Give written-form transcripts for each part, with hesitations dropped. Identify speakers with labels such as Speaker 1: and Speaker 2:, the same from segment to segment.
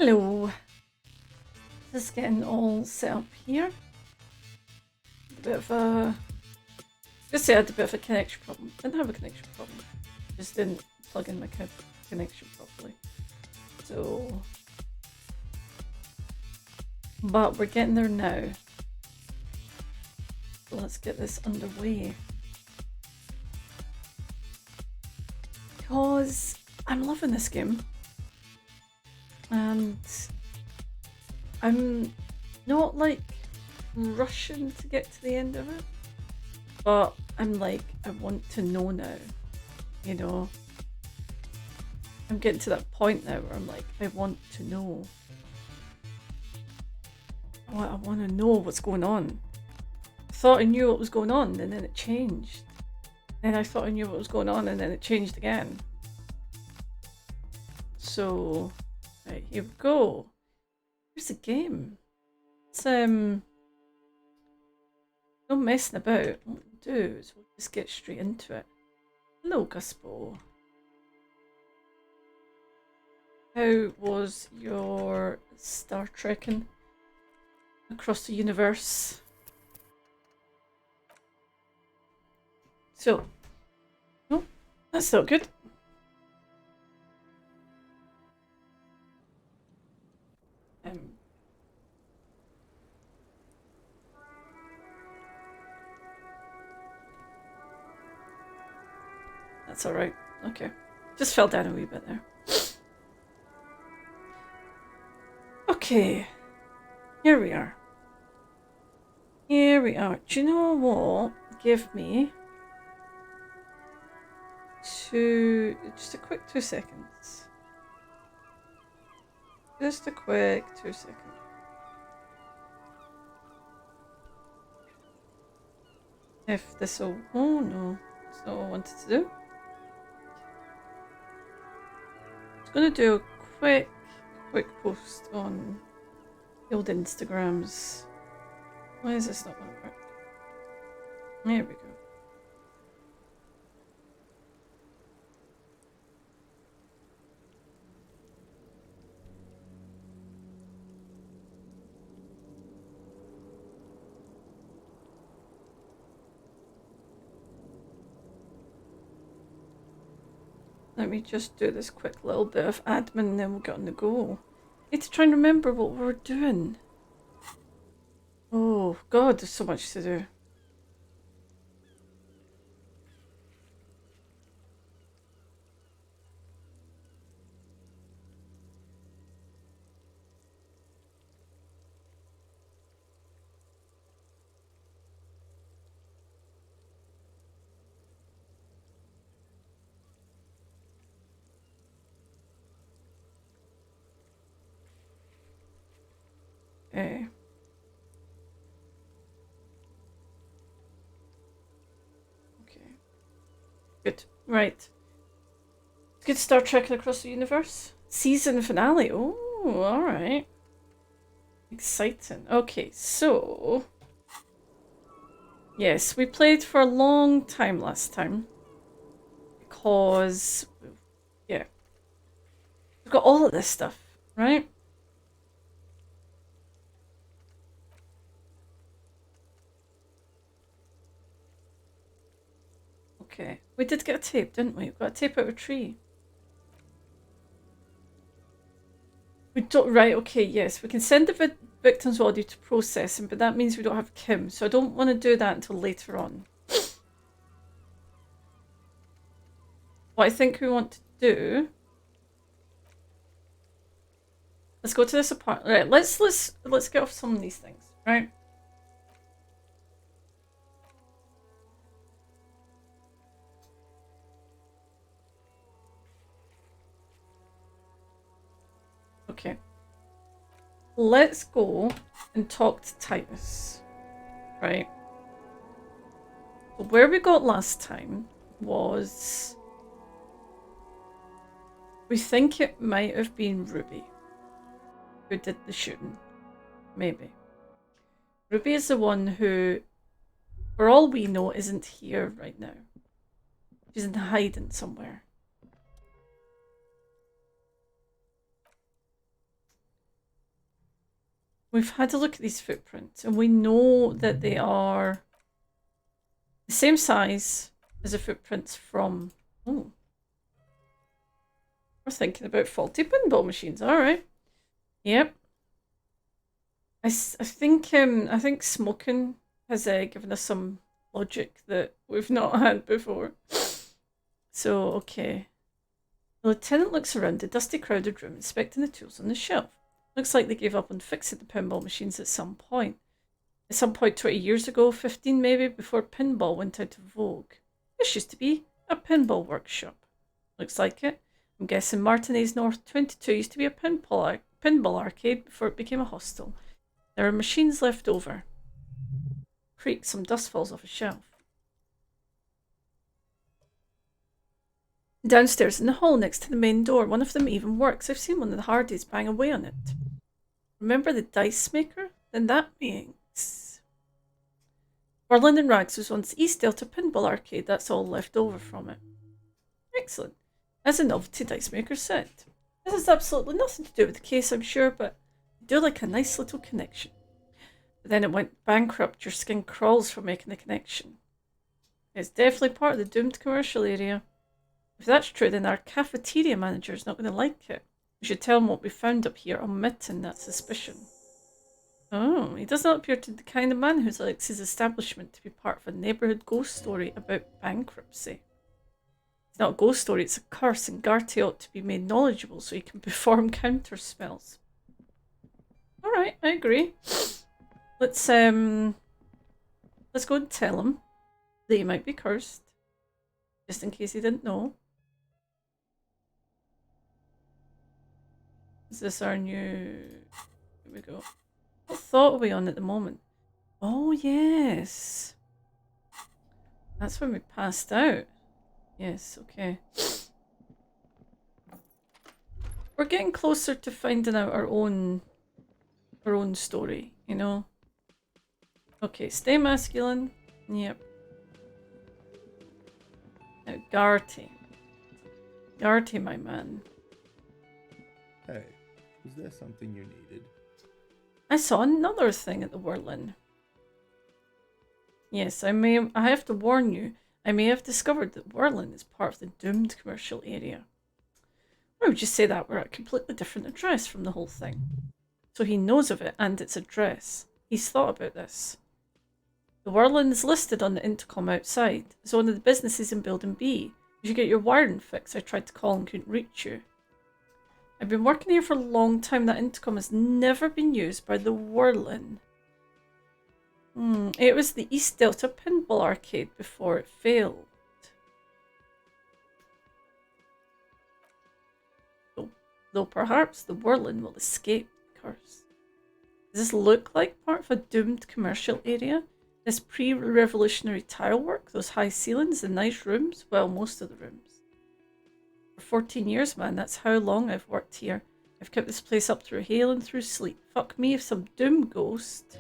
Speaker 1: Hello. Just getting all set up here. A bit of a... Just say I had a bit of a connection problem. Didn't have a connection problem. Just didn't plug in my connection properly. So... But we're getting there now. So let's get this underway. Because I'm loving this game. And I'm not like rushing to get to the end of it, but I'm like, I want to know now, you know. I'm getting to that point now where I'm like, I want to know. I want to know what's going on. I thought I knew what was going on and then it changed. Then I thought I knew what was going on and then it changed again. So, right, here we go. Here's the game. It's no messing about. What we'll do is we'll just get straight into it. Hello, Guspo. How was your Star Trekking across the universe? So, no, that's not good. That's alright. Okay. Just fell down a wee bit there. Okay. Here we are. Here we are. Do you know what? Give me just a quick 2 seconds. Just a quick 2 seconds. If this will... Oh no. That's not what I wanted to do. I'm going to do a quick post on the old Instagrams. Why is this not going to work? There we go. Let me just do this quick little bit of admin and then we'll get on the go. Need to try and remember what we're doing. Oh god, there's so much to do. Okay. Okay. Good. Right. Good Star Trek across the universe. Season finale. Oh, alright. Exciting. Okay, so... Yes, we played for a long time last time. Because... Yeah. We've got all of this stuff, right? Okay. We did get a tape, didn't we? We got a tape out of a tree. We don't... Right, okay, yes. We can send the victim's audio to processing, but that means we don't have Kim. So I don't want to do that until later on. What I think we want to do... Let's go to this apartment. Right, let's get off some of these things, right? Okay. Let's go and talk to Titus. Right? So where we got last time was... We think it might have been Ruby who did the shooting. Maybe. Ruby is the one who, for all we know, isn't here right now. She's in hiding somewhere. we've had a look at these footprints and we know that they are the same size as the footprints from... Oh. We're thinking about faulty pinball machines. Alright. Yep. I think smoking has given us some logic that we've not had before. So, okay. The lieutenant looks around the dusty, crowded room, inspecting the tools on the shelf. Looks like they gave up on fixing the pinball machines at some point. At some point 20 years ago, 15 maybe, before pinball went out of vogue. This used to be a pinball workshop. Looks like it. I'm guessing Martinez North 22 used to be a pinball arcade before it became a hostel. There are machines left over. Creak, some dust falls off a shelf. Downstairs in the hall next to the main door, one of them even works. I've seen one of the Hardys bang away on it. Remember the dice maker? Then that means... Berlin and Rags was once East Delta Pinball Arcade. That's all left over from it. Excellent. As a novelty dice maker said. This has absolutely nothing to do with the case, I'm sure, but I do like a nice little connection. But then it went bankrupt. Your skin crawls from making the connection. It's definitely part of the doomed commercial area. If that's true, then our cafeteria manager is not going to like it. We should tell him what we found up here, omitting that suspicion. Oh, he does not appear to be the kind of man who likes his establishment to be part of a neighbourhood ghost story about bankruptcy. It's not a ghost story, it's a curse, and Garty ought to be made knowledgeable so he can perform counter spells. Alright, I agree. Let's go and tell him that he might be cursed. Just in case he didn't know. Is this our new... Here we go. What thought are we on at the moment? Oh, yes. That's when we passed out. Yes, okay. We're getting closer to finding out our own story, you know? Okay, stay masculine. Yep. Now, Garty. Garty, my man.
Speaker 2: Hey, was there something you needed?
Speaker 1: I saw another thing at the Whirlin. Yes, I have to warn you, I may have discovered that Whirlin is part of the doomed commercial area. Or would you say that we're at a completely different address from the whole thing? So he knows of it and its address. He's thought about this. The Whirlin is listed on the intercom outside as one of the businesses in Building B. You should get your wiring fixed. I tried to call and couldn't reach you. I've been working here for a long time. That intercom has never been used by the Whirlin. It was the East Delta Pinball Arcade before it failed. Though perhaps the Whirlin will escape the curse. Does this look like part of a doomed commercial area? This pre-revolutionary tile work, those high ceilings, the nice rooms? Well, most of the rooms. For 14 years, man, that's how long I've worked here. I've kept this place up through hail and through sleet. Fuck me if some doom ghost.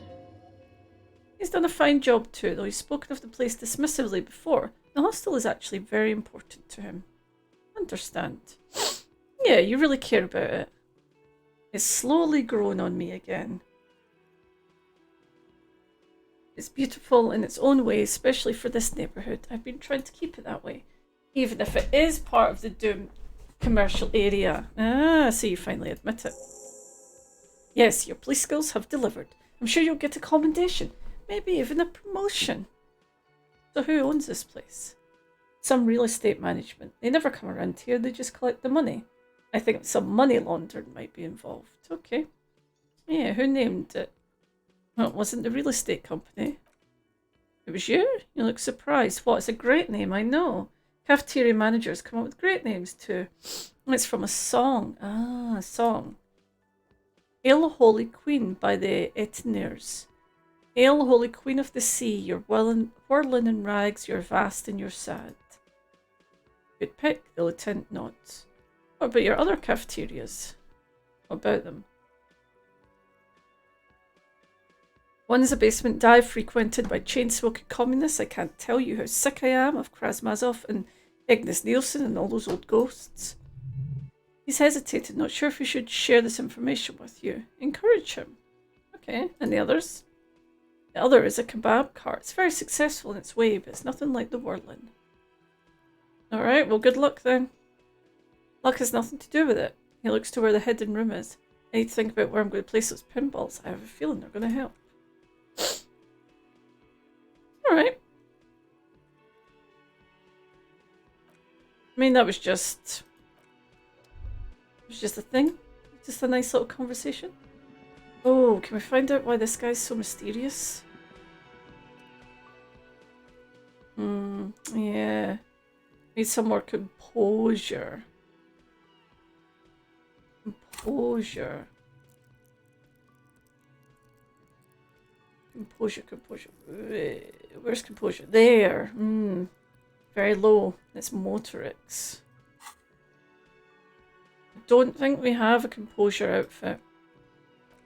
Speaker 1: He's done a fine job too, though he's spoken of the place dismissively before. The hostel is actually very important to him. Understand. Yeah, you really care about it. It's slowly growing on me again. It's beautiful in its own way, especially for this neighbourhood. I've been trying to keep it that way. Even if it is part of the doomed commercial area. Ah, so you finally admit it. Yes, your police skills have delivered. I'm sure you'll get a commendation. Maybe even a promotion. So who owns this place? Some real estate management. They never come around here, they just collect the money. I think some money laundering might be involved. Okay. Yeah, who named it? Well, it wasn't the real estate company. It was you? You look surprised. What, it's a great name, I know. Cafeteria managers come up with great names too. It's from a song. Ah, a song. Hail, Holy Queen by the Etineers. Hail, Holy Queen of the Sea, you're whirling in rags, you're vast and you're sad. Good pick, the lieutenant nods. What about your other cafeterias? What about them? One is a basement dive frequented by chain-smoking communists. I can't tell you how sick I am of Krasmazov and Ignis Nielsen and all those old ghosts. He's hesitated, not sure if he should share this information with you. Encourage him. Okay, and the others? The other is a kebab cart. It's very successful in its way, but it's nothing like the whirling. Alright, well good luck then. Luck has nothing to do with it. He looks to where the hidden room is. I need to think about where I'm going to place those pinballs. I have a feeling they're going to help. Alright. I mean, that was just... It was just a thing. Just a nice little conversation. Oh, can we find out why this guy's so mysterious? Yeah. Need some more composure. Composure. Composure. Where's composure? There. Very low. It's Motorix. I don't think we have a composure outfit.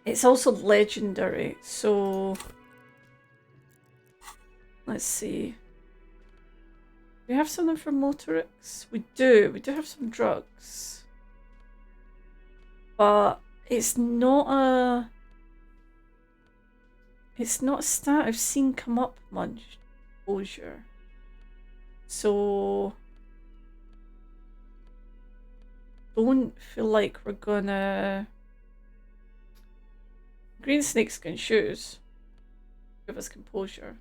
Speaker 1: It's also legendary, so... Let's see. Do we have something for Motorix? We do. We do have some drugs. But it's not a... It's not a stat I've seen come up much. Composure. So... Don't feel like we're gonna... Green snakeskin shoes. Give us composure.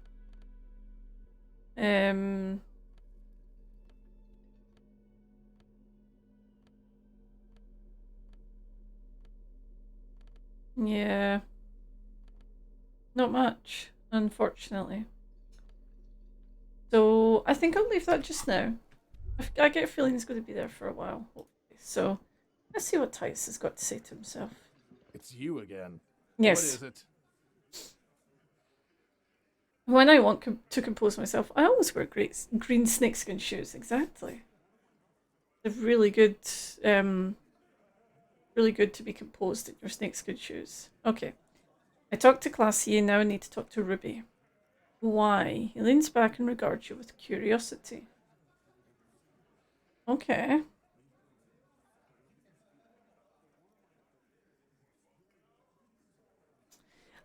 Speaker 1: Yeah. Not much, unfortunately. So I think I'll leave that just now. I get a feeling he's going to be there for a while, hopefully. So let's see what Titus has got to say to himself.
Speaker 3: It's you again.
Speaker 1: Yes.
Speaker 3: What is it?
Speaker 1: When I want to compose myself, I always wear green snakeskin shoes. Exactly. They're really good to be composed in your snakeskin shoes. Okay. I talked to Classy, now I need to talk to Ruby. Why? He leans back and regards you with curiosity. Okay.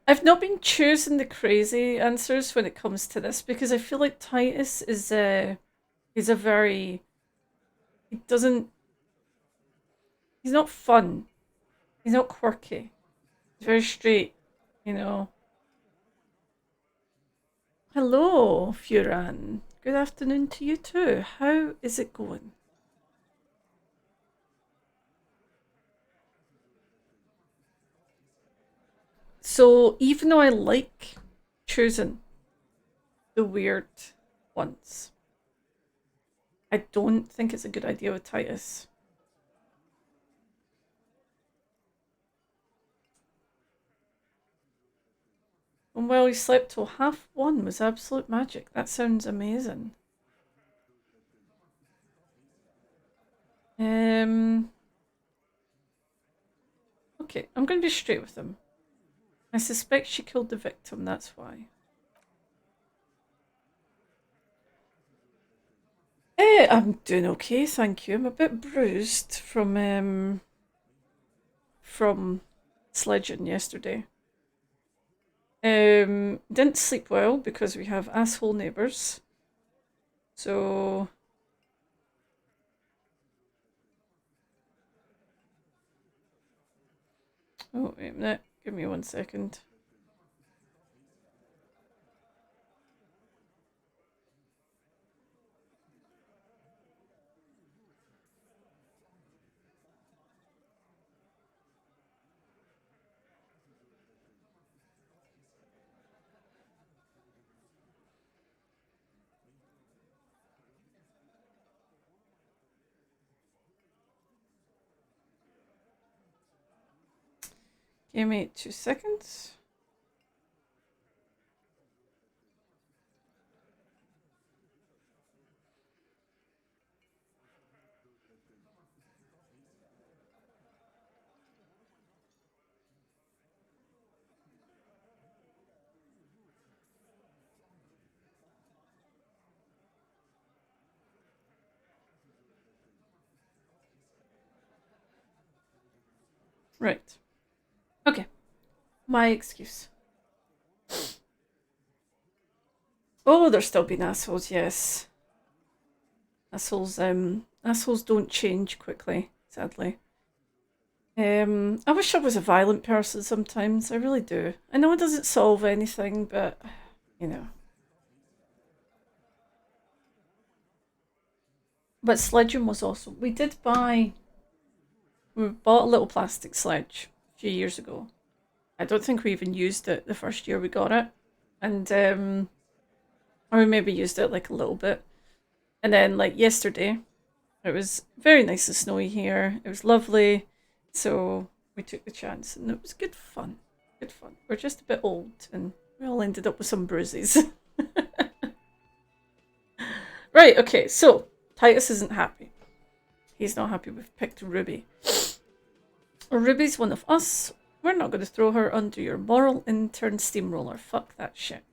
Speaker 1: I've not been choosing the crazy answers when it comes to this because I feel like Titus is a very... He's not fun. He's not quirky. He's very straight, you know. Hello, Furan. Good afternoon to you too. How is it going? So even though I like choosing the weird ones, I don't think it's a good idea with Titus. And while we slept till 1:30 was absolute magic. That sounds amazing. Okay, I'm going to be straight with him. I suspect she killed the victim, that's why. I'm doing okay, thank you. I'm a bit bruised from sledging yesterday. Didn't sleep well because we have asshole neighbours. So... Oh, wait a minute. Give me 1 second. Give me 2 seconds. Right. Okay. My excuse. Oh, they're still being assholes, yes. Assholes don't change quickly, sadly. I wish I was a violent person sometimes, I really do. I know it doesn't solve anything, but, you know. But sledging was awesome. We bought a little plastic sledge a few years ago. I don't think we even used it the first year we got it. And, or we maybe used it like a little bit. And then like yesterday, it was very nice and snowy here. It was lovely. So we took the chance and it was good fun. Good fun. We're just a bit old and we all ended up with some bruises. Right, okay, so Titus isn't happy. He's not happy we've picked Ruby. Ruby's one of us. We're not going to throw her under your moral intern steamroller. Fuck that shit.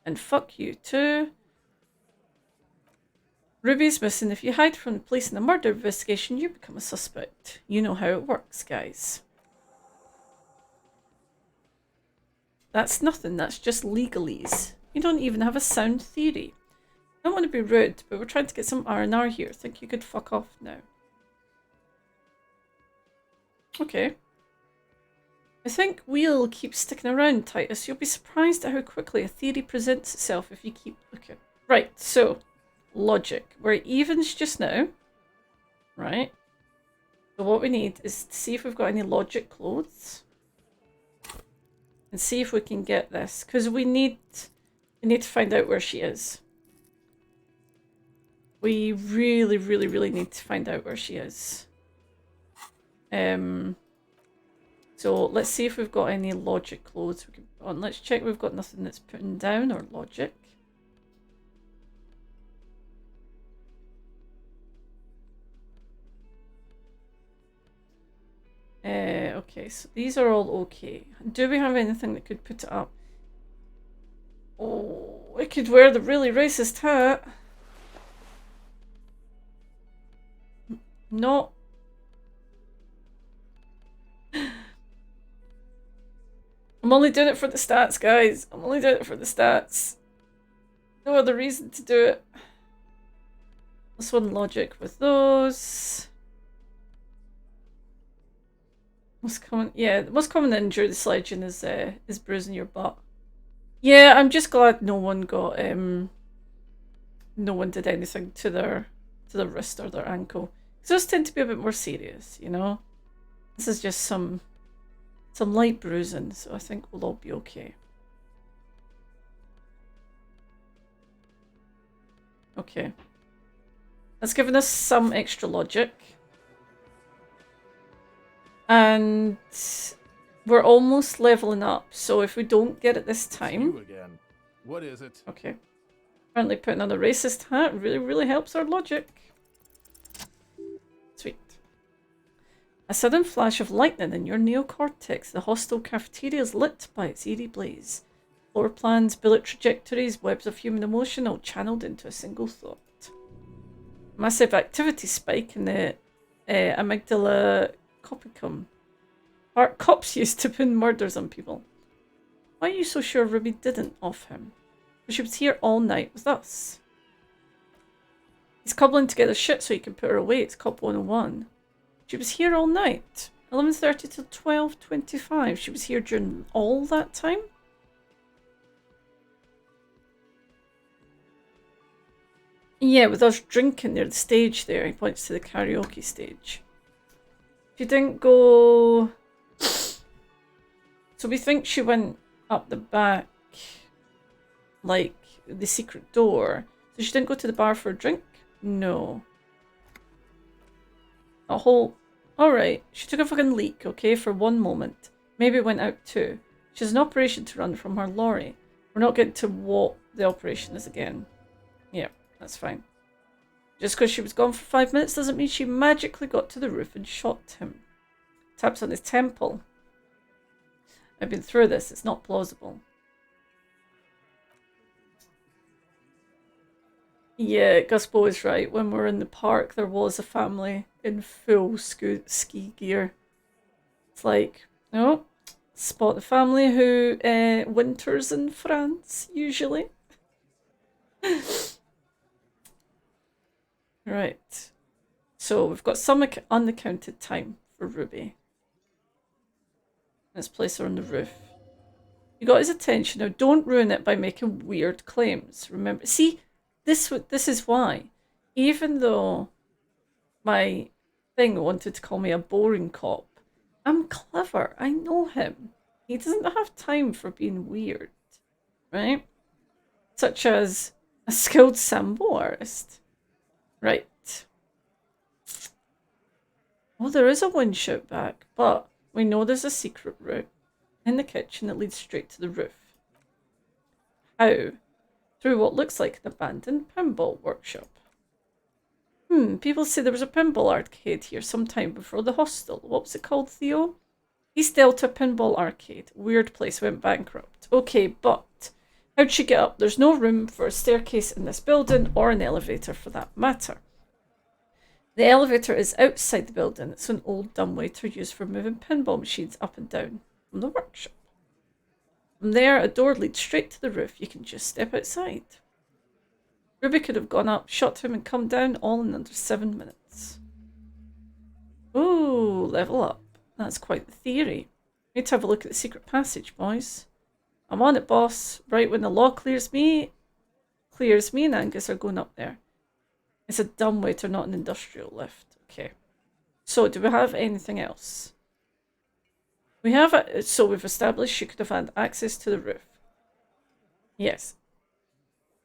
Speaker 1: And fuck you too. Ruby's missing. If you hide from the police in a murder investigation, you become a suspect. You know how it works, guys. That's nothing. That's just legalese. You don't even have a sound theory. I don't want to be rude, but we're trying to get some R&R here. Think you could fuck off now? Okay. I think we'll keep sticking around, Titus. You'll be surprised at how quickly a theory presents itself if you keep looking. Right, so logic. We're evens just now. Right. So what we need is to see if we've got any logic clothes. And see if we can get this. Because we need to find out where she is. We really, really, really need to find out where she is. So let's see if we've got any logic clothes we can put on. Let's check we've got nothing that's putting down or logic. Okay, so these are all okay. Do we have anything that could put it up? Oh, I could wear the really racist hat. No. I'm only doing it for the stats, guys. I'm only doing it for the stats. No other reason to do it. This one logic with those. Most common, yeah, the most common injury to sledging is bruising your butt. Yeah, I'm just glad no one got no one did anything to their wrist or their ankle. Those tend to be a bit more serious, you know. This is just some light bruising, so I think we'll all be okay. Okay. That's given us some extra logic. And we're almost leveling up, so if we don't get it this time...
Speaker 3: You again. What is it?
Speaker 1: Okay. Apparently putting on a racist hat really, really helps our logic. Sweet. A sudden flash of lightning in your neocortex. The hostel cafeteria is lit by its eerie blaze. Floor plans, bullet trajectories, webs of human emotion all channeled into a single thought. Massive activity spike in the amygdala copicum. Cops used to pin murders on people. Why are you so sure Ruby didn't off him? She was here all night with us. He's cobbling together shit so he can put her away. It's Cop 101. She was here all night. 11:30 till 12:25. She was here during all that time? Yeah, with us drinking near the stage there. He points to the karaoke stage. She didn't go... So we think she went up the back, like the secret door. So she didn't go to the bar for a drink? No. A whole... Alright, she took a fucking leak, okay, for one moment. Maybe went out too. She has an operation to run from her lorry. We're not getting to what the operation is again. Yeah, that's fine. Just because she was gone for 5 minutes doesn't mean she magically got to the roof and shot him. Taps on his temple. I've been through this. It's not plausible. Yeah, Guspo is right. When we were in the park, there was a family in full ski gear. It's like, no, spot the family who winters in France, usually. Right. So we've got some unaccounted time for Ruby. Let's place her on the roof. You got his attention. Now don't ruin it by making weird claims. Remember, see, this is why. Even though my thing wanted to call me a boring cop, I'm clever. I know him. He doesn't have time for being weird, right? Such as a skilled sambo artist. Right. Well, there is a wind shoot back, but we know there's a secret route in the kitchen that leads straight to the roof. How? Through what looks like an abandoned pinball workshop. People say there was a pinball arcade here sometime before the hostel. What was it called, Theo? East Delta Pinball Arcade. Weird place, went bankrupt. Okay, but how'd she get up? There's no room for a staircase in this building, or an elevator for that matter. The elevator is outside the building. It's an old dumbwaiter used for moving pinball machines up and down from the workshop. From there, a door leads straight to the roof. You can just step outside. Ruby could have gone up, shot him, and come down all in under 7 minutes. Ooh, level up. That's quite the theory. Need to have a look at the secret passage, boys. I'm on it, boss. Right when the law clears me and Angus are going up there. It's a dumbwaiter, not an industrial lift. Okay. So, do we have anything else? We have so we've established she could have had access to the roof. Yes.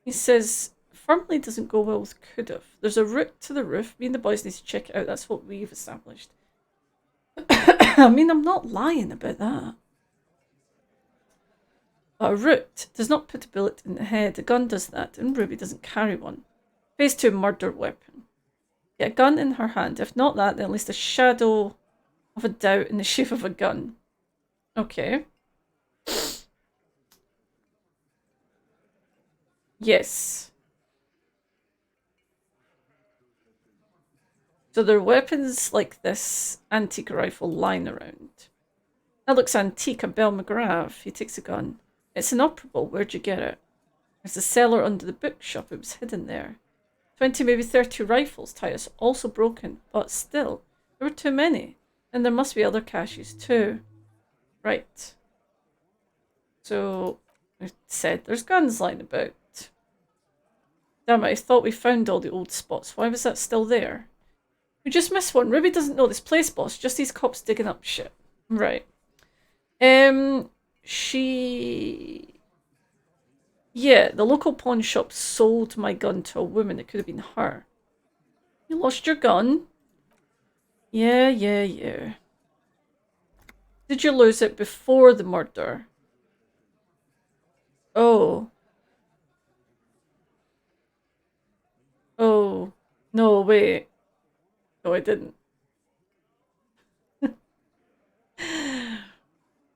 Speaker 1: He says firmly doesn't go well with could have. There's a route to the roof. Me and the boys need to check it out. That's what we've established. I mean, I'm not lying about that. But a route does not put a bullet in the head. A gun does that, and Ruby doesn't carry one. Phase 2, murder weapon. Get a gun in her hand. If not that, then at least a shadow of a doubt in the shape of a gun. Okay. Yes. So there are weapons like this antique rifle lying around. That looks antique, a Bell McGrath. He takes a gun. It's inoperable. Where'd you get it? There's a cellar under the bookshop. It was hidden there. 20, maybe 30 rifles, Titus, also broken, but still, there were too many. And there must be other caches too. Right. So, I said there's guns lying about. Damn it, I thought we found all the old spots. Why was that still there? We just missed one. Ruby doesn't know this place, boss. Just these cops digging up shit. Right. Yeah, the local pawn shop sold my gun to a woman. It could have been her. You lost your gun? Yeah. Did you lose it before the murder? Oh. Oh. No, wait. No, I didn't.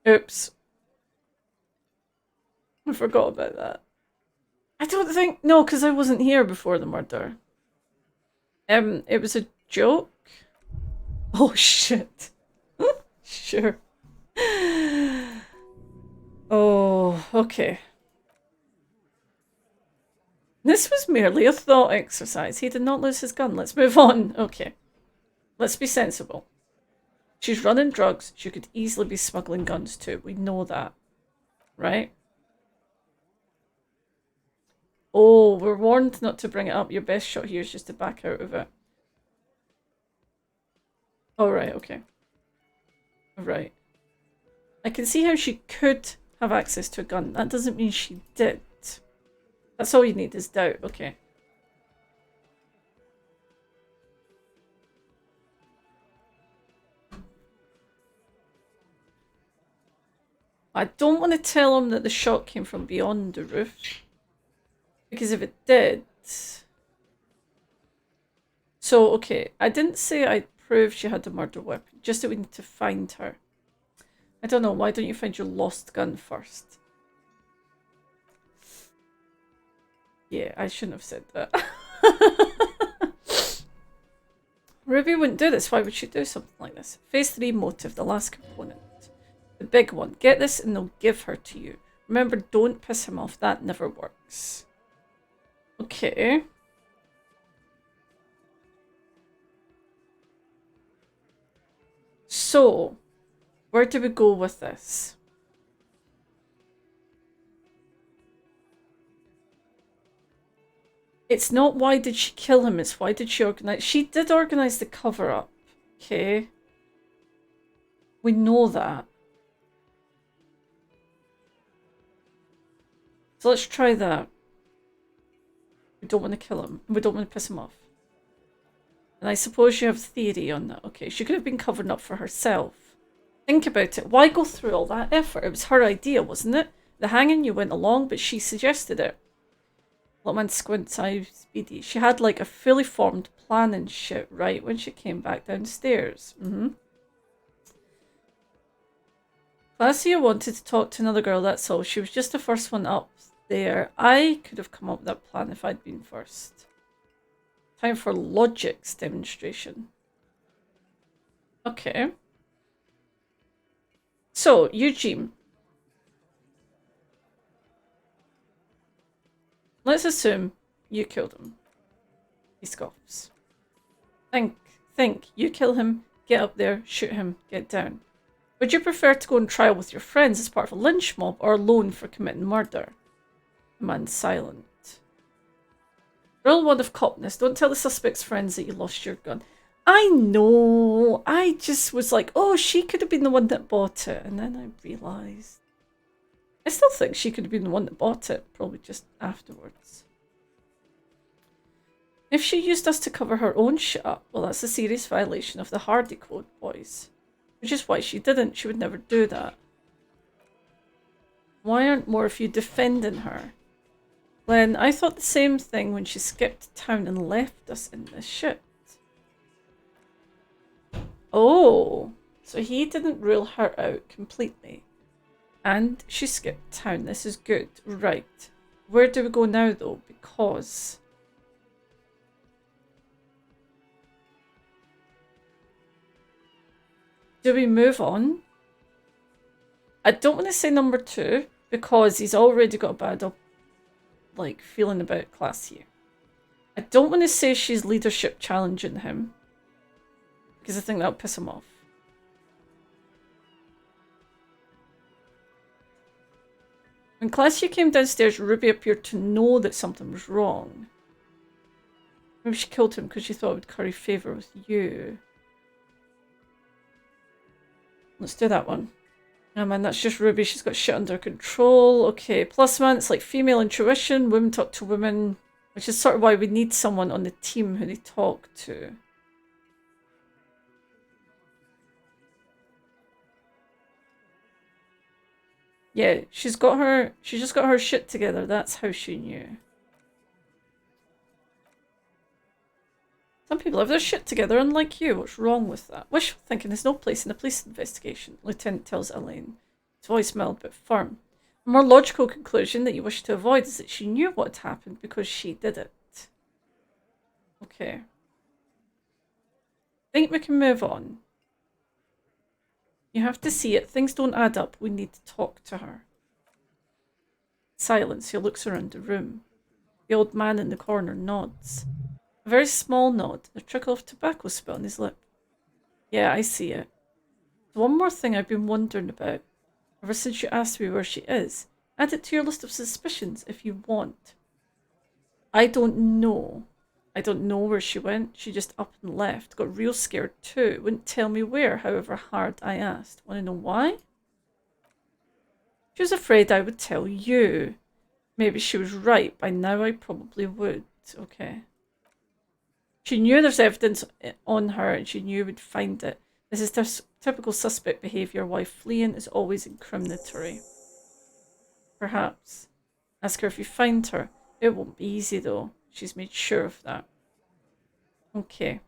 Speaker 1: Oops. I forgot about that. I don't think... No, because I wasn't here before the murder. It was a joke? Oh, shit. Sure. Oh, okay. This was merely a thought exercise. He did not lose his gun. Let's move on. Okay. Let's be sensible. She's running drugs. She could easily be smuggling guns too. We know that. Right? Oh, we're warned not to bring it up. Your best shot here is just to back out of it. Oh, right, okay. Right. I can see how she could have access to a gun. That doesn't mean she did. That's all you need is doubt. Okay. I don't want to tell him that the shot came from beyond the roof. Because if it did... So, okay. I didn't say I'd prove she had a murder weapon. Just that we need to find her. I don't know. Why don't you find your lost gun first? Yeah, I shouldn't have said that. Ruby wouldn't do this. Why would she do something like this? Phase 3 motive, the last component. The big one. Get this and they'll give her to you. Remember, don't piss him off. That never works. Okay. So, where do we go with this? It's not why did she kill him, it's why did she organize... She did organize the cover-up. Okay. We know that. So let's try that. We don't want to kill him. We don't want to piss him off. And I suppose you have theory on that. Okay, she could have been covering up for herself. Think about it. Why go through all that effort? It was her idea, wasn't it? The hanging, you went along, but she suggested it. Little man squints eyes speedy. She had like a fully formed plan and shit, right, when she came back downstairs. Claudia wanted to talk to another girl, that's all. She was just the first one up there. I could have come up with that plan if I'd been first. Time for logics demonstration. Okay. So, Eugene. Let's assume you killed him. He scoffs. Think. You kill him, get up there, shoot him, get down. Would you prefer to go on trial with your friends as part of a lynch mob or alone for committing murder? The man's silent. Rule 1 of copness. Don't tell the suspect's friends that you lost your gun. I know. I just was like, oh, she could have been the one that bought it. And then I realised. I still think she could have been the one that bought it. Probably just afterwards. If she used us to cover her own shit up, well, that's a serious violation of the Hardy Code, boys. Which is why she didn't. She would never do that. Why aren't more of you defending her? Len, I thought the same thing when she skipped town and left us in this shit. Oh, so he didn't rule her out completely. And she skipped town. This is good. Right. Where do we go now, though? Because... do we move on? I don't want to say number 2, because he's already got a bad feeling about class here. I don't want to say she's leadership challenging him, because I think that'll piss him off. When Claudia came downstairs, Ruby appeared to know that something was wrong. Maybe she killed him because she thought it would curry favour with you. Let's do that one. Oh man, that's just Ruby. She's got shit under control. Okay, plus man, it's like female intuition. Women talk to women. Which is sort of why we need someone on the team who they talk to. Yeah, she's just got her shit together. That's how she knew. Some people have their shit together, unlike you. What's wrong with that? Wishful thinking has no place in a police investigation, Lieutenant tells Elaine. His voice mild but firm. A more logical conclusion that you wish to avoid is that she knew what had happened because she did it. Okay. Think we can move on. You have to see it. Things don't add up. We need to talk to her. Silence. He looks around the room. The old man in the corner nods. A very small nod, a trickle of tobacco spit on his lip. Yeah, I see it. One more thing I've been wondering about, ever since you asked me where she is. Add it to your list of suspicions if you want. I don't know. I don't know where she went. She just up and left. Got real scared too. Wouldn't tell me where, however hard I asked. Want to know why? She was afraid I would tell you. Maybe she was right. By now I probably would. Okay. She knew there's evidence on her and she knew we'd find it. This is typical suspect behaviour. Why fleeing is always incriminatory. Perhaps. Ask her if you find her. It won't be easy though. She's made sure of that. Okay.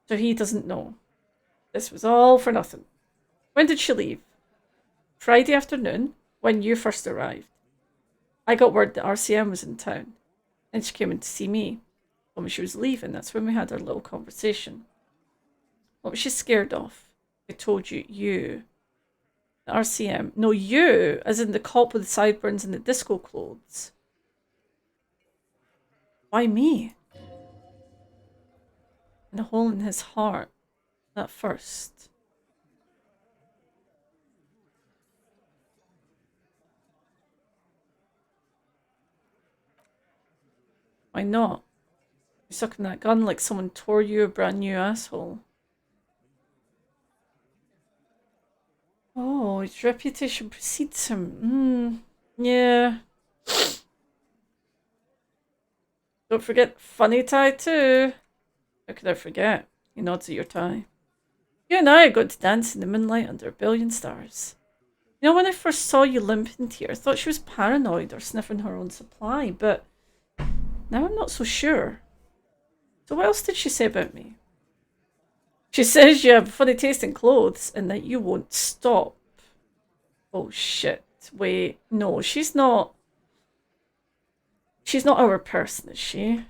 Speaker 1: So he doesn't know. This was all for nothing. When did she leave? Friday afternoon, when you first arrived. I got word that RCM was in town. And she came in to see me. When she was leaving, that's when we had our little conversation. What was she scared of? I told you, you. RCM. No, you, as in the cop with the sideburns and the disco clothes. Why me? And a hole in his heart. That first. Why not? You're sucking that gun like someone tore you a brand new asshole. Oh, his reputation precedes him. Yeah. Don't forget funny tie too. How could I forget? He nods at your tie. You and I are going to dance in the moonlight under a billion stars. You know, when I first saw you limping here, I thought she was paranoid or sniffing her own supply, but now I'm not so sure. So what else did she say about me? She says you have funny taste in clothes and that you won't stop. Oh shit. Wait, no, she's not. She's not our person, is she?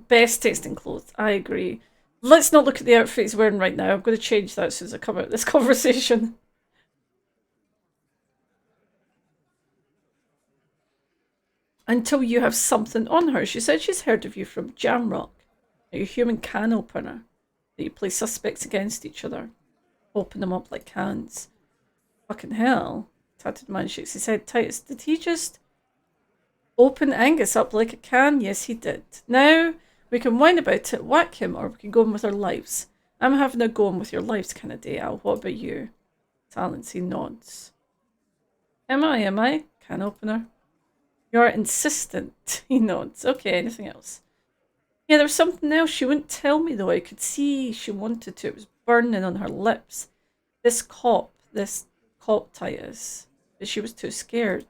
Speaker 1: Best taste in clothes, I agree. Let's not look at the outfit he's wearing right now. I'm going to change that as soon as I come out of this conversation. Until you have something on her. She said she's heard of you from Jamrock. You're a human can opener. That you play suspects against each other. Open them up like cans. Fucking hell. Tattooed man shakes his head. Titus, did he just open Angus up like a can? Yes, he did. Now, we can whine about it, whack him, or we can go on with our lives. I'm having a go on with your lives kind of day, Al. What about you? Talency nods. Am I? Can opener. You're insistent. He nods. Okay, anything else? Yeah, there was something else. She wouldn't tell me though. I could see she wanted to. It was burning on her lips. This cop Titus. But she was too scared.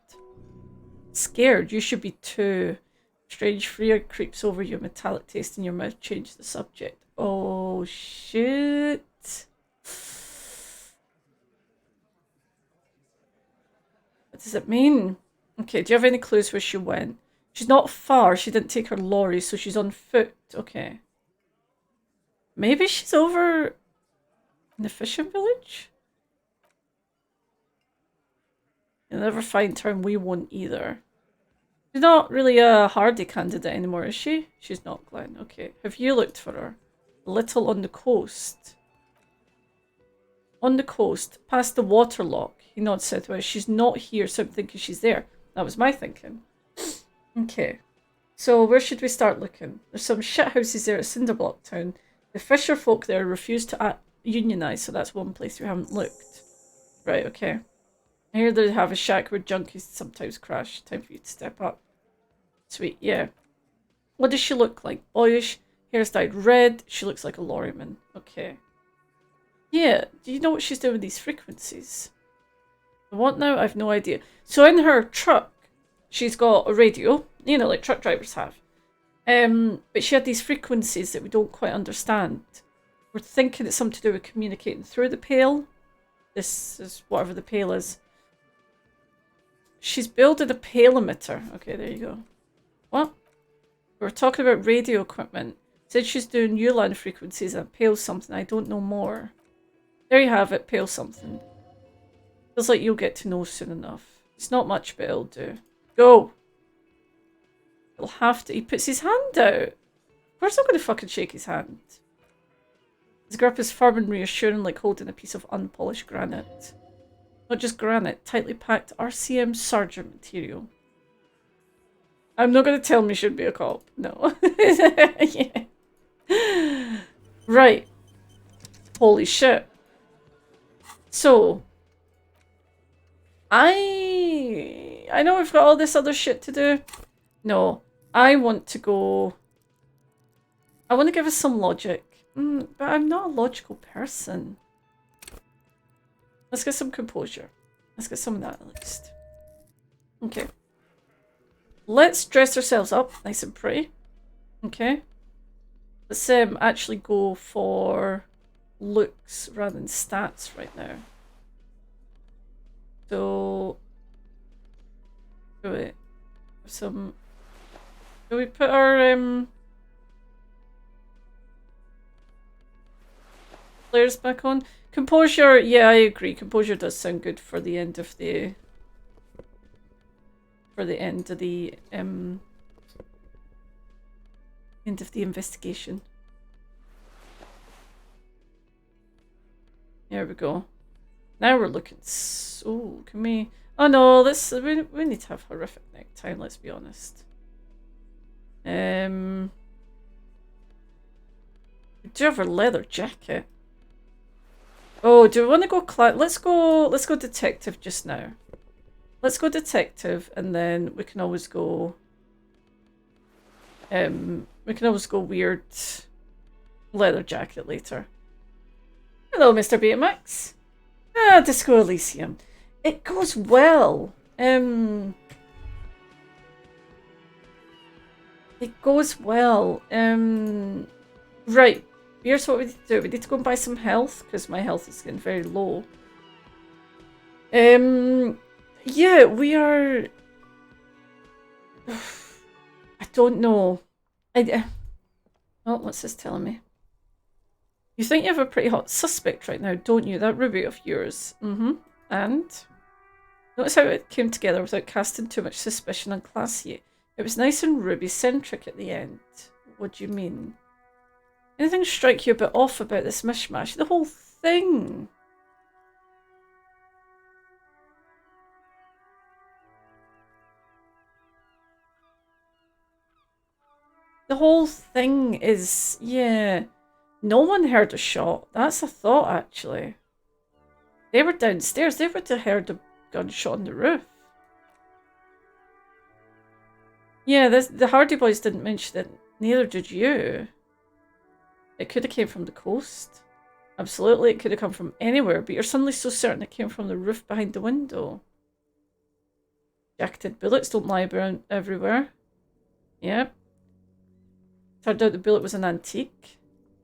Speaker 1: Scared? You should be too. Strange fear creeps over you. Metallic taste in your mouth. Change the subject. Oh, shit. What does it mean? Okay, do you have any clues where she went? She's not far. She didn't take her lorry, so she's on foot. Okay. Maybe she's over in the fishing village? You'll never find her and we won't either. She's not really a hardy candidate anymore, is she? She's not, Glenn. Okay. Have you looked for her? A little on the coast. On the coast, past the waterlock. He nods southwest. She's not here, so I'm thinking she's there. That was my thinking. Okay. So where should we start looking? There's some shit houses there at Cinderblock Town. The fisher folk there refuse to unionize, so that's one place we haven't looked. Right, okay. I hear they have a shack where junkies sometimes crash. Time for you to step up. Sweet, yeah. What does she look like? Boyish, hair's dyed red. She looks like a lorryman. Okay. Yeah, do you know what she's doing with these frequencies? What now? I've no idea. So in her truck, she's got a radio, you know, like truck drivers have. But she had these frequencies that we don't quite understand. We're thinking it's something to do with communicating through the pale. This is whatever the pale is. She's building a pale emitter. Okay, there you go. What? We were talking about radio equipment. Said she's doing ULAN frequencies and pale something. I don't know more. There you have it, pale something. Feels like you'll get to know soon enough. It's not much, but it'll do. Go! He'll have to. He puts his hand out. Of course I'm going to fucking shake his hand. His grip is firm and reassuring, like holding a piece of unpolished granite. Not just granite, tightly packed RCM sergeant material. I'm not going to tell him he should be a cop. No. Yeah. Right. Holy shit. So, I know we've got all this other shit to do. No, I want to go. I want to give us some logic. But I'm not a logical person. Let's get some composure. Let's get some of that at least. Okay. Let's dress ourselves up nice and pretty. Okay. Let's actually go for looks rather than stats right now. So, wait, some. Do we put our players back on. Composure, yeah, I agree. Composure does sound good for the end of the end of the investigation. There we go. Now we're looking. So can we? Oh no, we need to have horrific neck time. Let's be honest. We do have a leather jacket. Oh, do we want to go let's go detective just now. Let's go detective, and then we can always go weird leather jacket later. Hello, Mr. Betamax. Ah, Disco Elysium. It goes well. It goes well. Right. Here's what we need to do. We need to go and buy some health, because my health is getting very low. Yeah, we are... I don't know. Oh, what's this telling me? You think you have a pretty hot suspect right now, don't you? That ruby of yours. And? Notice how it came together without casting too much suspicion on Classy. It was nice and ruby-centric at the end. What do you mean? Anything strike you a bit off about this mishmash? The whole thing. The whole thing is, yeah. No one heard a shot. That's a thought, actually. They were downstairs. They would have heard a gunshot on the roof. Yeah, the Hardy Boys didn't mention it. Neither did you. It could have came from the coast. Absolutely, it could have come from anywhere, but you're suddenly so certain it came from the roof behind the window. Jacketed bullets don't lie around everywhere. Yep. Turned out the bullet was an antique.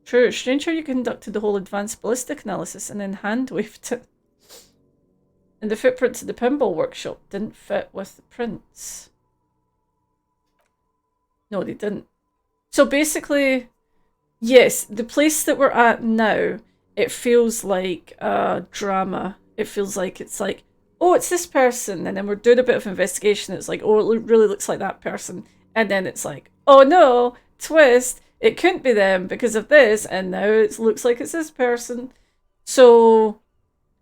Speaker 1: True, strange how you conducted the whole advanced ballistic analysis and then hand-waved it. And the footprints of the pinball workshop didn't fit with the prints. No, they didn't. So basically... Yes, the place that we're at now, it feels like a drama. It feels like it's like, oh, it's this person. And then we're doing a bit of investigation. It's like, oh, it really looks like that person. And then it's like, oh no, twist. It couldn't be them because of this. And now it looks like it's this person. So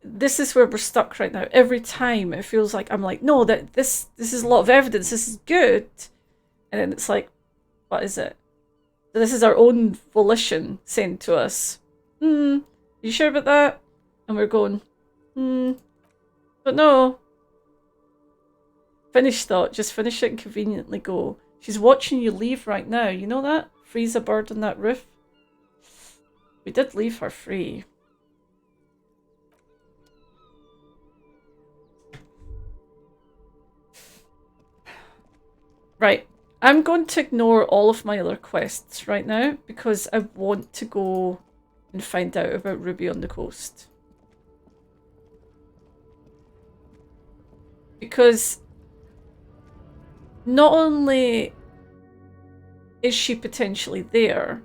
Speaker 1: this is where we're stuck right now. Every time it feels like I'm like, no, that this is a lot of evidence. This is good. And then it's like, what is it? This is our own volition saying to us, you sure about that? And we're going, but no. Finish thought, just finish it and conveniently go. She's watching you leave right now, you know that? Freeze a bird on that roof. We did leave her free. Right. I'm going to ignore all of my other quests right now because I want to go and find out about Ruby on the coast. Because not only is she potentially there,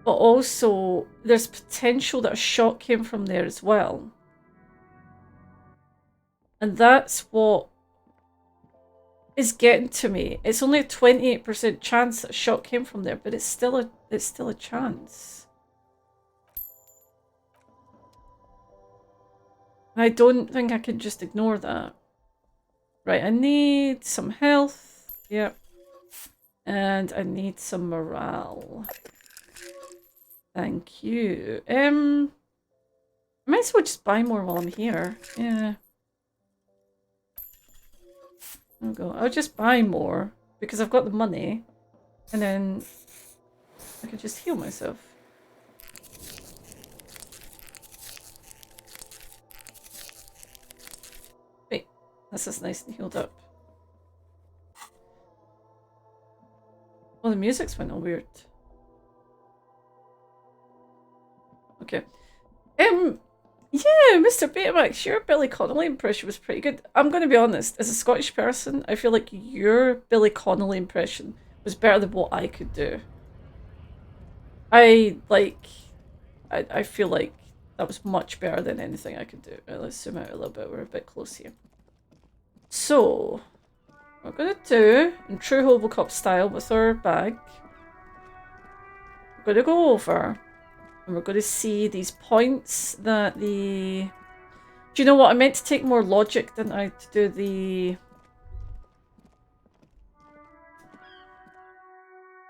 Speaker 1: but also there's potential that a shot came from there as well. And that's what is getting to me. It's only a 28% chance that a shot came from there, but it's still a chance. I don't think I can just ignore that. Right, I need some health. Yep. And I need some morale. Thank you. I might as well just buy more while I'm here. Yeah. I'll just buy more because I've got the money, and then I can just heal myself. Wait, this is nice and healed up. Well, the music's went all weird. Okay. Yeah, Mr. Betamax, your Billy Connolly impression was pretty good. I'm going to be honest, as a Scottish person, I feel like your Billy Connolly impression was better than what I could do. I feel like That was much better than anything I could do. Right, let's zoom out a little bit. We're a bit close here. So, what we're going to do, in true Robocop style with our bag, we're going to go over and we're going to see these points that the... Do you know what? I meant to take more logic, didn't I, to do the...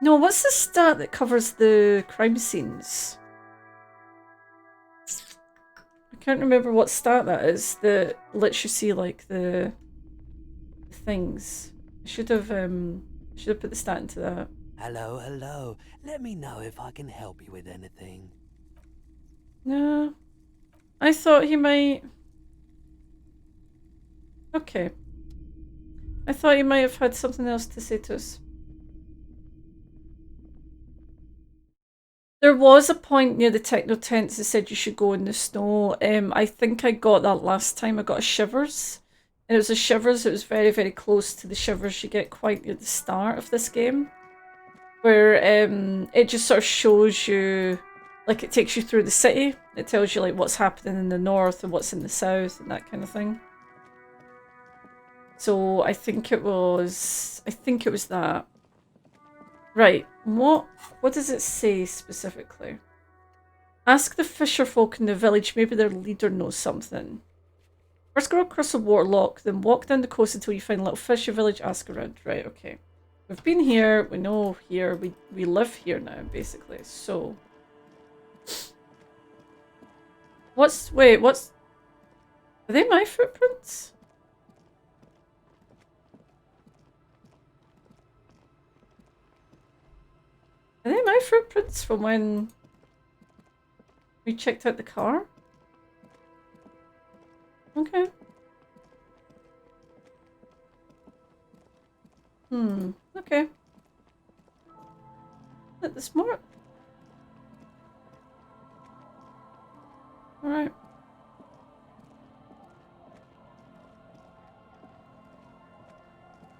Speaker 1: No, what's the stat that covers the crime scenes? I can't remember what stat that is that lets you see like the things. I should have put the stat into that.
Speaker 4: Hello, hello. Let me know if I can help you with anything.
Speaker 1: No. I thought he might... Okay. I thought he might have had something else to say to us. There was a point near the techno tents that said you should go in the snow. I think I got that last time. I got a shivers. And it was a shivers. It was very, very close to the shivers you get quite near the start of this game. Where it just sort of shows you, like it takes you through the city. It tells you like what's happening in the north and what's in the south and that kind of thing. So I think it was that. Right, what does it say specifically? Ask the fisher folk in the village, maybe their leader knows something. First go across the waterlock, then walk down the coast until you find a little fisher village, ask around. Right, okay. We've been here, we know here, we live here now, basically, so... Wait, are they my footprints? Are they my footprints from when we checked out the car? Okay. Okay. Let this mark. Alright.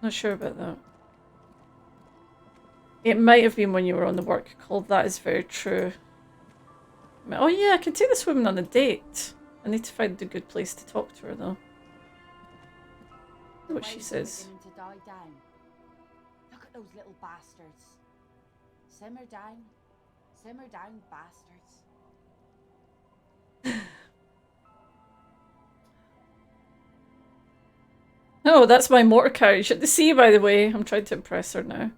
Speaker 1: Not sure about that. It might have been when you were on the work call. That is very true. Oh yeah, I can take this woman on a date. I need to find a good place to talk to her though. What she says.
Speaker 5: To die down. Look at those little bastards. Simmer down, bastards.
Speaker 1: Oh, that's my motor carriage at the sea, by the way. I'm trying to impress her now.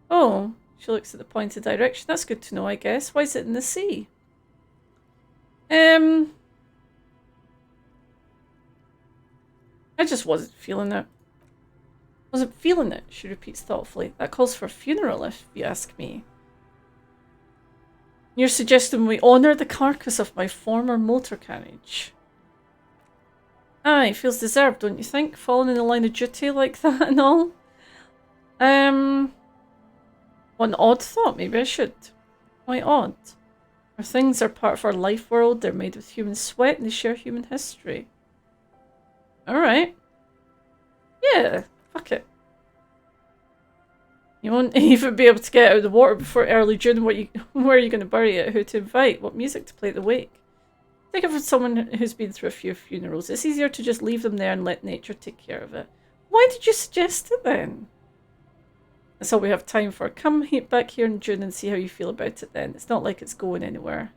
Speaker 1: Oh, she looks at the pointed direction. That's good to know, I guess. Why is it in the sea? I just wasn't feeling it. Wasn't feeling it, she repeats thoughtfully. That calls for a funeral, if you ask me. You're suggesting we honour the carcass of my former motor carriage. Aye, feels deserved, don't you think? Falling in the line of duty like that and all? One odd thought, maybe I should. Why odd? Our things are part of our life world, they're made with human sweat and they share human history. Alright. Yeah, fuck it. You won't even be able to get out of the water before early June. Where are you going to bury it? Who to invite? What music to play at the wake? Think of it as someone who's been through a few funerals. It's easier to just leave them there and let nature take care of it. Why did you suggest it then? That's all we have time for. Come back here in June and see how you feel about it then. It's not like it's going anywhere.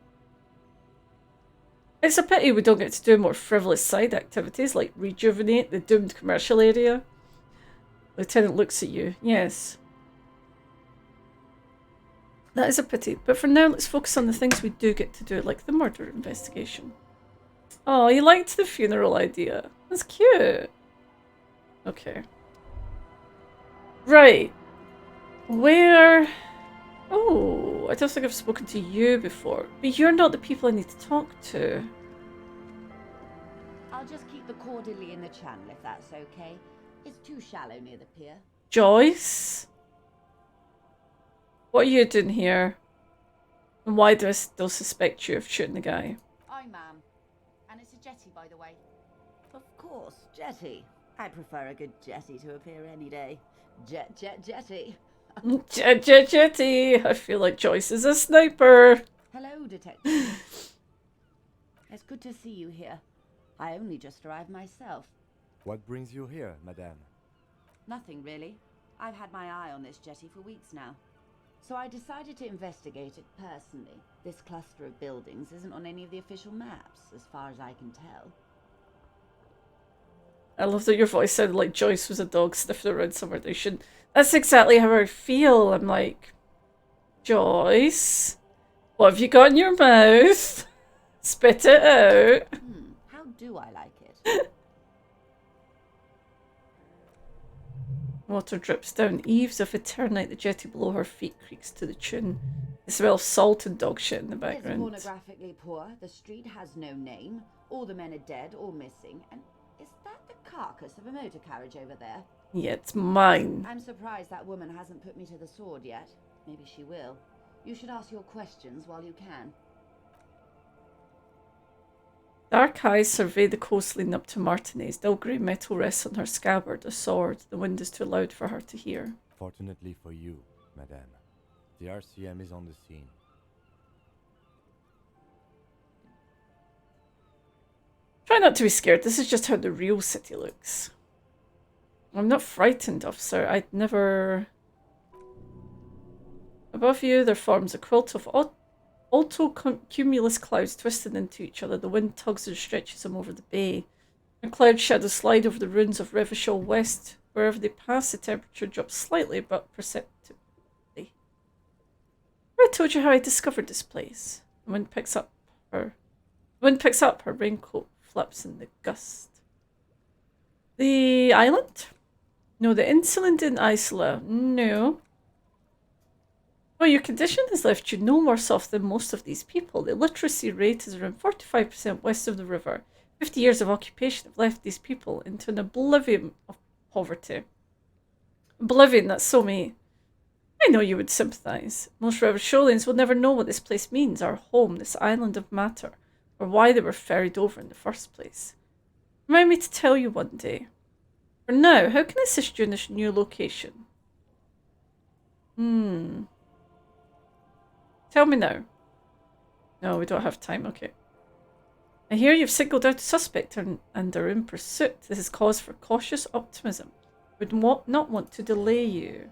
Speaker 1: It's a pity we don't get to do more frivolous side activities like rejuvenate the doomed commercial area. Lieutenant looks at you. Yes. That is a pity. But for now, let's focus on the things we do get to do, like the murder investigation. Oh, you liked the funeral idea. That's cute. Okay. Right. Where... Oh, I don't think I've spoken to you before. But you're not the people I need to talk to.
Speaker 5: I'll just keep the cordially in the channel if that's okay. It's too shallow near the pier.
Speaker 1: Joyce? What are you doing here? And why do I still suspect you of shooting the guy?
Speaker 5: Aye, ma'am. And it's a jetty, by the way.
Speaker 6: Of course, jetty. I prefer a good jetty to appear any day. Jetty.
Speaker 1: Jetty! I feel like Joyce is a sniper.
Speaker 5: Hello, detective.
Speaker 6: It's good to see you here. I only just arrived myself.
Speaker 7: What brings you here, madame?
Speaker 6: Nothing really. I've had my eye on this jetty for weeks now. So I decided to investigate it personally. This cluster of buildings isn't on any of the official maps, as far as I can tell.
Speaker 1: I love that your voice sounded like Joyce was a dog sniffing around somewhere they shouldn't. That's exactly how I feel. I'm like, Joyce, what have you got in your mouth? Spit it out.
Speaker 6: How do I like it?
Speaker 1: Water drips down eaves of eternite. The jetty below her feet creaks to the tune. The smell of salt and dog shit in the background.
Speaker 6: It's pornographically poor. The street has no name. All the men are dead or missing. And is that the carcass of a motor carriage over there?
Speaker 1: Yeah, it's mine.
Speaker 6: I'm surprised that woman hasn't put me to the sword yet. Maybe she will. You should ask your questions while you can.
Speaker 1: Dark eyes survey the coast leading up to Martinez. Dull grey metal rests on her scabbard, a sword. The wind is too loud for her to hear.
Speaker 7: Fortunately for you, madame, the RCM is on the scene.
Speaker 1: Try not to be scared. This is just how the real city looks. I'm not frightened, officer. I'd never... Above you, there forms a quilt of alto-cumulus clouds twisted into each other. The wind tugs and stretches them over the bay. The cloud shadows slide over the ruins of Revachol West. Wherever they pass, the temperature drops slightly, but perceptibly. I told you how I discovered this place. The wind picks up. Her raincoat flaps in the gust. The island? No, the insolent in Isola. No. Well, your condition has left you no worse off than most of these people. The literacy rate is around 45% west of the river. 50 years of occupation have left these people into an oblivion of poverty. Oblivion, that's so me. I know you would sympathise. Most Revacholians will never know what this place means, our home, this island of matter, or why they were ferried over in the first place. Remind me to tell you one day. For now, how can I assist you in this new location? Tell me now. No, we don't have time, okay. I hear you've singled out a suspect and are in pursuit. This is cause for cautious optimism. Would not want to delay you.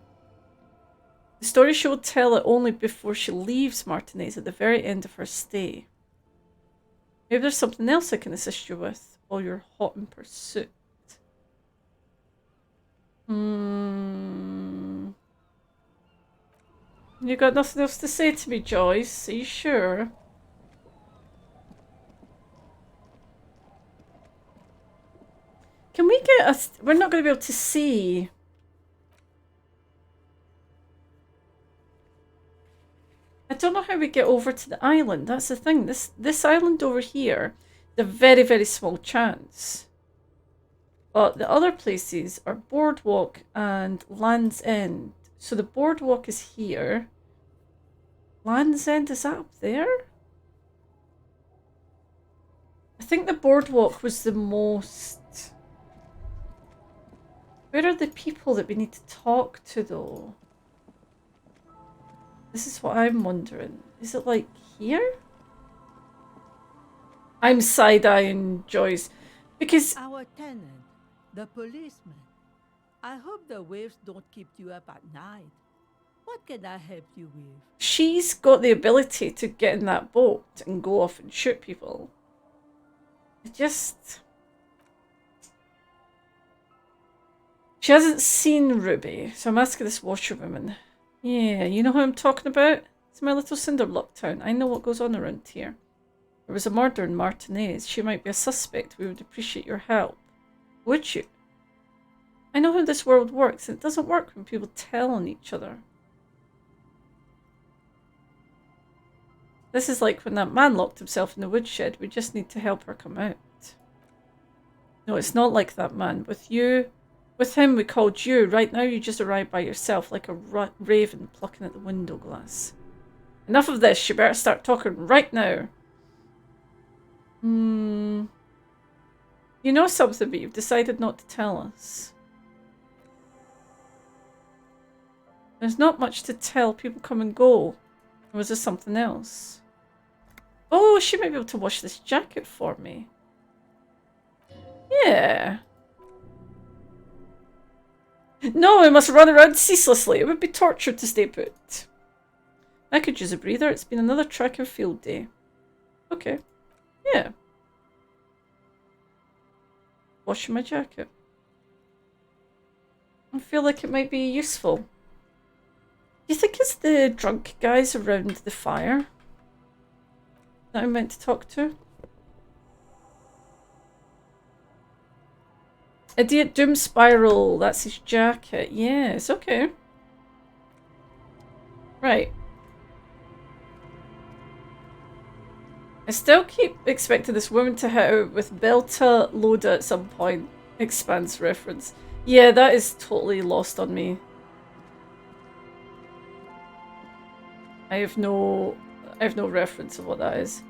Speaker 1: The story she will tell it only before she leaves Martinez at the very end of her stay. Maybe there's something else I can assist you with while you're hot in pursuit. You got nothing else to say to me, Joyce? Are you sure? Can we get us? We're not going to be able to see. I don't know how we get over to the island. That's the thing. This island over here, the very, very small chance. But the other places are Boardwalk and Land's End. So the boardwalk is here. Land's End, is that up there? I think the boardwalk was the most... Where are the people that we need to talk to, though? This is what I'm wondering. Is it like here? I'm side-eyeing Joyce. Because...
Speaker 8: Our tenant, the policeman. I hope the waves don't keep you up at night. What can I help you with?
Speaker 1: She's got the ability to get in that boat and go off and shoot people. She hasn't seen Ruby, so I'm asking this washerwoman. Yeah, you know who I'm talking about? It's my little Cinderblock town. I know what goes on around here. There was a murder in Martinez. She might be a suspect. We would appreciate your help. Would you? I know how this world works, and it doesn't work when people tell on each other. This is like when that man locked himself in the woodshed. We just need to help her come out. No, it's not like that man. With him we called you. Right now you just arrived by yourself like a raven plucking at the window glass. Enough of this. You better start talking right now. You know something, but you've decided not to tell us. There's not much to tell. People come and go. Or was there something else? Oh, she might be able to wash this jacket for me. Yeah. No, I must run around ceaselessly. It would be torture to stay put. I could use a breather. It's been another track and field day. Okay. Yeah. Washing my jacket. I feel like it might be useful. Do you think it's the drunk guys around the fire that I'm meant to talk to? Idiot Doom Spiral, that's his jacket. Yes, okay. Right. I still keep expecting this woman to hit out with Belta Loda at some point. Expanse reference. Yeah, that is totally lost on me. I have no reference of what that is.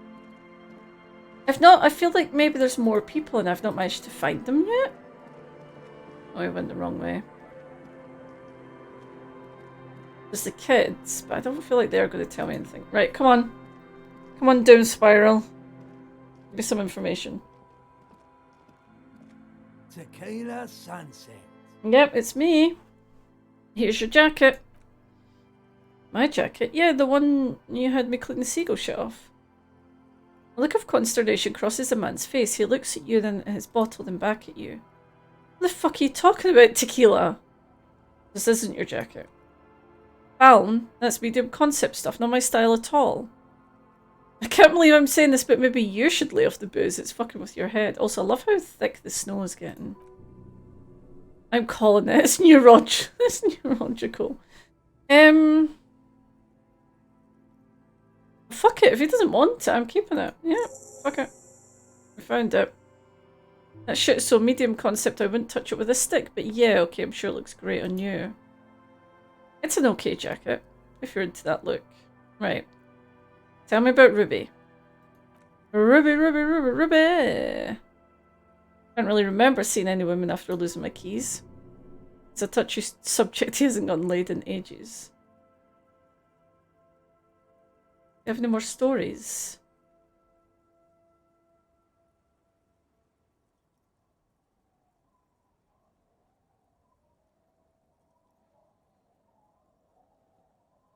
Speaker 1: If not, I feel like maybe there's more people and I've not managed to find them yet. Oh, I went the wrong way. There's the kids, but I don't feel like they're going to tell me anything. Right, come on. Come on, Doom Spiral. Give me some information.
Speaker 4: Tequila Sunset.
Speaker 1: Yep, it's me. Here's your jacket. My jacket? Yeah, the one you had me clean the seagull shit off. A look of consternation crosses the man's face. He looks at you, then at his bottle, then back at you. What the fuck are you talking about, Tequila? This isn't your jacket. Alan, that's medium concept stuff, not my style at all. I can't believe I'm saying this, but maybe you should lay off the booze. It's fucking with your head. Also, I love how thick the snow is getting. I'm calling it. It's it's neurological. Fuck it. If he doesn't want it, I'm keeping it. Yeah, fuck it. We found it. That shit's so medium concept, I wouldn't touch it with a stick. But yeah, okay, I'm sure it looks great on you. It's an okay jacket, if you're into that look. Right. Tell me about Ruby. Ruby! Can't really remember seeing any women after losing my keys. It's a touchy subject he hasn't gotten laid in ages. Do you have any more stories?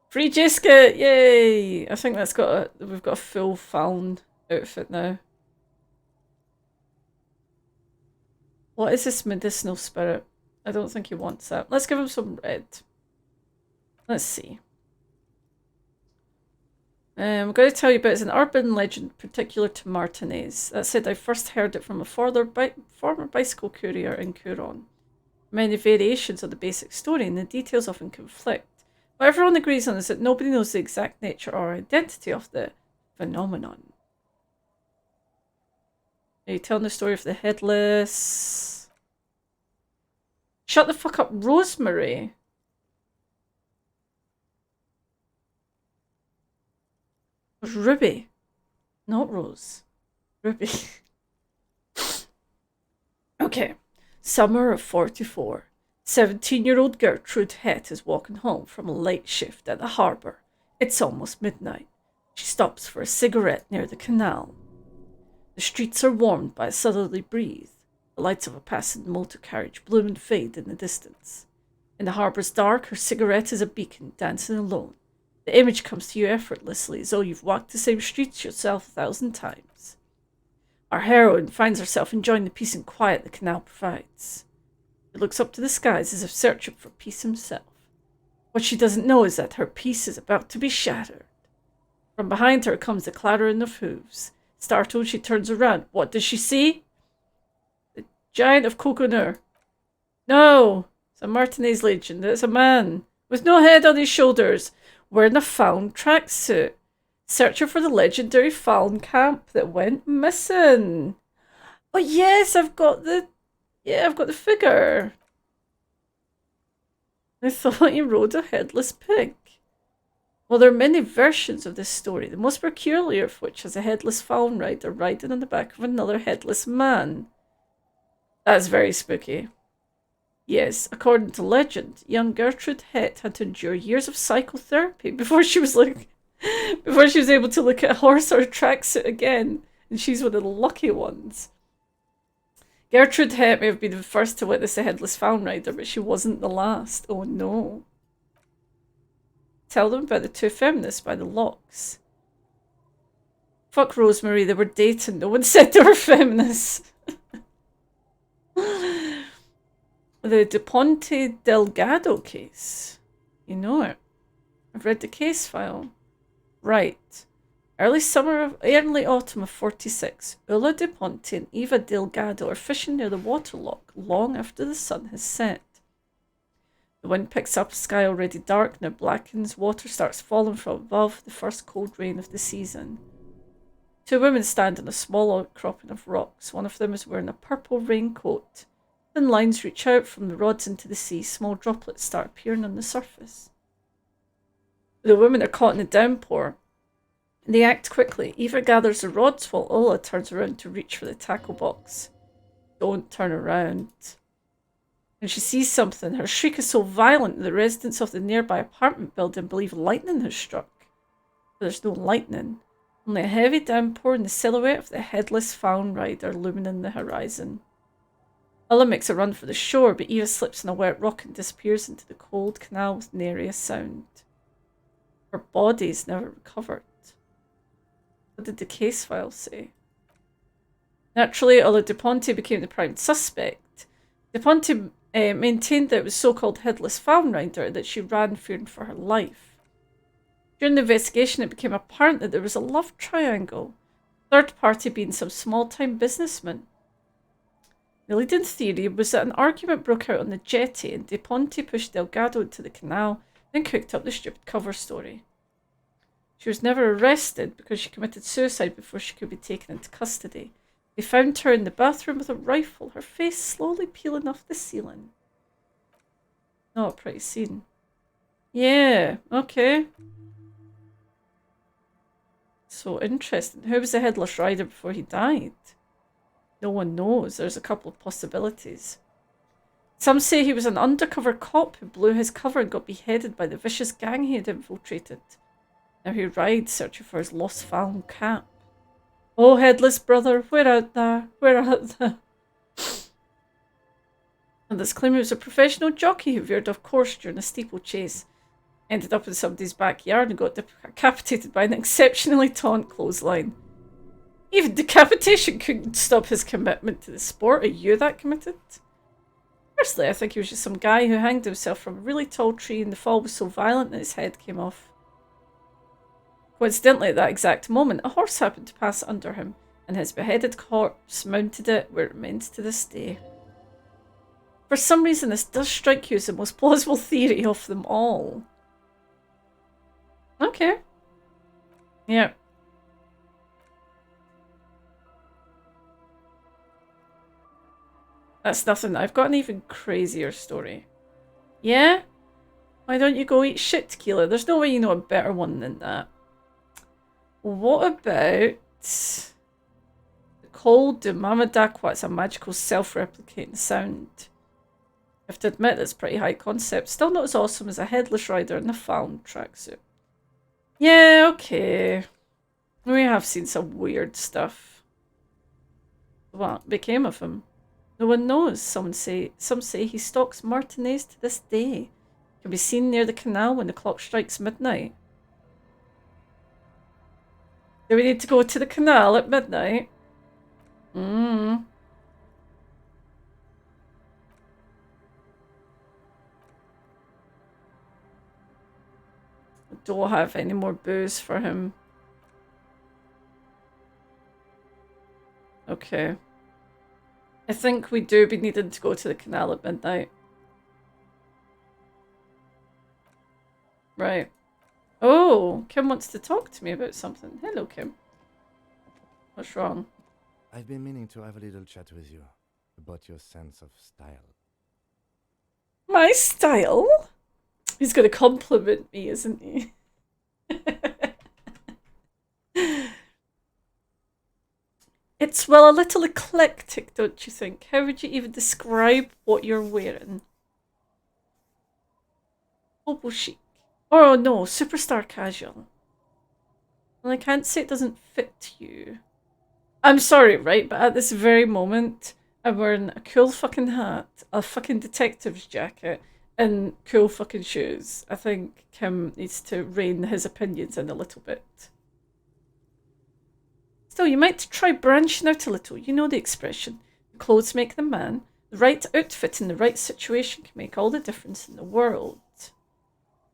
Speaker 1: Free Jessica! Yay! I think we've got a full found outfit now. What is this medicinal spirit? I don't think he wants that. Let's give him some red. Let's see. I'm going to tell you about it's an urban legend particular to Martinez. That said, I first heard it from a former bicycle courier in Curon. Many variations of the basic story and the details often conflict. What everyone agrees on is that nobody knows the exact nature or identity of the phenomenon. Are you telling the story of the headless? Shut the fuck up, Rosemary. It was Ruby, not Rose. Ruby. Okay. Summer of 44. 17-year-old Gertrude Het is walking home from a late shift at the harbour. It's almost midnight. She stops for a cigarette near the canal. The streets are warmed by a southerly breeze. The lights of a passing motor carriage bloom and fade in the distance. In the harbour's dark, her cigarette is a beacon dancing alone. The image comes to you effortlessly, as though you've walked the same streets yourself 1,000 times. Our heroine finds herself enjoying the peace and quiet the canal provides. She looks up to the skies as if searching for peace himself. What she doesn't know is that her peace is about to be shattered. From behind her comes the clattering of hooves. Startled, she turns around. What does she see? The giant of Coconut. No, it's a Martinez legend. It's a man with no head on his shoulders, wearing a found tracksuit, searching for the legendary found camp that went missing. Oh yes, I've got the figure. I thought he rode a headless pig. Well, there are many versions of this story, the most peculiar of which has a headless found rider riding on the back of another headless man. That's very spooky. Yes, according to legend, young Gertrude Het had to endure years of psychotherapy before she was Before she was able to look at a horse or a tracksuit again, and she's one of the lucky ones. Gertrude Hett may have been the first to witness a headless found rider, but she wasn't the last. Oh no. Tell them about the two feminists by the locks. Fuck Rosemary, they were dating. No one said they were feminists. The De Ponte Delgado case. You know it. I've read the case file. Right. Early autumn of 46, Ulla De Ponte and Eva Delgado are fishing near the waterlock long after the sun has set. The wind picks up, sky already dark, now blackens, water starts falling from above, the first cold rain of the season. Two women stand on a small outcropping of rocks. One of them is wearing a purple raincoat. Thin lines reach out from the rods into the sea, small droplets start appearing on the surface. The women are caught in the downpour. They act quickly. Eva gathers the rods while Ulla turns around to reach for the tackle box. Don't turn around. When she sees something, her shriek is so violent that the residents of the nearby apartment building believe lightning has struck. But there's no lightning. Only a heavy downpour and the silhouette of the headless found rider looming in the horizon. Ulla makes a run for the shore, but Eva slips on a wet rock and disappears into the cold canal with nary a sound. Her body is never recovered. What did the case file say? Naturally, Ulla De Ponte became the prime suspect. De Ponte maintained that it was so-called headless found rider that she ran fearing for her life. During the investigation, it became apparent that there was a love triangle, third party being some small-time businessman. The leading theory was that an argument broke out on the jetty and De Ponte pushed Delgado into the canal, then cooked up the stupid cover story. She was never arrested because she committed suicide before she could be taken into custody. They found her in the bathroom with a rifle, her face slowly peeling off the ceiling. Not a pretty scene. Yeah, okay. So interesting. Who was the headless rider before he died? No one knows. There's a couple of possibilities. Some say he was an undercover cop who blew his cover and got beheaded by the vicious gang he had infiltrated. Now he rides searching for his lost found cap. Oh, headless brother, where art thou? Where art thou? And this claim he was a professional jockey who veered off course during a steeplechase, ended up in somebody's backyard and got decapitated by an exceptionally taut clothesline. Even decapitation couldn't stop his commitment to the sport. Are you that committed? Personally, I think he was just some guy who hanged himself from a really tall tree and the fall was so violent that his head came off. Coincidentally, at that exact moment, a horse happened to pass under him, and his beheaded corpse mounted it where it remains to this day. For some reason, this does strike you as the most plausible theory of them all. Okay. Yeah. That's nothing. I've got an even crazier story. Yeah? Why don't you go eat shit, Tequila? There's no way you know a better one than that. What about the Col du Mamadakwa? It's a magical self-replicating sound. I have to admit it's pretty high concept. Still not as awesome as a headless rider in a found tracksuit. Yeah, okay. We have seen some weird stuff. What became of him? No one knows. Some say he stalks Martinez to this day. Can be seen near the canal when the clock strikes midnight. Do we need to go to the canal at midnight? I don't have any more booze for him. Okay. I think we do be needing to go to the canal at midnight. Right. Oh, Kim wants to talk to me about something. Hello, Kim. What's wrong?
Speaker 7: I've been meaning to have a little chat with you about your sense of style.
Speaker 1: My style? He's going to compliment me, isn't he? It's, well, a little eclectic, don't you think? How would you even describe what you're wearing? Hobo chic. Oh no, superstar casual. Well, I can't say it doesn't fit you. I'm sorry, right? But at this very moment, I'm wearing a cool fucking hat, a fucking detective's jacket, and cool fucking shoes. I think Kim needs to rein his opinions in a little bit. Still, you might try branching out a little. You know the expression. Clothes make the man. The right outfit in the right situation can make all the difference in the world.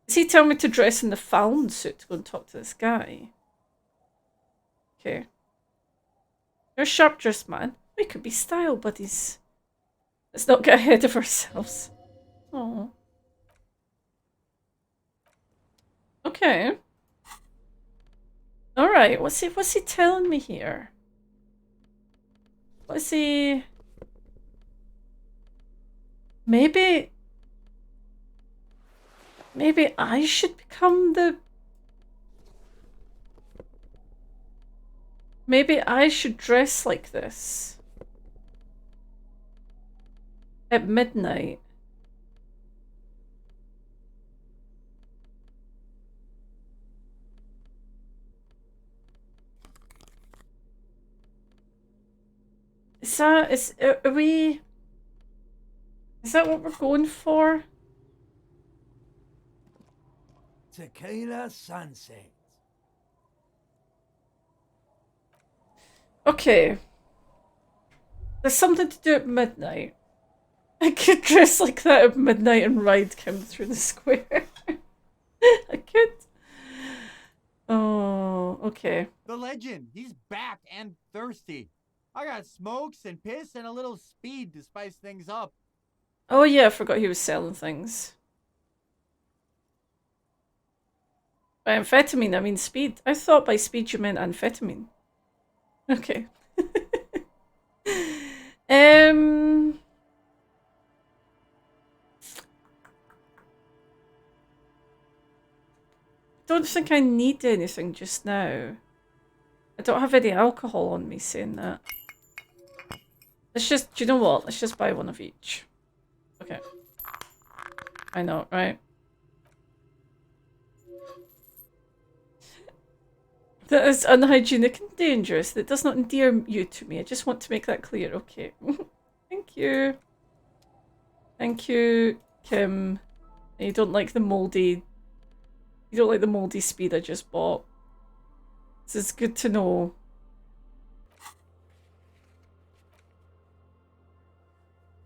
Speaker 1: Is he telling me to dress in the Fallon suit to go and talk to this guy? Okay. You're a sharp-dressed man. We could be style buddies. Let's not get ahead of ourselves. Oh. Okay. Alright, what's he telling me here? What is he... Maybe I should become the... Maybe I should dress like this. At midnight. Are we... Is that what we're going for?
Speaker 4: Tequila sunset.
Speaker 1: Okay. There's something to do at midnight. I could dress like that at midnight and ride Kim through the square. I could. Oh, okay.
Speaker 9: The legend. He's back and thirsty. I got smokes and piss and a little speed to spice things up.
Speaker 1: Oh yeah, I forgot he was selling things. By amphetamine, I mean speed. I thought by speed you meant amphetamine. Okay. Don't think I need anything just now. I don't have any alcohol on me saying that. Let's just, do you know what? Let's just buy one of each. Okay. I know, right? That is unhygienic and dangerous. That does not endear you to me. I just want to make that clear. Okay. Thank you. Thank you, Kim. You don't like the moldy... You don't like the moldy speed I just bought. This is good to know.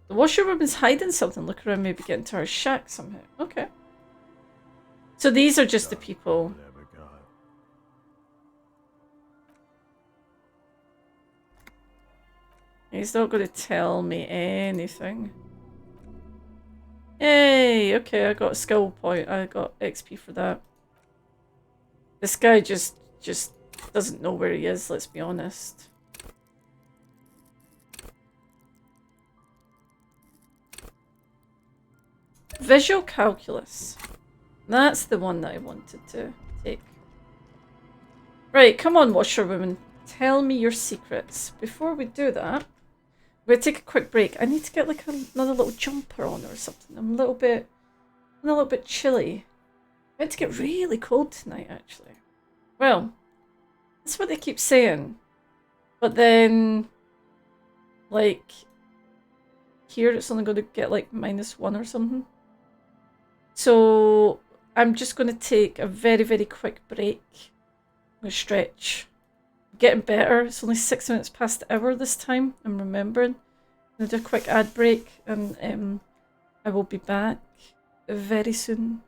Speaker 1: The washerwoman's hiding something. Look around, maybe get into her shack somehow. Okay. So these are just the people. He's not going to tell me anything. Hey, okay, I got a skill point. I got XP for that. This guy just doesn't know where he is, let's be honest. Visual calculus. That's the one that I wanted to take. Right, come on, washerwoman. Tell me your secrets. Before we do that, we're gonna take a quick break. I need to get like another little jumper on or something. I'm a little bit chilly. I meant to get really cold tonight, actually. Well, that's what they keep saying. But then, like, here it's only going to get like -1 or something. So I'm just going to take a very, very quick break. I'm going to stretch. Getting better. It's only 6 minutes past the hour this time. I'm remembering. I'm going to do a quick ad break and I will be back very soon.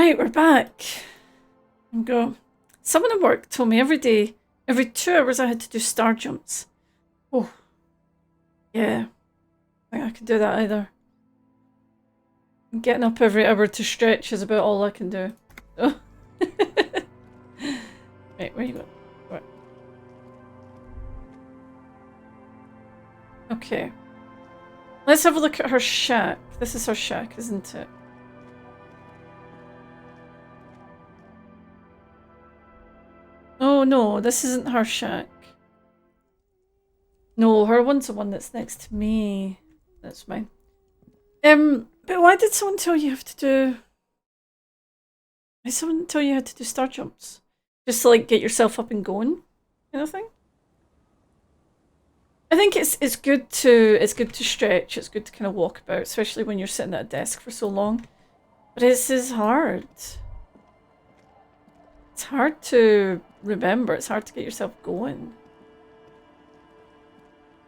Speaker 1: Right, we're back. And go. Someone at work told me every day, every 2 hours I had to do star jumps. Oh. Yeah. I think I can do that either. Getting up every hour to stretch is about all I can do. Oh. Right, where you go? Right. Okay. Let's have a look at her shack. This is her shack, isn't it? Oh no, this isn't her shack. No, her one's the one that's next to me. That's mine. But why did someone tell you have to do... Why did someone tell you how to do star jumps? Just to like get yourself up and going, kind of thing? I think it's good to stretch, it's good to kind of walk about, especially when you're sitting at a desk for so long. But it's hard. It's hard to remember, it's hard to get yourself going.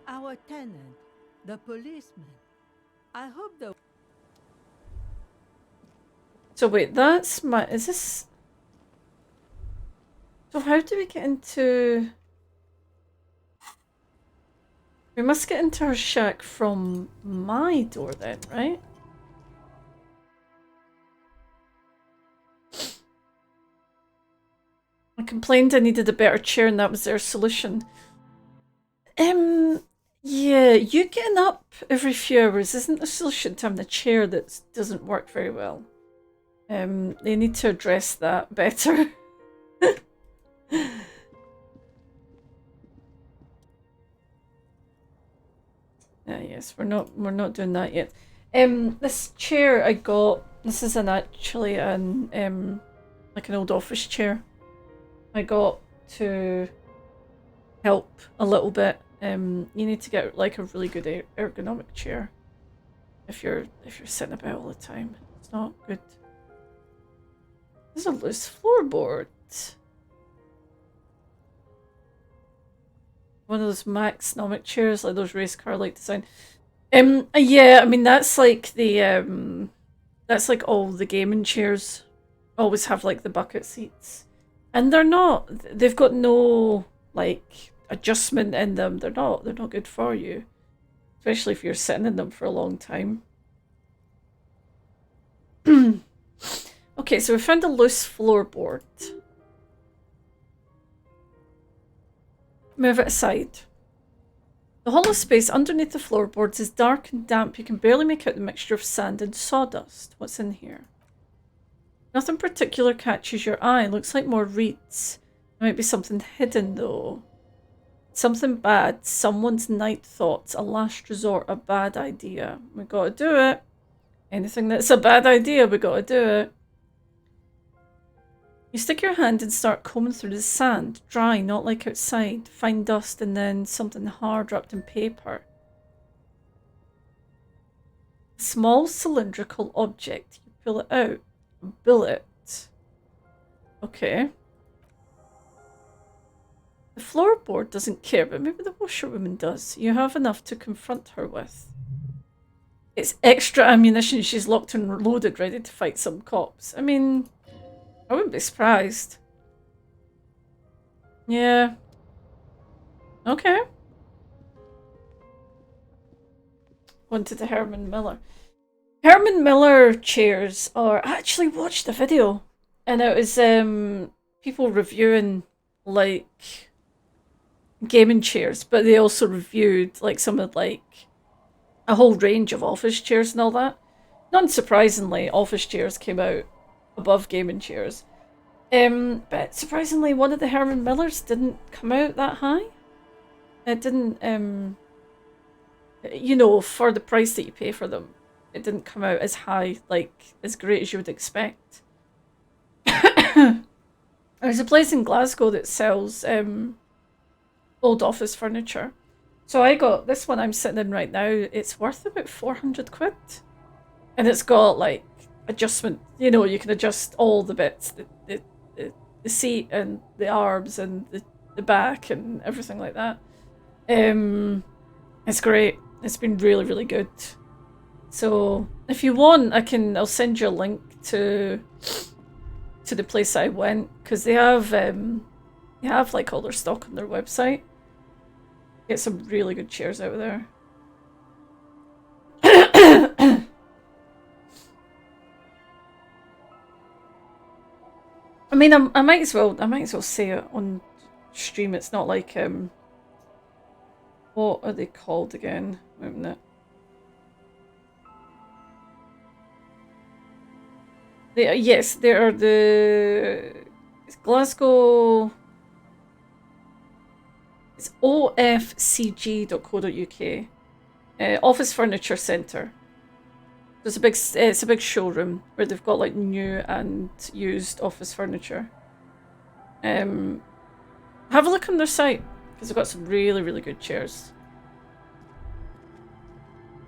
Speaker 8: Our tenant, the policeman. I hope the...
Speaker 1: So wait, that's my... Is this... So how do we get into... We must get into her shack from my door then, right? I complained I needed a better chair and that was their solution. Yeah, you getting up every few hours isn't the solution to having a chair that doesn't work very well. They need to address that better. Yes, we're not doing that yet. This chair I got, this is actually an like an old office chair. I got to help a little bit. You need to get like a really good ergonomic chair if you're sitting about all the time. It's not good. There's a loose floorboard. One of those Maxnomic chairs, like those race car like design. Yeah, I mean that's like the that's like all the gaming chairs always have like the bucket seats. And they've got no like adjustment in them. They're not good for you. Especially if you're sitting in them for a long time. Okay, so we found a loose floorboard. Move it aside. The hollow space underneath the floorboards is dark and damp. You can barely make out the mixture of sand and sawdust. What's in here? Nothing particular catches your eye. Looks like more reeds. There might be something hidden though. Something bad. Someone's night thoughts. A last resort. A bad idea. We gotta do it. Anything that's a bad idea, we gotta do it. You stick your hand and start combing through the sand. Dry, not like outside. Find dust and then something hard wrapped in paper. A small cylindrical object. You pull it out. A bullet. Okay. The floorboard doesn't care, but maybe the washerwoman does. You have enough to confront her with. It's extra ammunition. She's locked and loaded, ready to fight some cops. I mean... I wouldn't be surprised. Yeah. Okay. Wanted the Herman Miller. Herman Miller chairs are... I actually watched the video. And it was people reviewing like gaming chairs. But they also reviewed like some of like a whole range of office chairs and all that. Not surprisingly, office chairs came out above gaming chairs. But surprisingly, one of the Herman Millers didn't come out that high. It didn't, you know, for the price that you pay for them, it didn't come out as high, like, as great as you would expect. There's a place in Glasgow that sells old office furniture. So I got this one I'm sitting in right now. It's worth about 400 quid. And it's got, like, adjustment, you know, you can adjust all the bits, the seat and the arms and the back and everything like that. It's great. It's been really, really good. So if you want, I'll send you a link to to the place I went because they have like all their stock on their website. Get some really good chairs out of there. I mean, I might as well say it on stream. It's not like what are they called again? Wait a minute. Yes, they are it's Glasgow. It's ofcg.co.uk. Office Furniture Centre. It's a big showroom where they've got like new and used office furniture. Have a look on their site because they've got some really, really good chairs.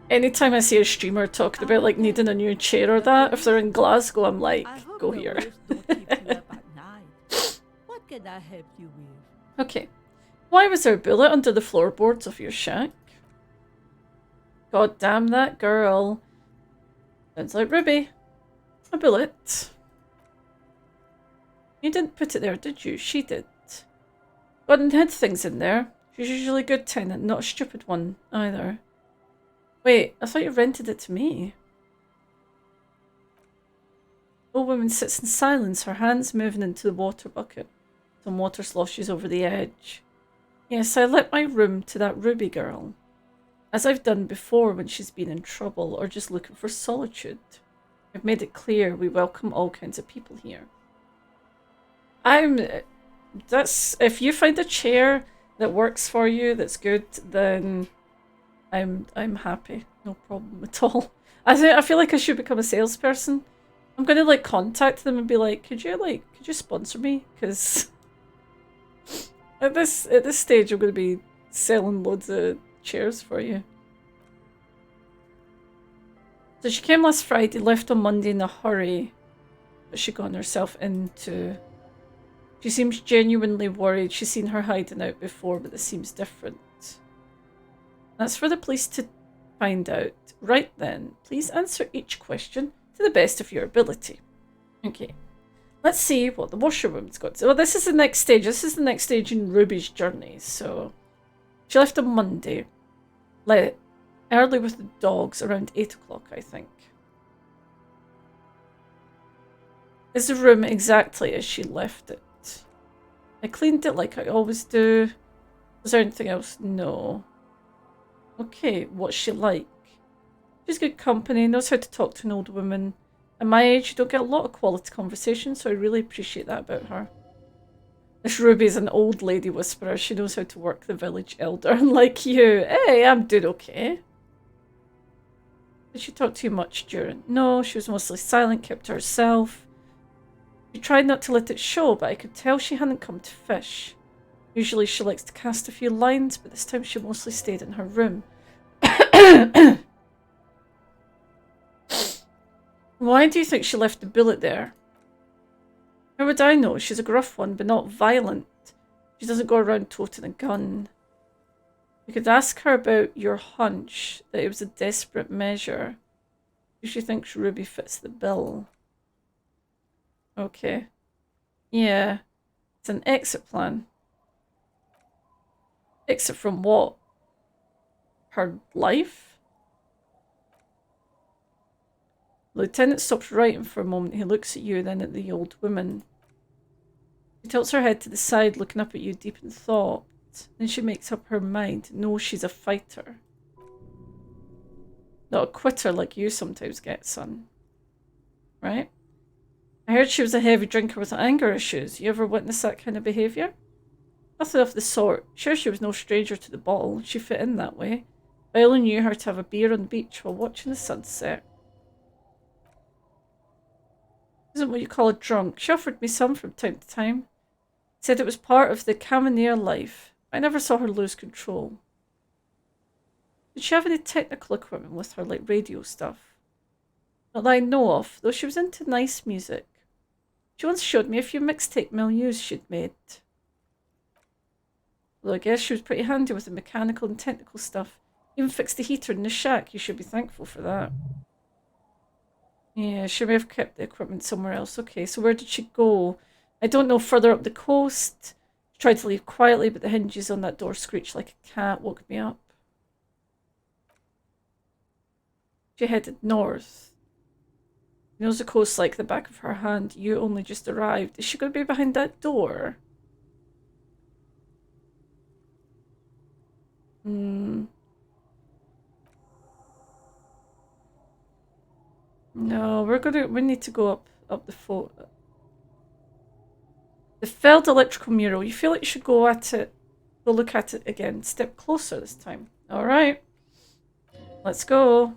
Speaker 1: Anytime I see a streamer talking about like needing a new chair or that, if they're in Glasgow, I'm like, go here.
Speaker 8: What can I help you with?
Speaker 1: Okay. Why was there a bullet under the floorboards of your shack? God damn that girl. Sounds like Ruby. A bullet. You didn't put it there, did you? She did. God and hid things in there. She's usually a good tenant, not a stupid one either. Wait, I thought you rented it to me. Old woman sits in silence, her hands moving into the water bucket. Some water sloshes over the edge. Yes, I let my room to that Ruby girl. As I've done before when she's been in trouble or just looking for solitude. I've made it clear we welcome all kinds of people here. If you find a chair that works for you, that's good, then I'm happy. No problem at all. I feel like I should become a salesperson. I'm gonna like contact them and be like, could you sponsor me? Because at this stage I'm gonna be selling loads of chairs for you. So she came last Friday, left on Monday in a hurry, but she got herself into. She seems genuinely worried. She's seen her hiding out before, but this seems different. That's for the police to find out. Right then, please answer each question to the best of your ability. Okay. Let's see what the washerwoman's got. So, well, this is the next stage. This is the next stage in Ruby's journey. So, she left on Monday. Early with the dogs, around 8 o'clock, I think. Is the room exactly as she left it? I cleaned it like I always do. Was there anything else? No. Okay, what's she like? She's good company, knows how to talk to an old woman. At my age, you don't get a lot of quality conversation, so I really appreciate that about her. This Ruby's an old lady whisperer. She knows how to work the village elder, unlike you. Hey, I'm doing okay. Did she talk too much during? No, she was mostly silent, kept to herself. She tried not to let it show, but I could tell she hadn't come to fish. Usually she likes to cast a few lines, but this time she mostly stayed in her room. Why do you think she left the bullet there? How would I know? She's a gruff one, but not violent. She doesn't go around toting a gun. You could ask her about your hunch that it was a desperate measure. Do she thinks Ruby fits the bill? Okay. Yeah. It's an exit plan. Exit from what? Her life? The lieutenant stops writing for a moment. He looks at you, then at the old woman. She tilts her head to the side, looking up at you deep in thought. Then she makes up her mind. No, she's a fighter. Not a quitter like you sometimes get, son. Right? I heard she was a heavy drinker with anger issues. You ever witness that kind of behaviour? Nothing of the sort. Sure, she was no stranger to the bottle. She fit in that way. I only knew her to have a beer on the beach while watching the sunset. Isn't what you call a drunk. She offered me some from time to time. Said it was part of the Caminere life. I never saw her lose control. Did she have any technical equipment with her, like radio stuff? Not that I know of, though she was into nice music. She once showed me a few mixtape milieus she'd made. Although I guess she was pretty handy with the mechanical and technical stuff. Even fixed the heater in the shack. You should be thankful for that. Yeah, she may have kept the equipment somewhere else. Okay, so where did she go? I don't know, further up the coast. She tried to leave quietly, but the hinges on that door screeched like a cat, woke me up. She headed north. She knows the coast like the back of her hand. You only just arrived. Is she going to be behind that door? Hmm. No, we need to go up the fort. The felled electrical mural. You feel like you should go at it. Go look at it again. Step closer this time. Alright. Let's go.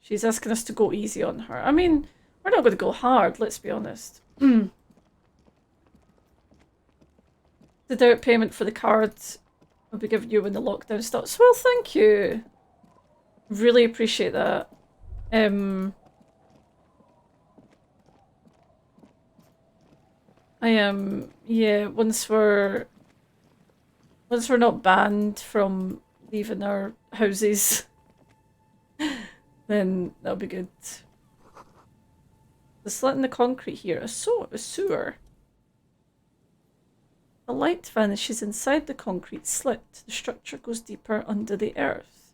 Speaker 1: She's asking us to go easy on her. I mean, we're not going to go hard, let's be honest. The direct payment for the cards will be given you when the lockdown starts. Well, thank you. Really appreciate that. Yeah, once we're not banned from leaving our houses, then that'll be good. The slit in the concrete here, a sewer. The light vanishes inside the concrete slit. The structure goes deeper under the earth.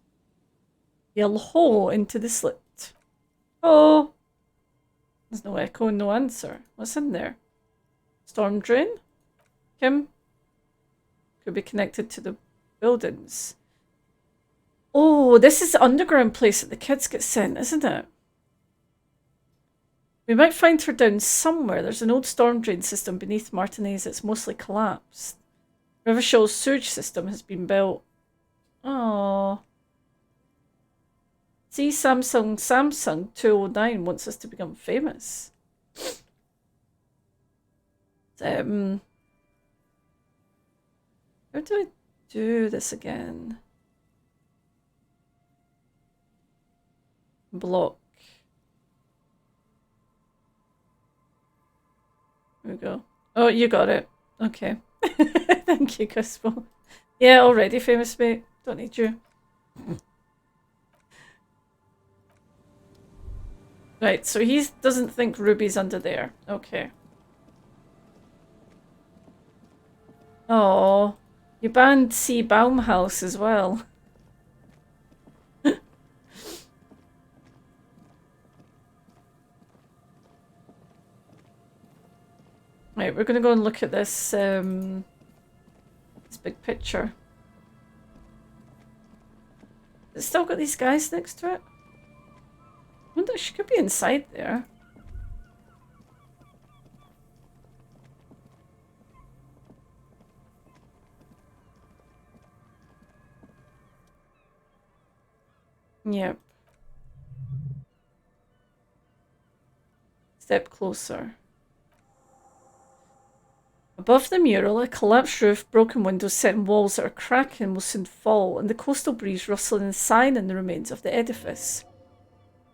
Speaker 1: Yell ho into the slit. Oh! There's no echo and no answer. What's in there? Storm drain? Kim? Could be connected to the buildings. Oh, this is the underground place that the kids get sent, isn't it? We might find her down somewhere. There's an old storm drain system beneath Martinez. It's mostly collapsed. River Shaw's sewage system has been built. Oh. See, Samsung 209 wants us to become famous. How do I do this again? Block. There we go. Oh, you got it. Okay. Thank you, Crystal. Yeah, already famous, mate. Don't need you. Right, so he doesn't think Ruby's under there. Okay. Oh, you banned C. Baumhaus as well. Right, we're gonna go and look at this this big picture. It's still got these guys next to it. I wonder, she could be inside there. Yep. Step closer. Above the mural, a collapsed roof, broken windows set in walls that are cracking and will soon fall, and the coastal breeze rustling and sighing in the remains of the edifice.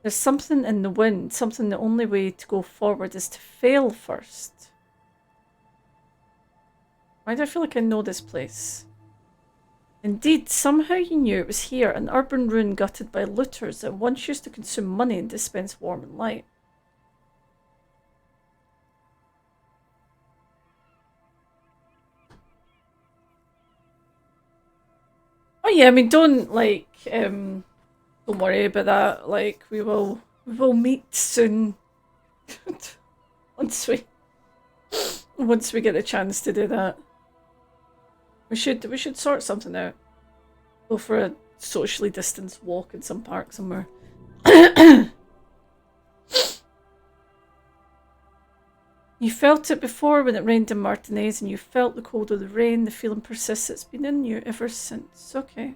Speaker 1: There's something in the wind, something the only way to go forward is to fail first. Why do I feel like I know this place? Indeed, somehow you knew it was here, an urban ruin gutted by looters that once used to consume money and dispense warmth and light. Oh yeah, I mean, don't worry about that. Like, we will meet soon. once we get a chance to do that. We should sort something out. Go for a socially distanced walk in some park somewhere. You felt it before when it rained in Martinez, and you felt the cold of the rain. The feeling persists. It's been in you ever since. Okay.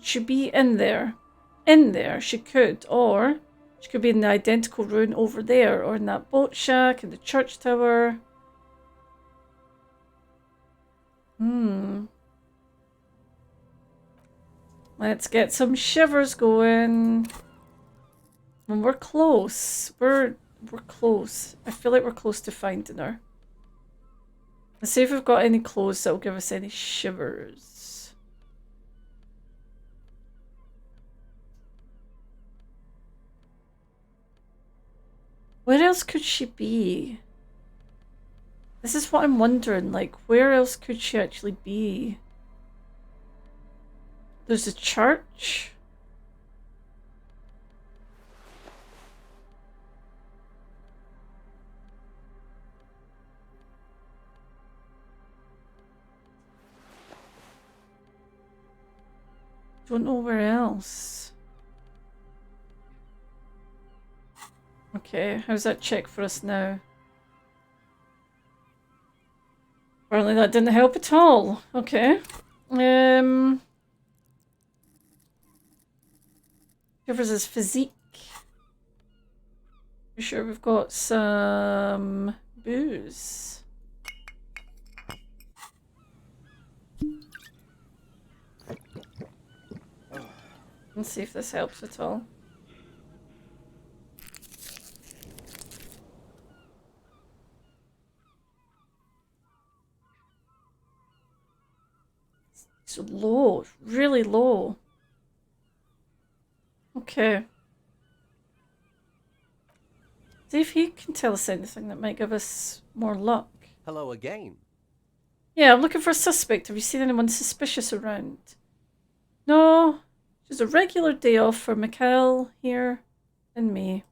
Speaker 1: She'd be in there. In there, she could. Or she could be in the identical ruin over there, or in that boat shack, in the church tower. Let's get some shivers going. When we're close. We're close. I feel like we're close to finding her. Let's see if we've got any clothes that will give us any shivers. Where else could she be? This is what I'm wondering, like, where else could she actually be? There's a church. Don't know where else. Okay, how's that check for us now? Apparently that didn't help at all. Okay. Covers his physique. You sure we've got some booze? Let's see if this helps at all. It's low, really low. Okay. See if he can tell us anything that might give us more luck.
Speaker 10: Hello again.
Speaker 1: Yeah, I'm looking for a suspect. Have you seen anyone suspicious around? No. Just a regular day off for Mikhail here and me.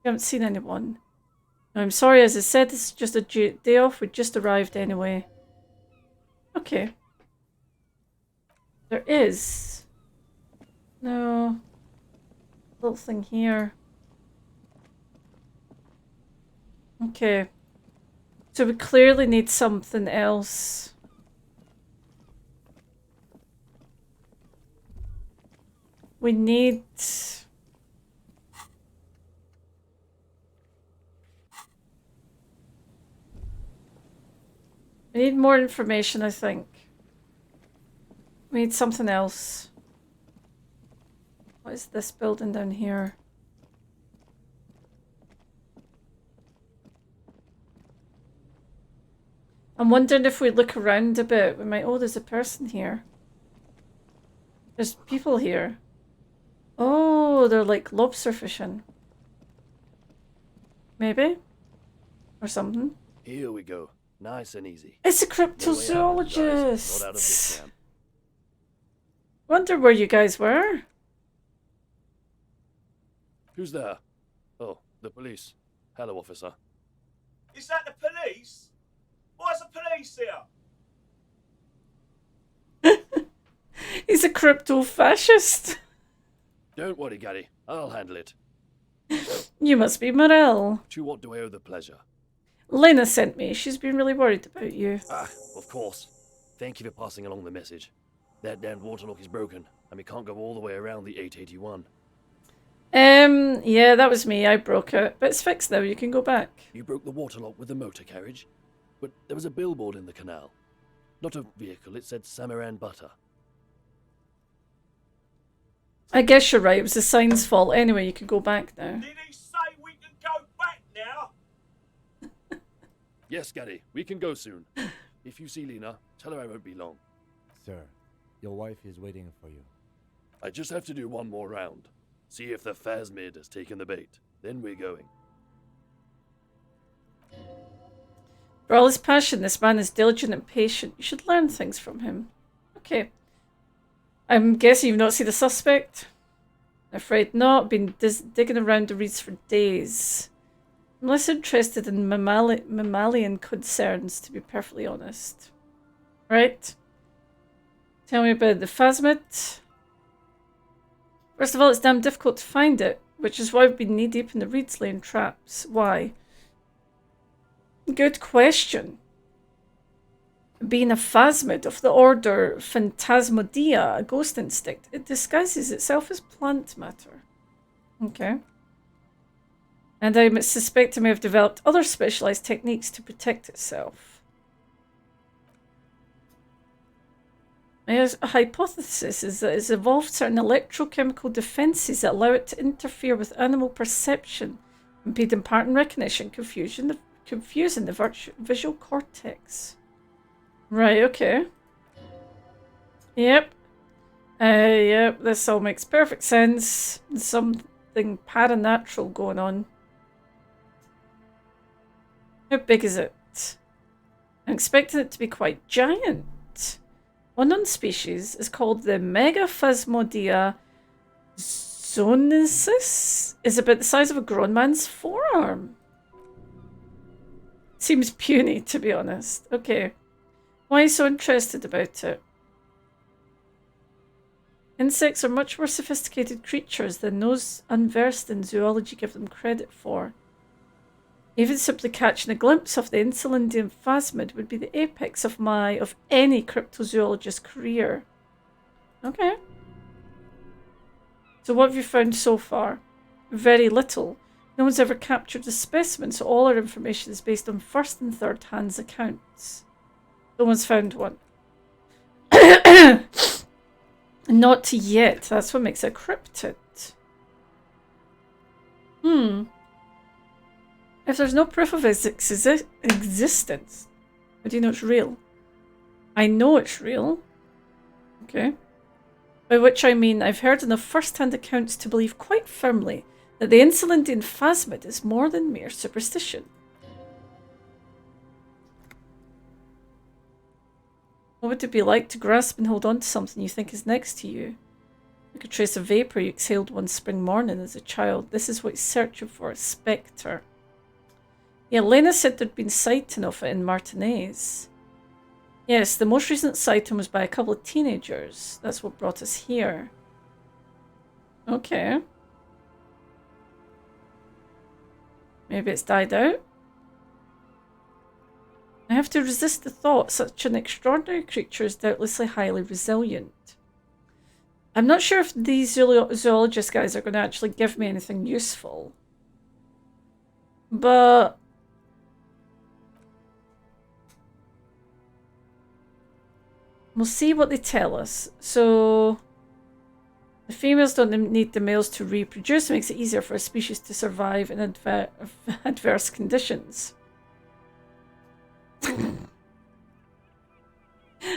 Speaker 1: We haven't seen anyone. No, I'm sorry, as I said, this is just a day off. We just arrived anyway. Okay. There is. No. Little thing here. Okay. So we clearly need something else. We need... We need more information, I think. We need something else. What is this building down here? I'm wondering if we look around a bit, we might... Oh, there's a person here. There's people here. Oh, they're like lobster fishing. Maybe? Or something.
Speaker 10: Here we go. Nice and easy.
Speaker 1: It's a
Speaker 10: No way out, guys.
Speaker 1: cryptozoologist!
Speaker 10: Not out of this camp.
Speaker 1: Wonder where you guys were.
Speaker 10: Who's there? Oh, the police. Hello, officer.
Speaker 11: Is that the police? Why's the police here?
Speaker 1: He's a crypto fascist.
Speaker 10: Don't worry, Gary. I'll handle it.
Speaker 1: You must be Morel.
Speaker 10: To what do I owe the pleasure?
Speaker 1: Lena sent me. She's been really worried about you.
Speaker 10: Ah, of course. Thank you for passing along the message. That damned waterlock is broken, and we can't go all the way around the 881.
Speaker 1: Yeah, that was me. I broke it. But it's fixed now. You can go back.
Speaker 10: You broke the waterlock with the motor carriage? But there was a billboard in the canal. Not a vehicle, it said Samaran Butter.
Speaker 1: I guess you're right. It was the sign's fault. Anyway, you can go back now.
Speaker 11: Did he say we can go back now?
Speaker 10: Yes, Gary, we can go soon. If you see Lena, tell her I won't be long.
Speaker 7: Sir, your wife is waiting for you.
Speaker 10: I just have to do one more round. See if the phasmid has taken the bait. Then we're going.
Speaker 1: For all his passion, this man is diligent and patient. You should learn things from him. Okay. I'm guessing you've not seen the suspect? Afraid not. Been digging around the reeds for days. I'm less interested in mammalian concerns, to be perfectly honest. Right. Tell me about the phasmid. First of all, it's damn difficult to find it, which is why we've been knee-deep in the reeds laying traps. Why? Good question. Being a phasmid of the order Phantasmodea, a ghost insect, it disguises itself as plant matter. Okay. And I suspect it may have developed other specialized techniques to protect itself. My hypothesis is that it's evolved certain electrochemical defenses that allow it to interfere with animal perception, impeding pattern recognition, confusing the visual cortex. Right, okay. Yep. Yep, this all makes perfect sense. There's something paranatural going on. How big is it? I'm expecting it to be quite giant. One known species is called the Megaphasmodia zonesis. Is about the size of a grown man's forearm. Seems puny, to be honest. Okay. Why are you so interested about it? Insects are much more sophisticated creatures than those unversed in zoology give them credit for. Even simply catching a glimpse of the Insulindian phasmid would be the apex of any cryptozoologist's career. Okay. So what have you found so far? Very little. No one's ever captured a specimen, so all our information is based on first and third hands accounts. No one's found one. Not yet. That's what makes it cryptid. If there's no proof of its existence, how do you know it's real? I know it's real. Okay. By which I mean I've heard enough first-hand accounts to believe quite firmly that the Insulindian phasmid is more than mere superstition. What would it be like to grasp and hold on to something you think is next to you? Like a trace of vapour you exhaled one spring morning as a child. This is what he's searching for, a spectre. Yeah, Lena said there'd been sighting of it in Martinez. Yes, the most recent sighting was by a couple of teenagers. That's what brought us here. Okay. Maybe it's died out? I have to resist the thought such an extraordinary creature is doubtlessly highly resilient. I'm not sure if these zoologist guys are going to actually give me anything useful. But we'll see what they tell us. So the females don't need the males to reproduce. It makes it easier for a species to survive in adverse conditions.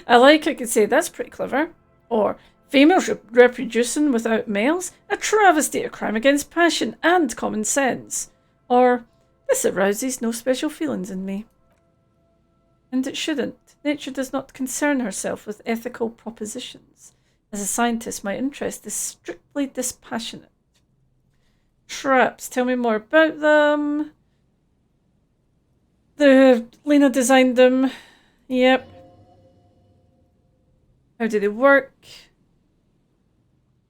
Speaker 1: I could say that's pretty clever. Or females reproducing without males? A travesty, a crime against passion and common sense. Or this arouses no special feelings in me. And it shouldn't. Nature does not concern herself with ethical propositions. As a scientist, my interest is strictly dispassionate. Traps. Tell me more about them. Lena designed them. Yep. How do they work?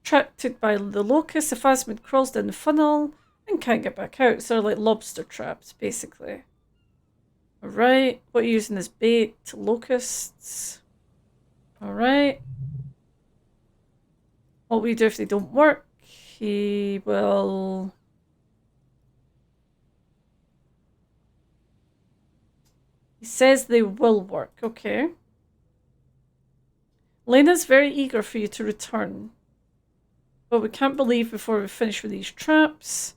Speaker 1: Attracted by the locust, the phasmid crawls down the funnel and can't get back out. So they're like lobster traps, basically. Alright. What are you using as bait? Locusts. Alright. What will you do if they don't work? He will... He says they will work. Okay. Lena's very eager for you to return. But we can't believe before we finish with these traps.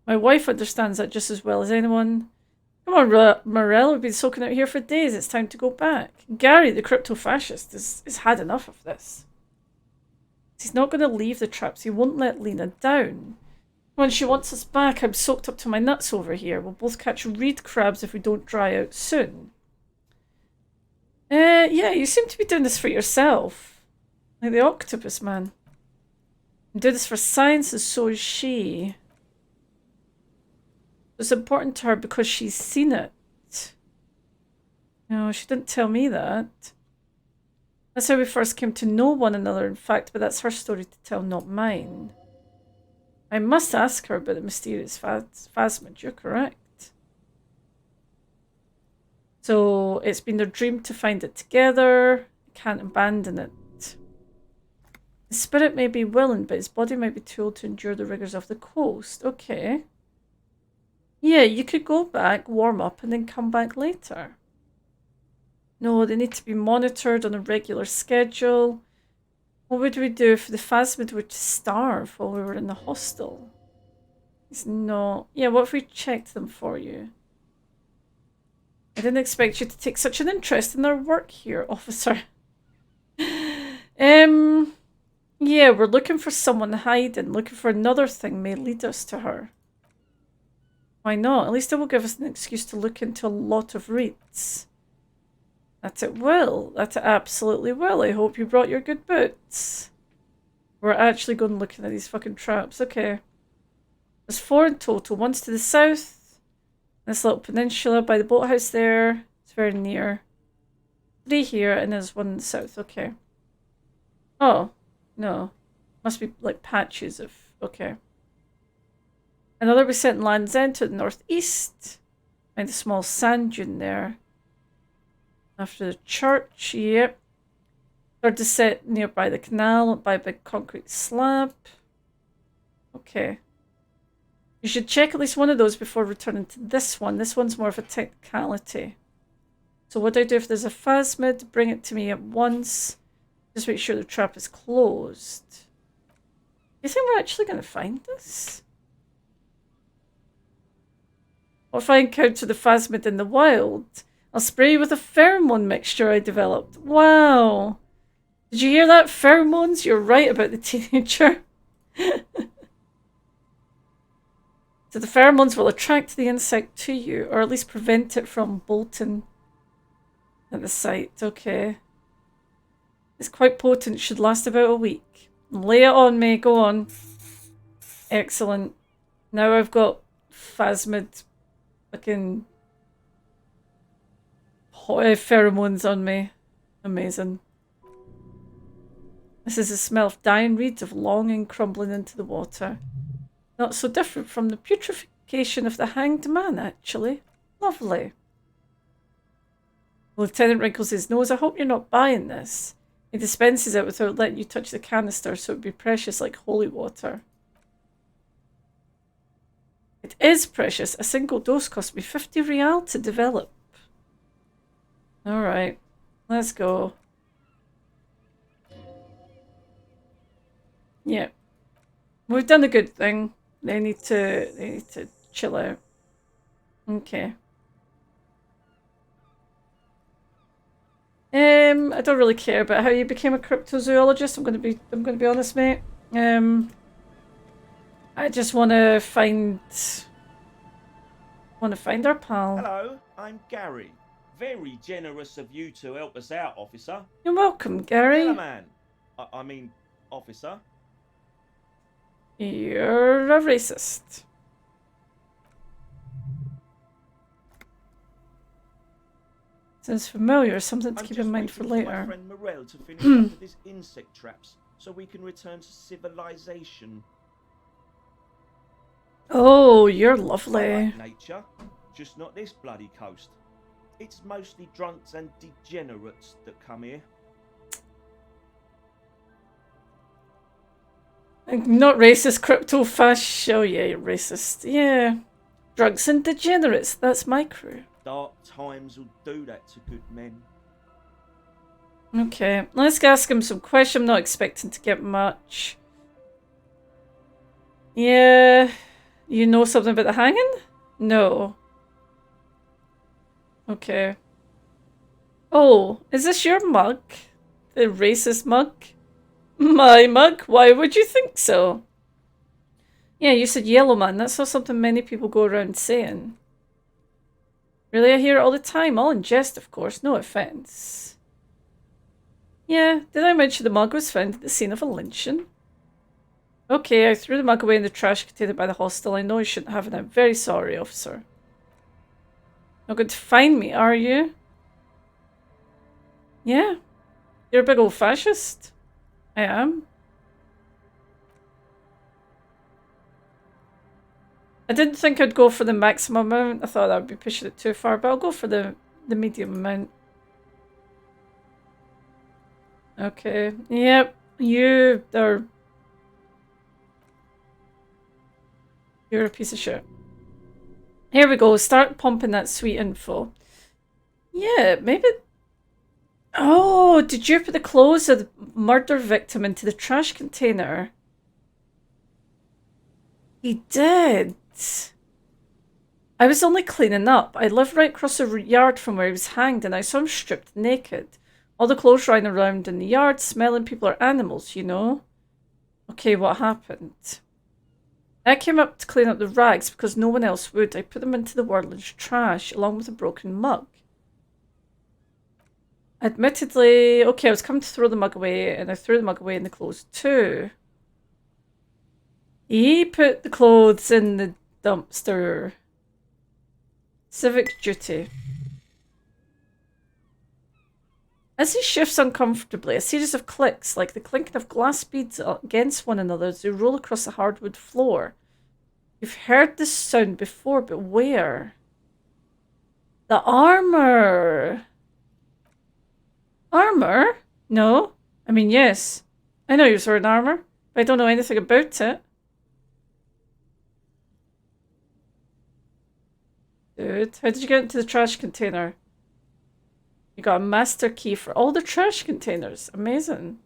Speaker 1: My wife understands that just as well as anyone. Come on, Morel, we've been soaking out here for days. It's time to go back. Gary, the crypto-fascist, has had enough of this. He's not going to leave the traps. He won't let Lena down. When she wants us back, I'm soaked up to my nuts over here. We'll both catch reed crabs if we don't dry out soon. Yeah, you seem to be doing this for yourself. Like the octopus man. You do this for science and so is she. It's important to her because she's seen it. No, she didn't tell me that. That's how we first came to know one another, in fact, but that's her story to tell, not mine. I must ask her about the mysterious phasmid. You're correct. So it's been their dream to find it together. Can't abandon it. His spirit may be willing, but his body might be too old to endure the rigors of the coast. Okay. Yeah, you could go back, warm up, and then come back later. No, they need to be monitored on a regular schedule. What would we do if the phasmid were to starve while we were in the hostel? It's not... Yeah, what if we checked them for you? I didn't expect you to take such an interest in our work here, officer. Yeah, we're looking for someone hiding. Looking for another thing may lead us to her. Why not? At least it will give us an excuse to look into a lot of reads. That it will. That it absolutely will. I hope you brought your good boots. We're actually going looking at these fucking traps. Okay. There's 4 in total. One's to the south. This little peninsula by the boathouse there. It's very near. 3 here, and there's 1 in the south. Okay. Oh. No. Must be like patches of... Okay. Another beset in Land's End to the northeast. Find a small sand dune there. After the church, yep. Third is set nearby the canal by a big concrete slab. Okay. You should check at least one of those before returning to this one. This one's more of a technicality. So what do I do if there's a phasmid? Bring it to me at once. Just make sure the trap is closed. You think we're actually going to find this? What if I encounter the phasmid in the wild? I'll spray you with a pheromone mixture I developed. Wow. Did you hear that? Pheromones? You're right about the teenager. So the pheromones will attract the insect to you, or at least prevent it from bolting at the site. Okay. It's quite potent. Should last about a week. Lay it on me. Go on. Excellent. Now I've got phasmid fucking pheromones on me. Amazing. This is the smell of dying reeds of longing crumbling into the water. Not so different from the putrefaction of the hanged man, actually. Lovely. Lieutenant wrinkles his nose. I hope you're not buying this. He dispenses it without letting you touch the canister, so it'd be precious like holy water. It is precious. A single dose cost me 50 real to develop. Alright. Let's go. Yeah. We've done a good thing. They need to chill out. Okay. I don't really care about how you became a cryptozoologist. I'm gonna be honest, mate. I just wanna find our pal.
Speaker 11: Hello, I'm Gary. Very generous of you to help us out, officer.
Speaker 1: You're welcome, Gary.
Speaker 11: Hello, man. I mean, officer.
Speaker 1: You're a racist. Sounds familiar. Something to keep in mind for later.
Speaker 11: My friend Morel to finish up with his insect traps, so we can return to civilization.
Speaker 1: Oh, you're lovely.
Speaker 11: I like nature, just not this bloody coast. It's mostly drunks and degenerates that come here.
Speaker 1: Not racist, crypto fash. Oh yeah, you're racist. Yeah. Drugs and degenerates. That's my crew.
Speaker 11: Dark times will do that to good men.
Speaker 1: Okay, let's ask him some questions. I'm not expecting to get much. Yeah. You know something about the hanging? No. Okay. Oh, is this your mug? The racist mug? My mug? Why would you think so? Yeah, you said yellow man. That's not something many people go around saying. Really, I hear it all the time. All in jest, of course. No offense. Yeah, did I mention the mug was found at the scene of a lynching? Okay, I threw the mug away in the trash container by the hostel. I know I shouldn't have it. I'm very sorry, officer. Not going to find me, are you? Yeah. You're a big old fascist. I am. I didn't think I'd go for the maximum amount. I thought that would be pushing it too far, but I'll go for the medium amount. Okay. Yep. You're a piece of shit. Here we go. Start pumping that sweet info. Yeah, maybe... Oh, did you put the clothes of the murder victim into the trash container? He did. I was only cleaning up. I lived right across the yard from where he was hanged, and I saw him stripped naked. All the clothes lying around in the yard, smelling people or animals, you know? Okay, what happened? I came up to clean up the rags because no one else would. I put them into the whirling's trash along with a broken mug. Admittedly, okay, I was coming to throw the mug away and I threw the mug away in the clothes too. He put the clothes in the dumpster. Civic duty. As he shifts uncomfortably, a series of clicks, like the clinking of glass beads against one another as they roll across the hardwood floor. You've heard this sound before, but where? The armor! Armor? No. I mean, yes. I know you're wearing armor, but I don't know anything about it. Dude, how did you get into the trash container? You got a master key for all the trash containers. Amazing.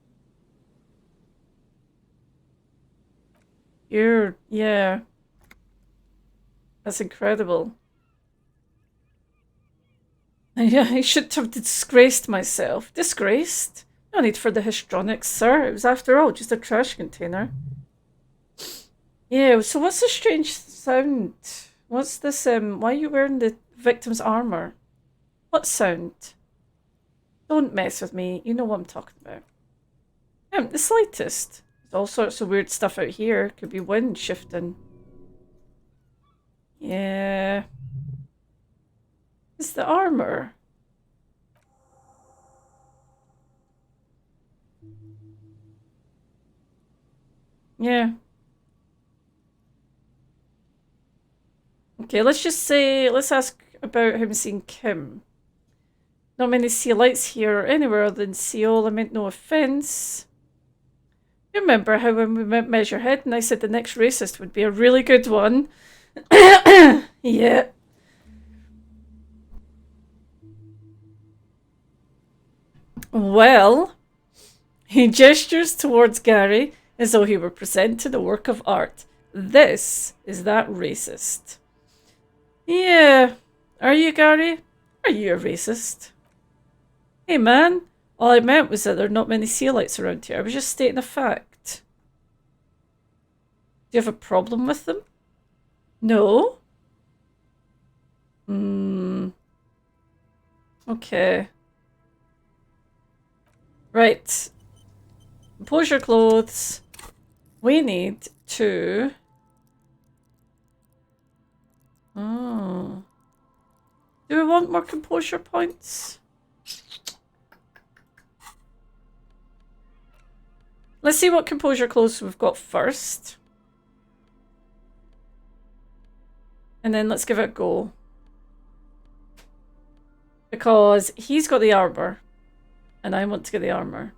Speaker 1: Yeah. That's incredible. Yeah, I shouldn't have disgraced myself. Disgraced? No need for the histrionics, sir. It was, after all, just a trash container. Yeah, so what's the strange sound? What's this, why are you wearing the victim's armor? What sound? Don't mess with me. You know what I'm talking about. The slightest. There's all sorts of weird stuff out here. Could be wind shifting. Yeah. It's the armor. Yeah. Okay, let's just say, let's ask about him seeing Kim. Not many sea lights here or anywhere other than Seoul. I meant no offense. You remember how when we met Measurehead and I said the next racist would be a really good one? Yeah. Well, he gestures towards Gary as though he were presenting a work of art. This is that racist. Yeah. Are you, Gary? Are you a racist? Hey, man. All I meant was that there are not many sea lights around here. I was just stating a fact. Do you have a problem with them? No? Okay. Right. Compose your clothes. We need to... Oh. Do we want more composure points? Let's see what composure clothes we've got first. And then let's give it a go. Because he's got the armor. And I want to get the armor.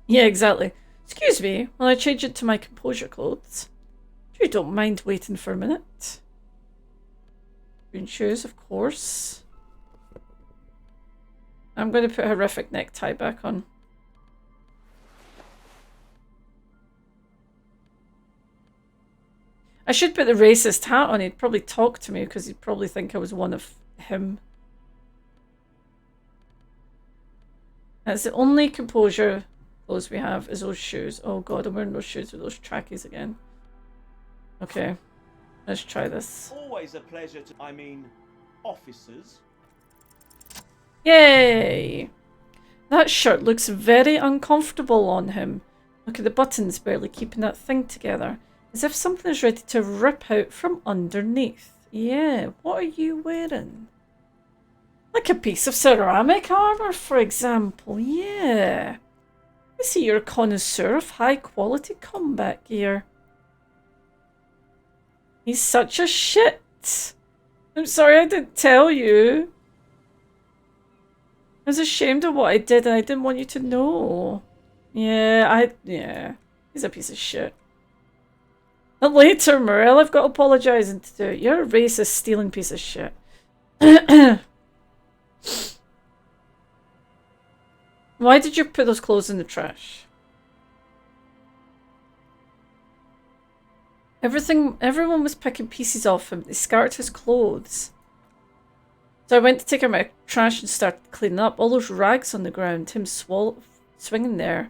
Speaker 1: Yeah, exactly. Excuse me, while I change it to my composure clothes. You don't mind waiting for a minute. Green shoes, of course. I'm going to put a horrific necktie back on. I should put the racist hat on. He'd probably talk to me because he'd probably think I was one of him. That's the only composure clothes we have is those shoes. Oh god, I'm wearing those shoes with those trackies again. Okay, let's try this.
Speaker 11: Always a pleasure to, officers.
Speaker 1: Yay! That shirt looks very uncomfortable on him. Look at the buttons barely keeping that thing together. As if something is ready to rip out from underneath. Yeah, what are you wearing? Like a piece of ceramic armor, for example. Yeah. I see you're a connoisseur of high-quality combat gear. He's such a shit. I'm sorry I didn't tell you. I was ashamed of what I did and I didn't want you to know. Yeah, he's a piece of shit. And later, Morel, I've got apologising to do. You're a racist, stealing piece of shit. Why did you put those clothes in the trash? Everyone was picking pieces off him. They scarred his clothes. So I went to take out my trash and started cleaning up. All those rags on the ground, him swinging there.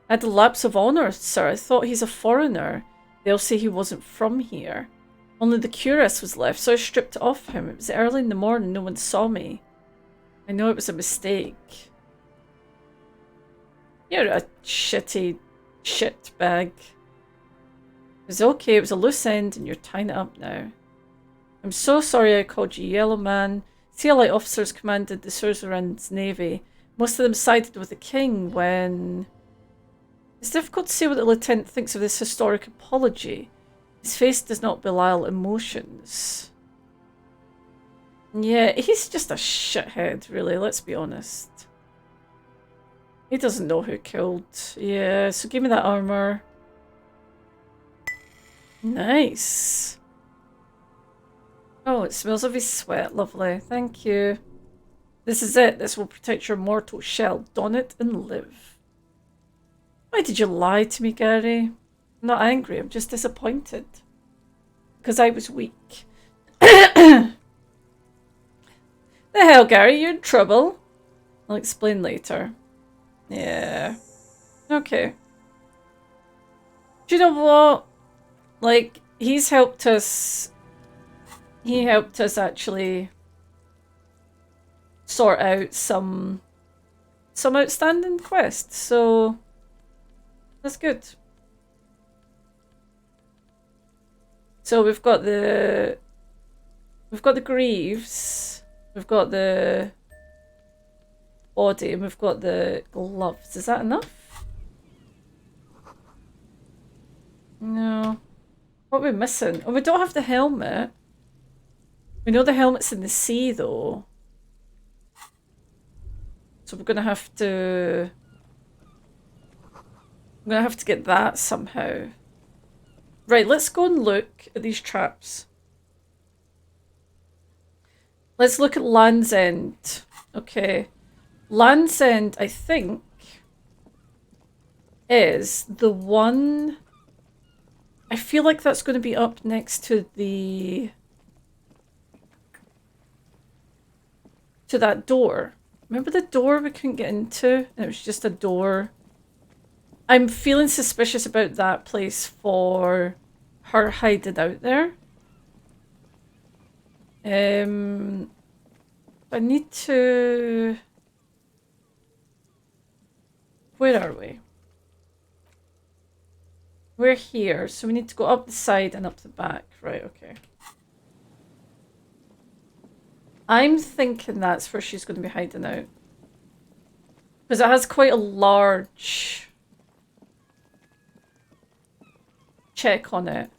Speaker 1: I had a lapse of honour, sir. I thought he's a foreigner. They'll say he wasn't from here. Only the cuirass was left, so I stripped it off him. It was early in the morning, no one saw me. I know it was a mistake. You're a shitty shitbag. It was okay, it was a loose end and you're tying it up now. I'm so sorry I called you Yellow Man. CLI officers commanded the Surzerand's navy. Most of them sided with the king when... It's difficult to say what the lieutenant thinks of this historic apology. His face does not belie emotions. Yeah, he's just a shithead, really, let's be honest. He doesn't know who killed. Yeah, so give me that armor. Nice. Oh, it smells of his sweat. Lovely. Thank you. This is it. This will protect your mortal shell. Don it and live. Why did you lie to me, Gary? I'm not angry. I'm just disappointed. Because I was weak. The hell, Gary? You're in trouble. I'll explain later. Yeah. Okay. Do you know what? Like, he's helped us... He helped us actually sort out some outstanding quests, so that's good. So we've got the greaves, we've got the body, and we've got the gloves. Is that enough? No. What are we missing? Oh, we don't have the helmet. We know the helmet's in the sea, though. So we're gonna have to... I'm gonna have to get that somehow. Right, let's go and look at these traps. Let's look at Land's End. Okay. Land's End, I think, is the one... I feel like that's going to be up next to the... to that door. Remember the door we couldn't get into? And it was just a door. I'm feeling suspicious about that place for her hiding out there. I need to... Where are we? We're here, so we need to go up the side and up the back. Right, okay. I'm thinking that's where she's going to be hiding out. Because it has quite a large check on it.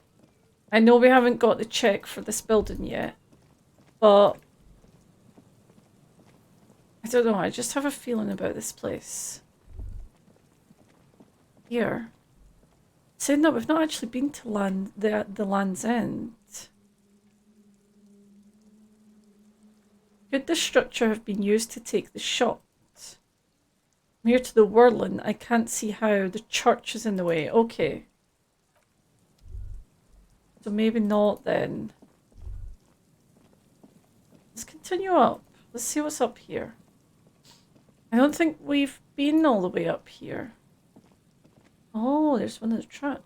Speaker 1: I know we haven't got the check for this building yet, but I don't know, I just have a feeling about this place. Here. Saying that, we've not actually been to the Land's End. Could this structure have been used to take the shot? Near to the whirling, I can't see how. The church is in the way. Okay. So maybe not then. Let's continue up. Let's see what's up here. I don't think we've been all the way up here. Oh, there's one of the traps.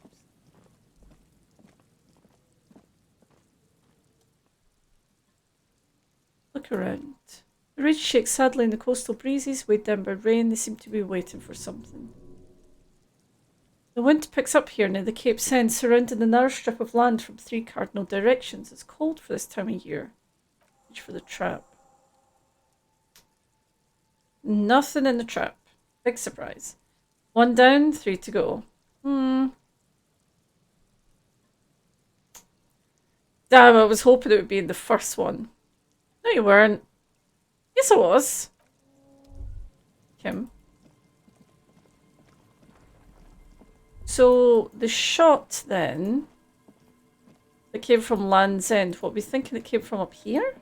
Speaker 1: Look around. The ridge shakes sadly in the coastal breezes, weighed down by rain. They seem to be waiting for something. The wind picks up here near the Cape Send, surrounding a narrow strip of land from 3 cardinal directions. It's cold for this time of year. Reach for the trap. Nothing in the trap. Big surprise. 1 down, 3 to go. Damn, I was hoping it would be in the first one. No, you weren't. Yes, I was. Kim. So, the shot then that came from Land's End, what, we thinking it came from up here?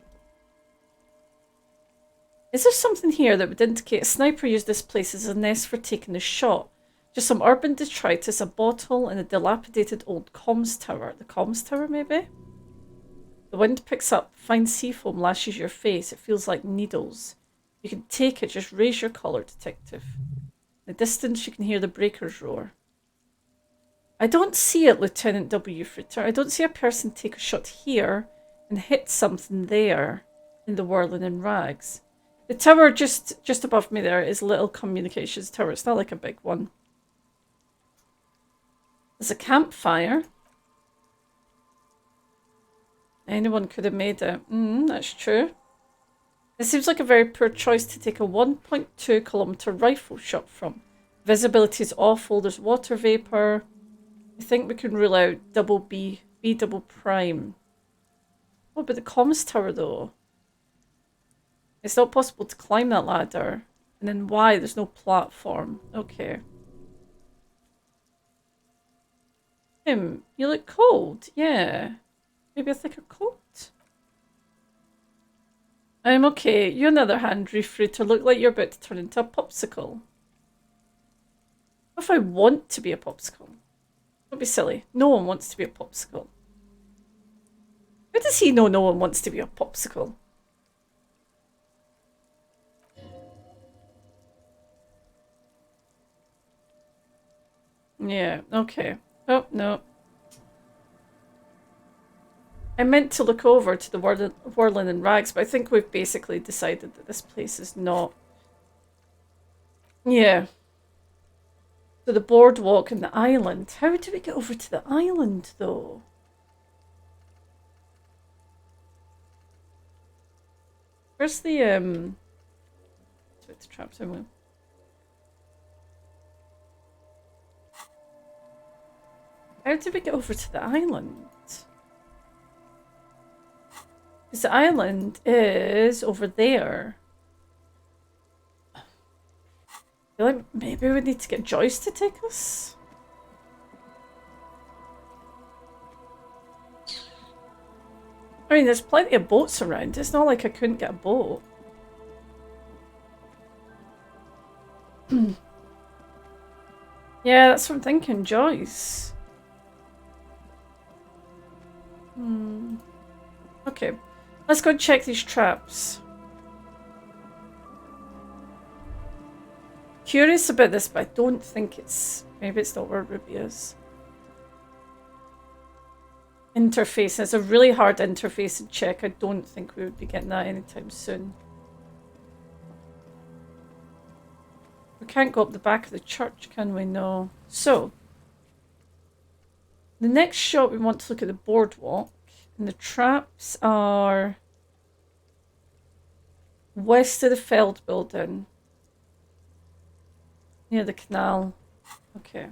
Speaker 1: Is there something here that would indicate a sniper used this place as a nest for taking the shot? Just some urban detritus, a bottle, and a dilapidated old comms tower. The comms tower, maybe? The wind picks up, fine sea foam lashes your face. It feels like needles. You can take it, just raise your collar, detective. In the distance, you can hear the breakers roar. I don't see it, Lieutenant W. Fritter. I don't see a person take a shot here and hit something there in the whirling in rags. The tower just above me there is a little communications tower. It's not like a big one. There's a campfire. Anyone could have made it. That's true. It seems like a very poor choice to take a 1.2 kilometer rifle shot from. Visibility is awful. There's water vapor. I think we can rule out double B double prime. What about the comms tower though? It's not possible to climb that ladder. And then why? There's no platform. Okay. You look cold. Yeah. Maybe a thicker coat? I'm okay. You on the other hand, Refruiter, look like you're about to turn into a popsicle. What if I want to be a popsicle? Don't be silly. No one wants to be a popsicle. How does he know no one wants to be a popsicle? Yeah, okay. Oh, no. I meant to look over to the whirling in rags, but I think we've basically decided that this place is not... Yeah. So the boardwalk and the island. How do we get over to the island, though? Where's the, It's the trap somewhere. How did we get over to the island? Because the island is over there. I feel like maybe we need to get Joyce to take us? I mean, there's plenty of boats around. It's not like I couldn't get a boat. Yeah, that's what I'm thinking, Joyce. Okay, let's go and check these traps. Curious about this, but I don't think it's... Maybe it's not where Ruby is. Interface. It's a really hard interface to check. I don't think we would be getting that anytime soon. We can't go up the back of the church, can we? No. So, the next shot we want to look at the boardwalk. And the traps are west of the Feld building. Near the canal. Okay.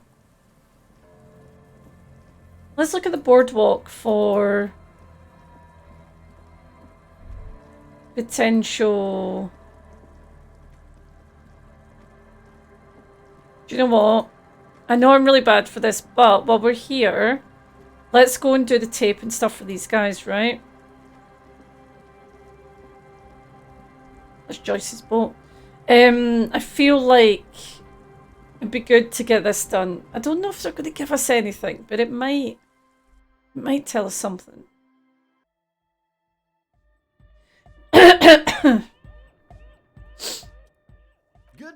Speaker 1: Let's look at the boardwalk for potential... Do you know what? I know I'm really bad for this, but while we're here, let's go and do the tape and stuff for these guys, right? That's Joyce's boat. I feel like it'd be good to get this done. I don't know if they're going to give us anything, but it might tell us something.
Speaker 12: Good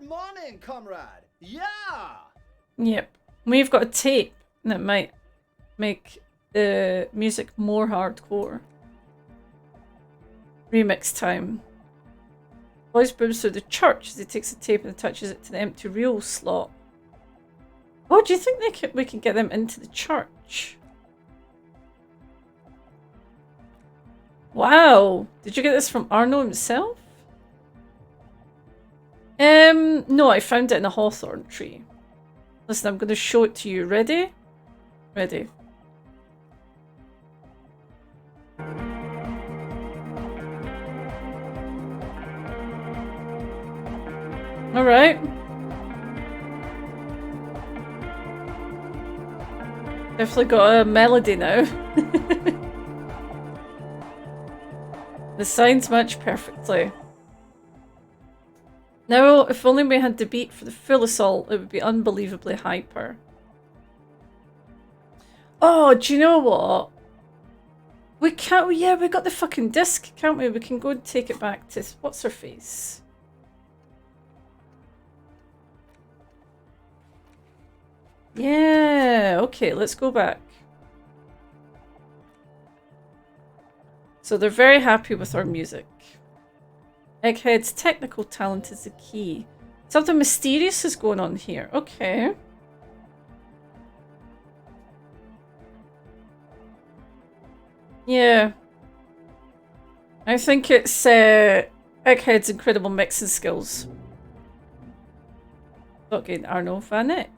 Speaker 12: morning, comrade. Yeah.
Speaker 1: Yep. We've got a tape that might make the music more hardcore. Remix time. Boys booms through the church as he takes the tape and attaches it to the empty reel slot. Oh, do you think we can get them into the church? Wow. Did you get this from Arno himself? No, I found it in a hawthorn tree. Listen, I'm going to show it to you. Ready? Ready. Alright. Definitely got a melody now. The signs match perfectly. Now, if only we had the beat for the full assault, it would be unbelievably hyper. Oh, do you know what? We can't... Yeah, we got the fucking disc, can't we? We can go and take it back to... What's her face? Yeah, okay, let's go back. So they're very happy with our music. Egghead's technical talent is the key. Something mysterious is going on here. Okay. Yeah. I think it's Egghead's incredible mixing skills. Okay, Arno Van Eyck.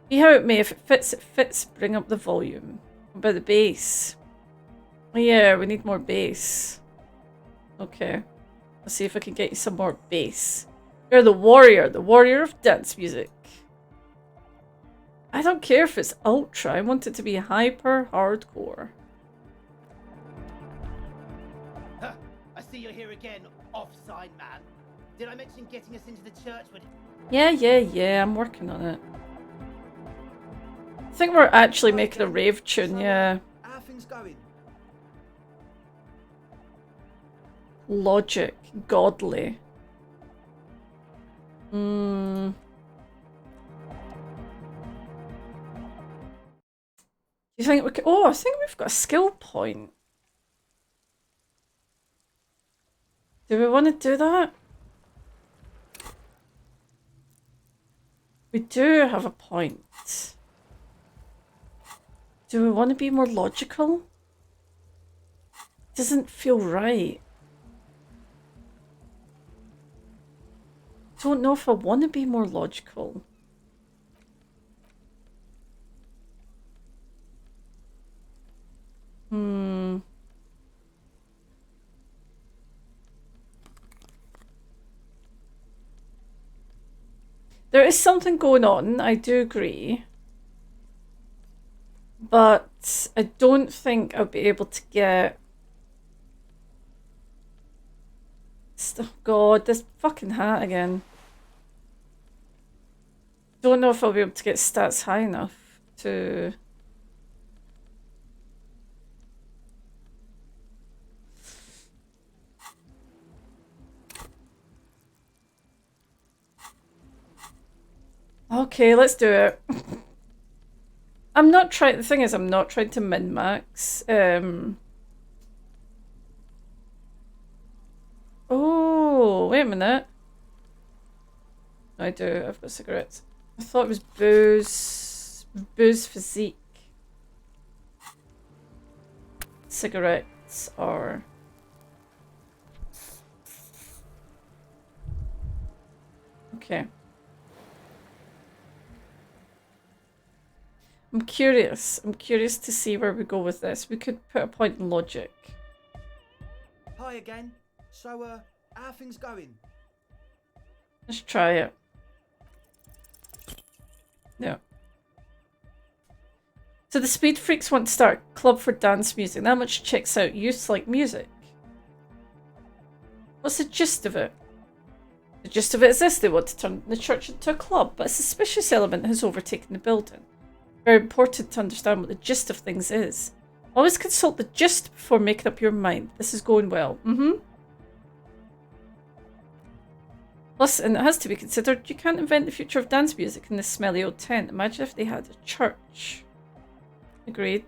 Speaker 1: Be how it may, if it fits, bring up the volume. What about the bass? Yeah, we need more bass. Okay. Let's see if I can get you some more bass. You're the warrior of dance music. I don't care if it's ultra, I want it to be hyper hardcore.
Speaker 12: Huh, I see you're here again, offside man. Did I mention getting us into the church would...
Speaker 1: Yeah, I'm working on it. I think we're actually making a rave tune, yeah.
Speaker 12: How are things going?
Speaker 1: Logic, godly. Do you think we can... Oh, I think we've got a skill point. Do we want to do that? We do have a point. Do we want to be more logical? Doesn't feel right. Don't know if I want to be more logical. There is something going on, I do agree. But I don't think I'll be able to get... Oh God, this fucking hat again. Don't know if I'll be able to get stats high enough to... Okay, let's do it. I'm not trying... The thing is, I'm not trying to min-max. Oh, wait a minute. I do. I've got cigarettes. I thought it was booze. Booze physique. Cigarettes are... Okay. I'm curious. I'm curious to see where we go with this. We could put a point in logic.
Speaker 12: Hi again. So, how are things going?
Speaker 1: Let's try it. Yeah. So the Speed Freaks want to start a club for dance music. That much checks out. Youths like music. What's the gist of it? The gist of it is this. They want to turn the church into a club, but a suspicious element has overtaken the building. Very important to understand what the gist of things is. Always consult the gist before making up your mind. This is going well. Plus, and it has to be considered, you can't invent the future of dance music in this smelly old tent. Imagine if they had a church. Agreed.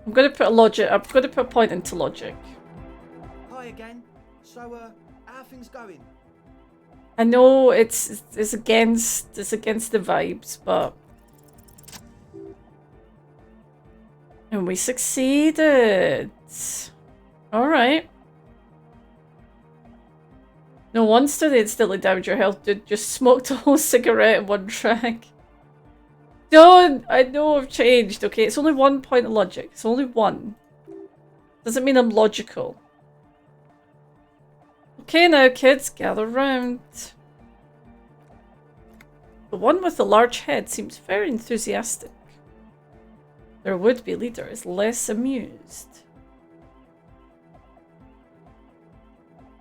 Speaker 1: I'm going to put a logic. I'm going to put a point into logic.
Speaker 12: Hi again. So, how are things going?
Speaker 1: I know it's against the vibes, but and we succeeded. All right. No wonder they instantly damage your health, dude. Just smoked a whole cigarette in one track. Don't! I know I've changed, okay? It's only 1 point of logic. It's only one. Doesn't mean I'm logical. Okay now, kids, gather round. The one with the large head seems very enthusiastic. Their would-be leader is less amused.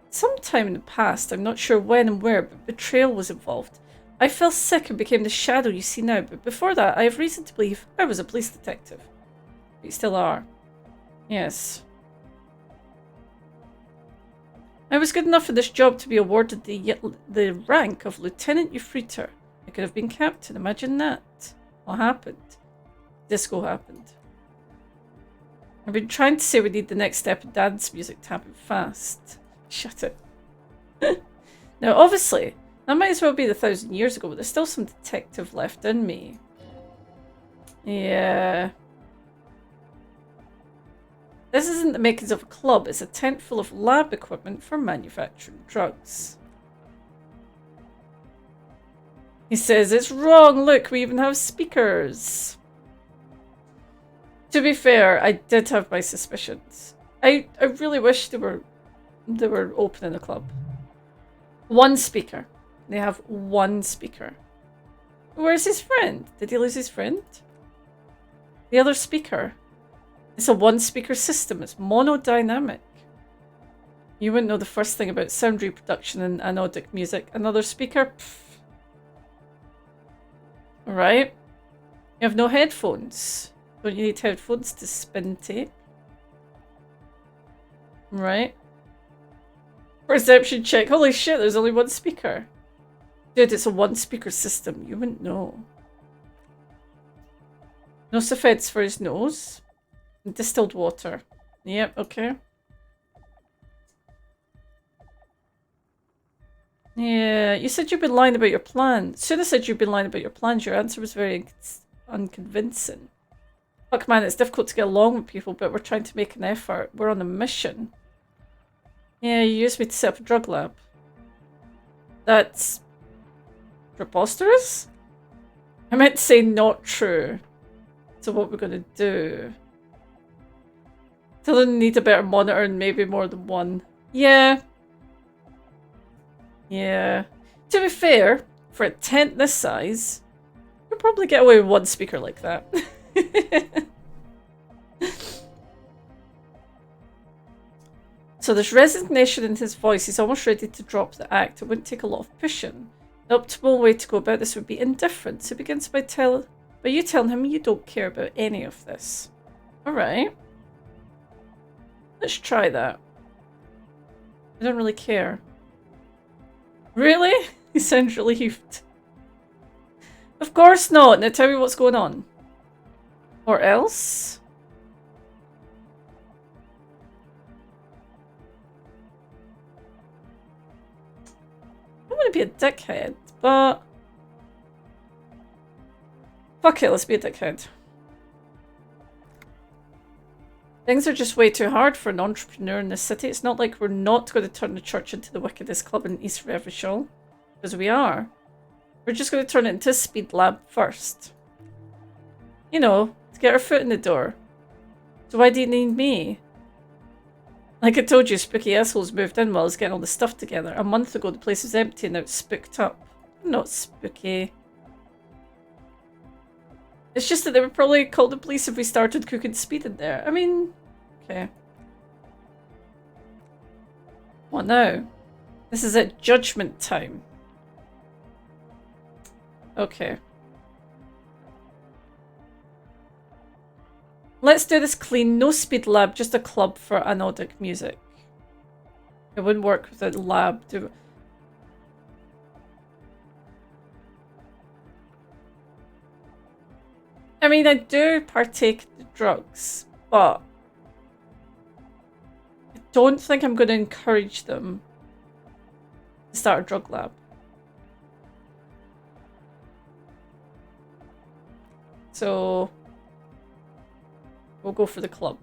Speaker 1: Sometime in the past, I'm not sure when and where, but betrayal was involved. I fell sick and became the shadow you see now, but before that, I have reason to believe I was a police detective. But you still are. Yes. I was good enough for this job to be awarded the rank of Lieutenant Euphrator. I could have been captain, imagine that. What happened? Disco happened. I've been trying to say we need the next step in dance music to happen fast. Shut it. Now, obviously, that might as well be 1,000 years ago, but there's still some detective left in me. Yeah. This isn't the makings of a club, it's a tent full of lab equipment for manufacturing drugs. He says, it's wrong, look, we even have speakers. To be fair, I did have my suspicions. I really wish they were opening a club. One speaker. They have one speaker. Where's his friend? Did he lose his friend? The other speaker. It's a one-speaker system. It's monodynamic. You wouldn't know the first thing about sound reproduction and anodic music. Another speaker? Pfft. Right? You have no headphones. Don't you need headphones to spin tape? Right? Perception check. Holy shit, there's only one speaker. Dude, it's a one-speaker system. You wouldn't know. No Safeds for his nose. Distilled water. Yep, okay. Yeah, you said you've been lying about your plan. As soon as I said you've been lying about your plans, your answer was very unconvincing. Look, man, it's difficult to get along with people, but we're trying to make an effort. We're on a mission. Yeah, you used me to set up a drug lab. That's preposterous? I meant to say not true. So what we're going to do. Tell them they need a better monitor and maybe more than one. Yeah. Yeah. To be fair, for a tent this size, you'll probably get away with one speaker like that. So there's resignation in his voice. He's almost ready to drop the act. It wouldn't take a lot of pushing. The optimal way to go about this would be indifference. It begins by you telling him you don't care about any of this. Alright. Let's try that. I don't really care. Really? He sounds relieved. Of course not. Now tell me what's going on. Or else? I don't want to be a dickhead, but... Fuck it, let's be a dickhead. Things are just way too hard for an entrepreneur in this city. It's not like we're not going to turn the church into the wickedest club in East Revachol. Because we are. We're just going to turn it into a speed lab first. You know, to get our foot in the door. So why do you need me? Like I told you, spooky assholes moved in while I was getting all the stuff together. A month ago the place was empty and now it's spooked up. Not spooky. It's just that they would probably call the police if we started cooking speed in there. I mean, okay. What now? This is at judgment time. Okay. Let's do this clean. No speed lab, just a club for anodic music. It wouldn't work with a lab. I mean, I do partake in the drugs, but I don't think I'm going to encourage them to start a drug lab. So we'll go for the club.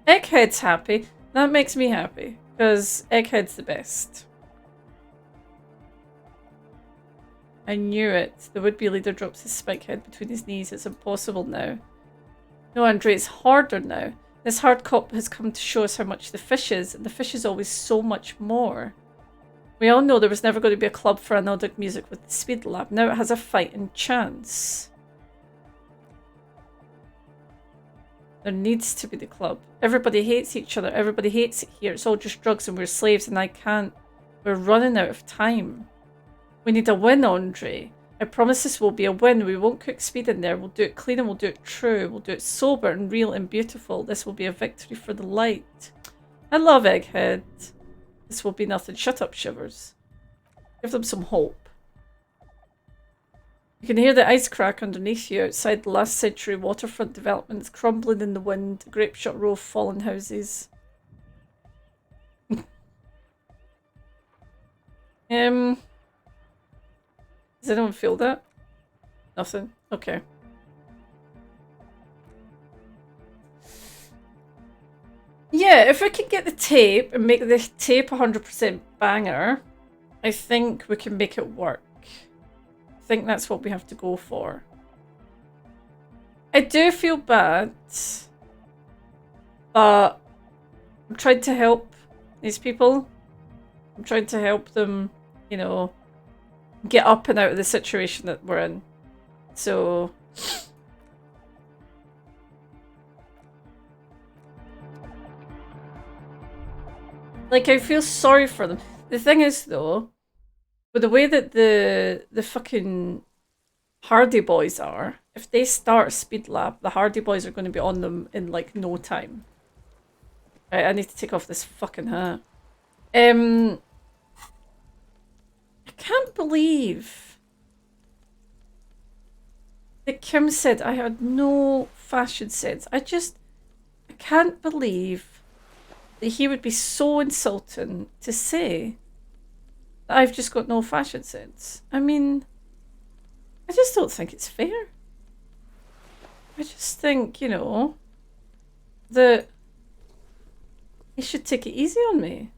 Speaker 1: Egghead's happy. That makes me happy, because Egghead's the best. I knew it. The would-be leader drops his spike head between his knees. It's impossible now. No, Andre, it's harder now. This hard cop has come to show us how much the fish is, and the fish is always so much more. We all know there was never going to be a club for anodic music with the speed lab. Now it has a fighting chance. There needs to be the club. Everybody hates each other. Everybody hates it here. It's all just drugs and we're slaves and I can't. We're running out of time. We need a win, Andre. I promise this will be a win. We won't cook speed in there. We'll do it clean and we'll do it true. We'll do it sober and real and beautiful. This will be a victory for the light. I love Egghead. This will be nothing. Shut up, Shivers. Give them some hope. You can hear the ice crack underneath you outside the last century waterfront developments crumbling in the wind. A grape shot row of fallen houses. Does anyone feel that? Nothing? Okay. Yeah, if we can get the tape and make the tape 100% banger, I think we can make it work. I think that's what we have to go for. I do feel bad, but I'm trying to help these people. I'm trying to help them, you know, get up and out of the situation that we're in. So... like, I feel sorry for them. The thing is, though, with the way that the fucking Hardy Boys are, if they start Speed Lab, the Hardy Boys are going to be on them in, like, no time. Right, I need to take off this fucking hat. I can't believe that Kim said I had no fashion sense. I can't believe that he would be so insulting to say that I've just got no fashion sense. I mean, I just don't think it's fair. I just think, you know, that he should take it easy on me.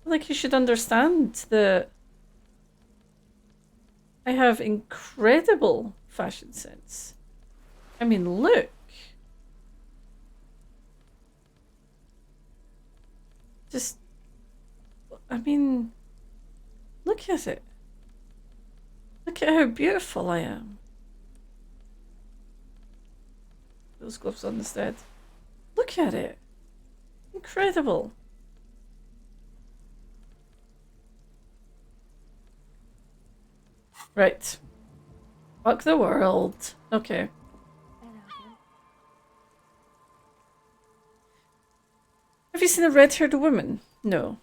Speaker 1: Like, he should understand that I have incredible fashion sense. I mean, look. Just, I mean, look at it. Look at how beautiful I am. Those gloves on instead. Look at it. Incredible. Right. Fuck the world. Okay. Have you seen a red-haired woman? No.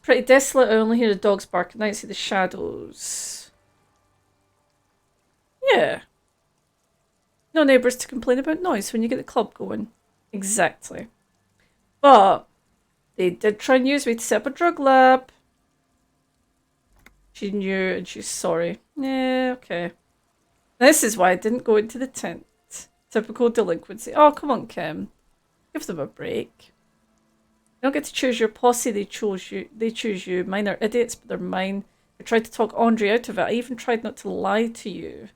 Speaker 1: Pretty desolate. I only hear the dogs bark at night, see the shadows. Yeah. No neighbours to complain about noise when you get the club going. Exactly. But they did try and use me to set up a drug lab. She knew and she's sorry. Yeah, okay. This is why I didn't go into the tent. Typical delinquency. Oh, come on, Kim. Give them a break. You don't get to choose your posse, they choose you. Mine are idiots, but they're mine. I tried to talk Andre out of it. I even tried not to lie to you.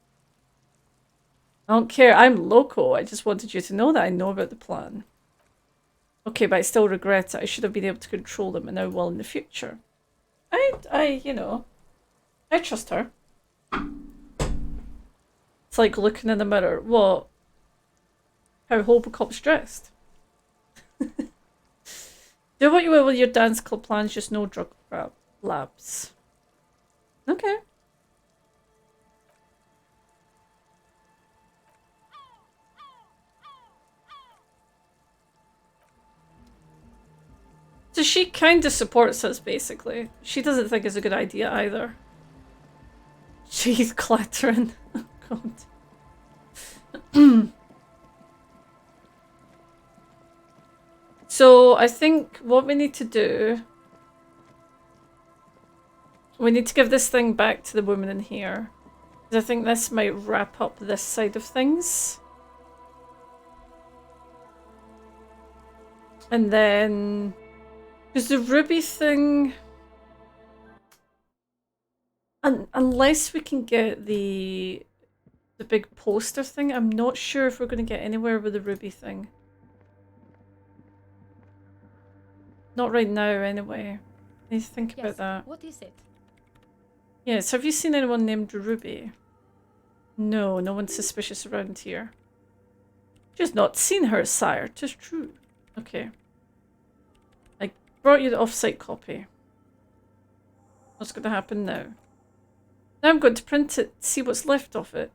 Speaker 1: I don't care. I'm loco. I just wanted you to know that I know about the plan. Okay, but I still regret it. I should have been able to control them and now will in the future. You know, I trust her. It's like looking in the mirror. What? How Robocop's dressed. Do what you will with your dance club plans, just no drug labs. Okay. So she kind of supports us, basically. She doesn't think it's a good idea either. She's clattering. Oh, God. So I think what we need to do... we need to give this thing back to the woman in here. Because I think this might wrap up this side of things. And then... because the ruby thing... unless we can get the big poster thing, I'm not sure if we're going to get anywhere with the ruby thing. Not right now, anyway. I need to think about that.
Speaker 13: What is it?
Speaker 1: Yes, have you seen anyone named Ruby? No, no one's suspicious around here. Just not seen her, sire. 'Tis true. Okay. I brought you the off-site copy. What's going to happen now? Now I'm going to print it, see what's left of it.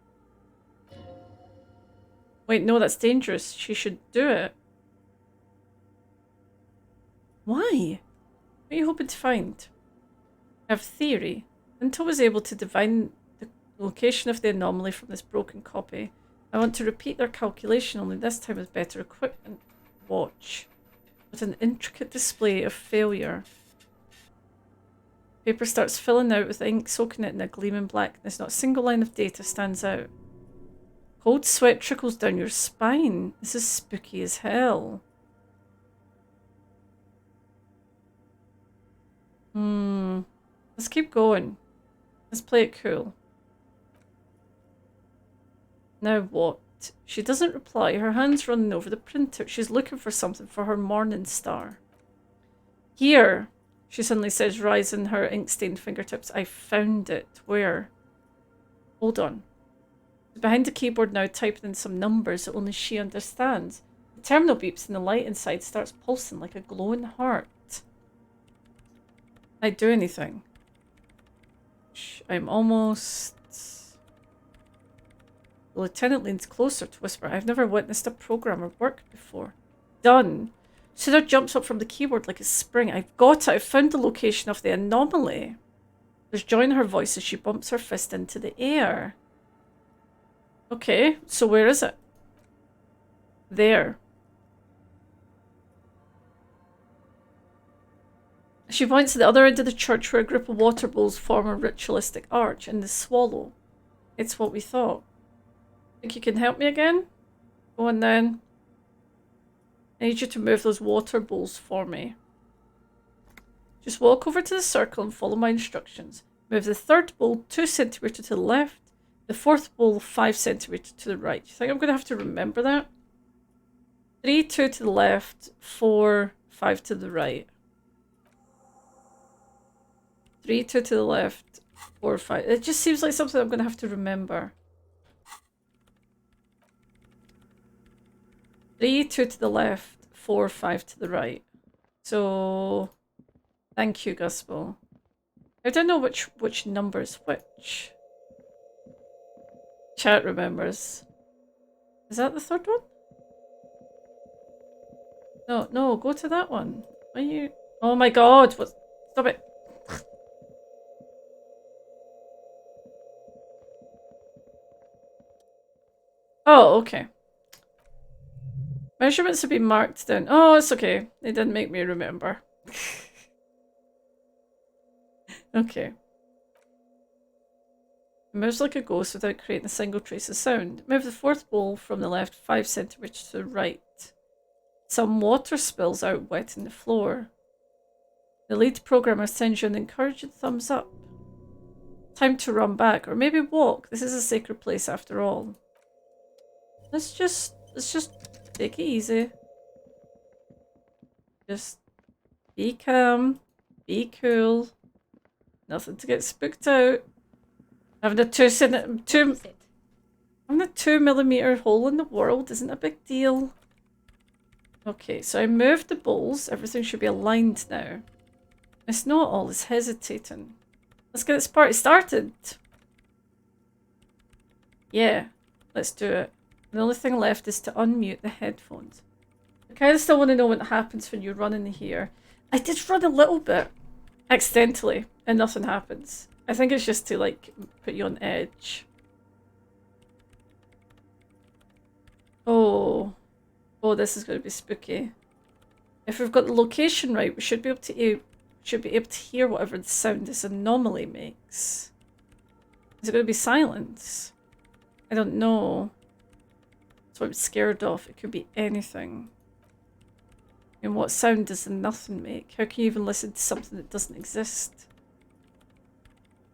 Speaker 1: Wait, no, that's dangerous. She should do it. Why? What are you hoping to find? I have theory. Until I was able to divine the location of the anomaly from this broken copy, I want to repeat their calculation, only this time with better equipment. Watch. What an intricate display of failure. Paper starts filling out with ink, soaking it in a gleaming blackness. Not a single line of data stands out. Cold sweat trickles down your spine. This is spooky as hell. Let's keep going. Let's play it cool. Now what? She doesn't reply. Her hand's running over the printer. She's looking for something for her morning star. Here, she suddenly says, rising her ink-stained fingertips. I found it. Where? Hold on. Behind the keyboard now, typing in some numbers that only she understands. The terminal beeps and the light inside starts pulsing like a glowing heart. I do anything. I'm almost... The lieutenant leans closer to whisper, I've never witnessed a programmer work before. Done. Sooner jumps up from the keyboard like a spring. I've got it. I've found the location of the anomaly. There's joy in her voice as she bumps her fist into the air. Okay, so where is it? There. She points to the other end of the church where a group of water bowls form a ritualistic arch and the swallow. It's what we thought. Think you can help me again? Go on then. I need you to move those water bowls for me. Just walk over to the circle and follow my instructions. Move the third bowl 2 centimeters to the left, the fourth bowl 5 centimeters to the right. You think I'm going to have to remember that? 3, 2 to the left, 4, 5 to the right. 3, 2 to the left, 4, 5. It just seems like something I'm going to have to remember. 3, 2 to the left, 4, 5 to the right. So, thank you, Guspo. I don't know which numbers which. Chat remembers. Is that the third one? No, go to that one. Are you? Oh my god! What? Stop it! Oh, okay. Measurements have been marked down. Oh, it's okay. They didn't make me remember. Okay. Moves like a ghost without creating a single trace of sound. Move the fourth bowl from the left 5 centimeters to the right. Some water spills out, wetting the floor. The lead programmer sends you an encouraging thumbs up. Time to run back, or maybe walk. This is a sacred place after all. Let's just take it easy. Just be calm, be cool. Nothing to get spooked out. Having a 2 millimeter hole in the world isn't a big deal. Okay, so I moved the bowls. Everything should be aligned now. It's not all is hesitating. Let's get this party started. Yeah, let's do it. The only thing left is to unmute the headphones. I kind of still want to know what happens when you run in here. I did run a little bit accidentally and nothing happens. I think it's just to like put you on edge. Oh, this is going to be spooky. If we've got the location right, we should be able to hear whatever the sound this anomaly makes. Is it going to be silence? I don't know. That's what I'm scared of. It could be anything. And what sound does the nothing make? How can you even listen to something that doesn't exist?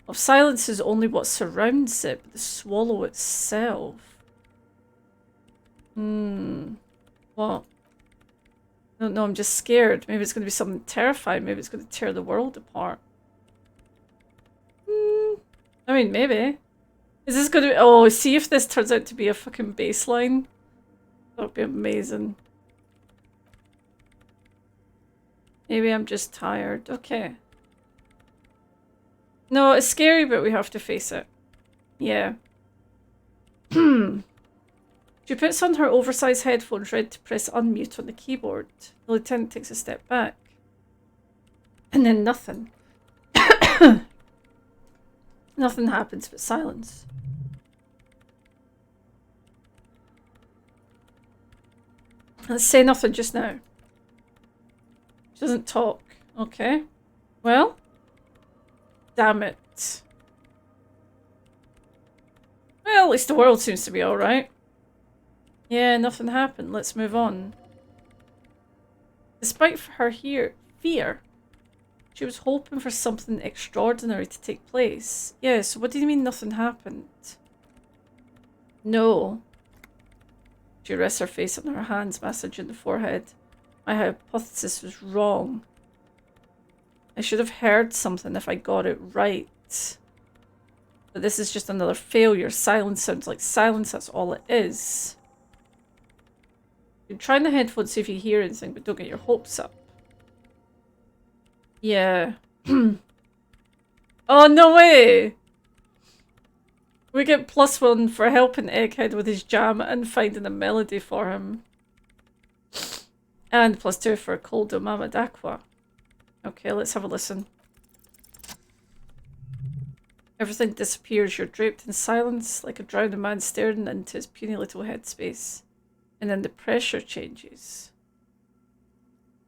Speaker 1: Well, silence is only what surrounds it, but the swallow itself. What? I don't know, I'm just scared. Maybe it's going to be something terrifying. Maybe it's going to tear the world apart. I mean, maybe. Is this going to be... Oh, see if this turns out to be a fucking baseline. That would be amazing. Maybe I'm just tired. Okay. No, it's scary, but we have to face it. Yeah. She puts on her oversized headphones, ready to press unmute on the keyboard. The lieutenant takes a step back. And then nothing. Nothing happens but silence. Let's say nothing just now. She doesn't talk. Okay. Well. Damn it. Well, at least the world seems to be alright. Yeah, nothing happened. Let's move on. Despite her fear, she was hoping for something extraordinary to take place. Yeah, so what do you mean nothing happened? No. She rests her face on her hands, massaging the forehead. My hypothesis was wrong. I should have heard something if I got it right. But this is just another failure. Silence sounds like silence, that's all it is. You try in the headphones, see if you hear anything, but don't get your hopes up. Yeah. Oh, no way! We get +1 for helping Egghead with his jam and finding a melody for him. And +2 for Coldo Mama Dakwa. Okay, let's have a listen. Everything disappears. You're draped in silence, like a drowning man staring into his puny little headspace. And then the pressure changes.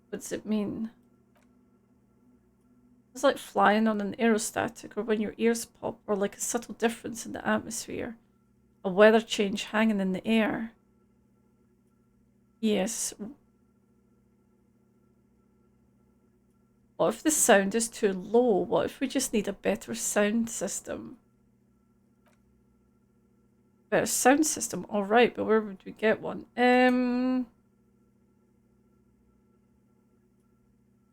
Speaker 1: What does it mean? It's like flying on an aerostatic, or when your ears pop, or like a subtle difference in the atmosphere. A weather change hanging in the air. Yes. What if the sound is too low? What if we just need a better sound system? Better sound system, alright, but where would we get one?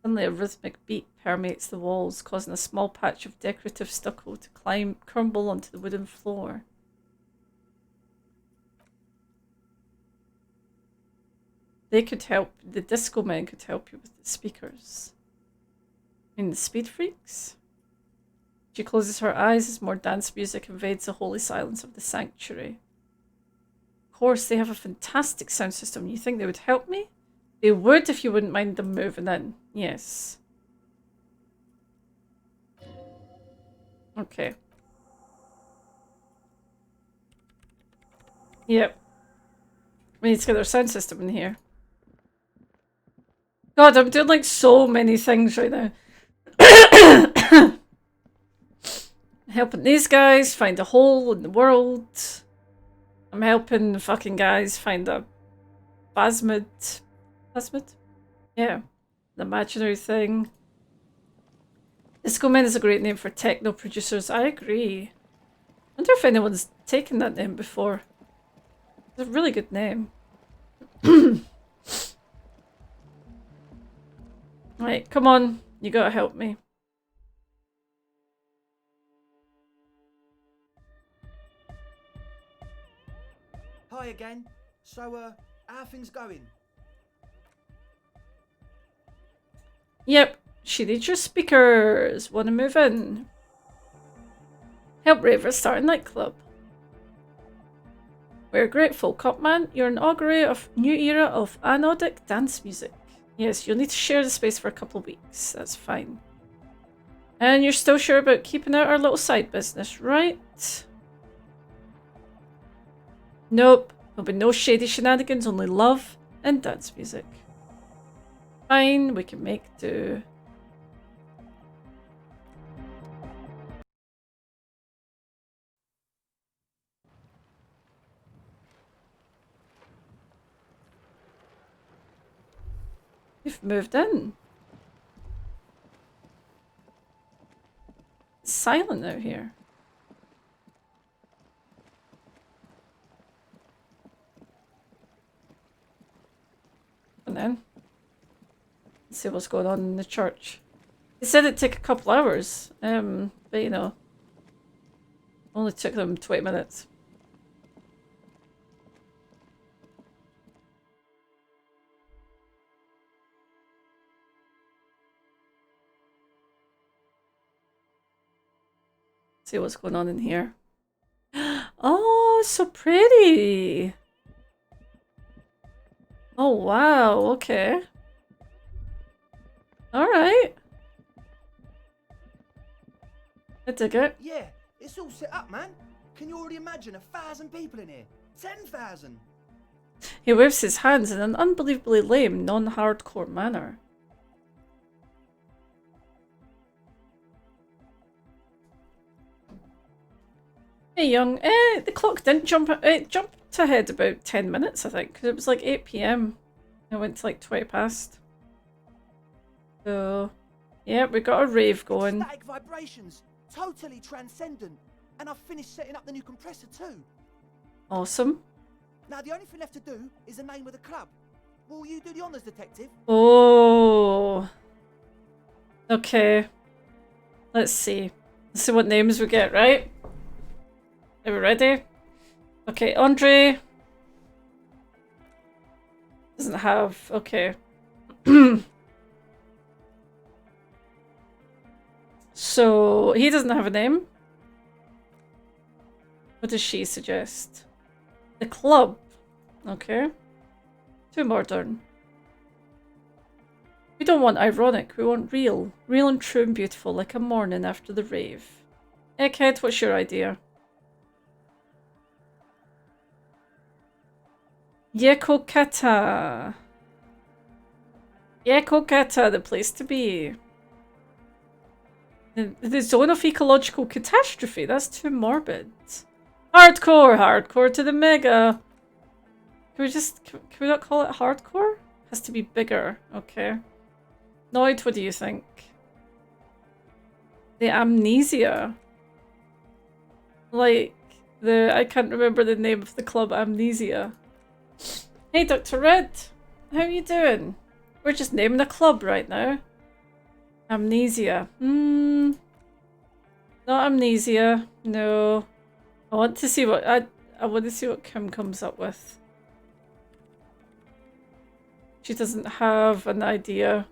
Speaker 1: Suddenly a rhythmic beat permeates the walls, causing a small patch of decorative stucco to crumble onto the wooden floor. They could help, the disco men could help you with the speakers. I mean, the speed freaks? She closes her eyes as more dance music invades the holy silence of the sanctuary. Of course, they have a fantastic sound system. You think they would help me? They would if you wouldn't mind them moving in. Yes. Okay. Yep. We need to get our sound system in here. God, I'm doing like so many things right now. Helping these guys find a hole in the world. I'm helping the fucking guys find a plasmid. Plasmid? Yeah. The imaginary thing. Disco Men is a great name for techno producers. I agree. I wonder if anyone's taken that name before. It's a really good name. Right, come on. You gotta help me.
Speaker 12: Hi again. So, how are things going?
Speaker 1: Yep, she needs your speakers. Wanna move in? Help Raver start a nightclub. We're grateful, Copman. You're an augury of new era of anodic dance music. Yes, you'll need to share the space for a couple of weeks. That's fine. And you're still sure about keeping out our little side business, right? Nope. There'll be no shady shenanigans, only love and dance music. Fine, we can make do. You've moved in. It's silent out here. And then let's see what's going on in the church. They said it'd take a couple hours, but you know, only took them 20 minutes. See what's going on in here. Oh, so pretty. Oh, wow. Okay. All right. I dig it.
Speaker 12: Yeah, it's all set up, man. Can you already imagine 1,000 people in here? 10,000.
Speaker 1: He waves his hands in an unbelievably lame, non-hardcore manner. Hey, young. The clock didn't jump. It jumped ahead about 10 minutes, I think, because it was like 8 p.m. It went to like 20 past. So, yeah, we got a rave going.
Speaker 12: Static vibrations, totally transcendent. And I've finished setting up the new compressor too.
Speaker 1: Awesome.
Speaker 12: Now the only thing left to do is the name of the club. Will you do the honours, detective?
Speaker 1: Oh. Okay. Let's see. Let's see what names we get, right? Are we ready? Okay, Andre. Doesn't have... Okay. So, he doesn't have a name. What does she suggest? The club. Okay. Too modern. We don't want ironic, we want real. Real and true and beautiful, like a morning after the rave. Egghead, what's your idea? Yekokata. Yekokata, the place to be. The zone of ecological catastrophe, that's too morbid. Hardcore! Hardcore to the mega! Can we not call it hardcore? Has to be bigger. Okay. Noid, what do you think? The Amnesia. Like, I can't remember the name of the club, Amnesia. Hey, Dr. Red. How you doing? We're just naming a club right now. Amnesia. Not Amnesia. No. I want to see what I want to see what Kim comes up with. She doesn't have an idea.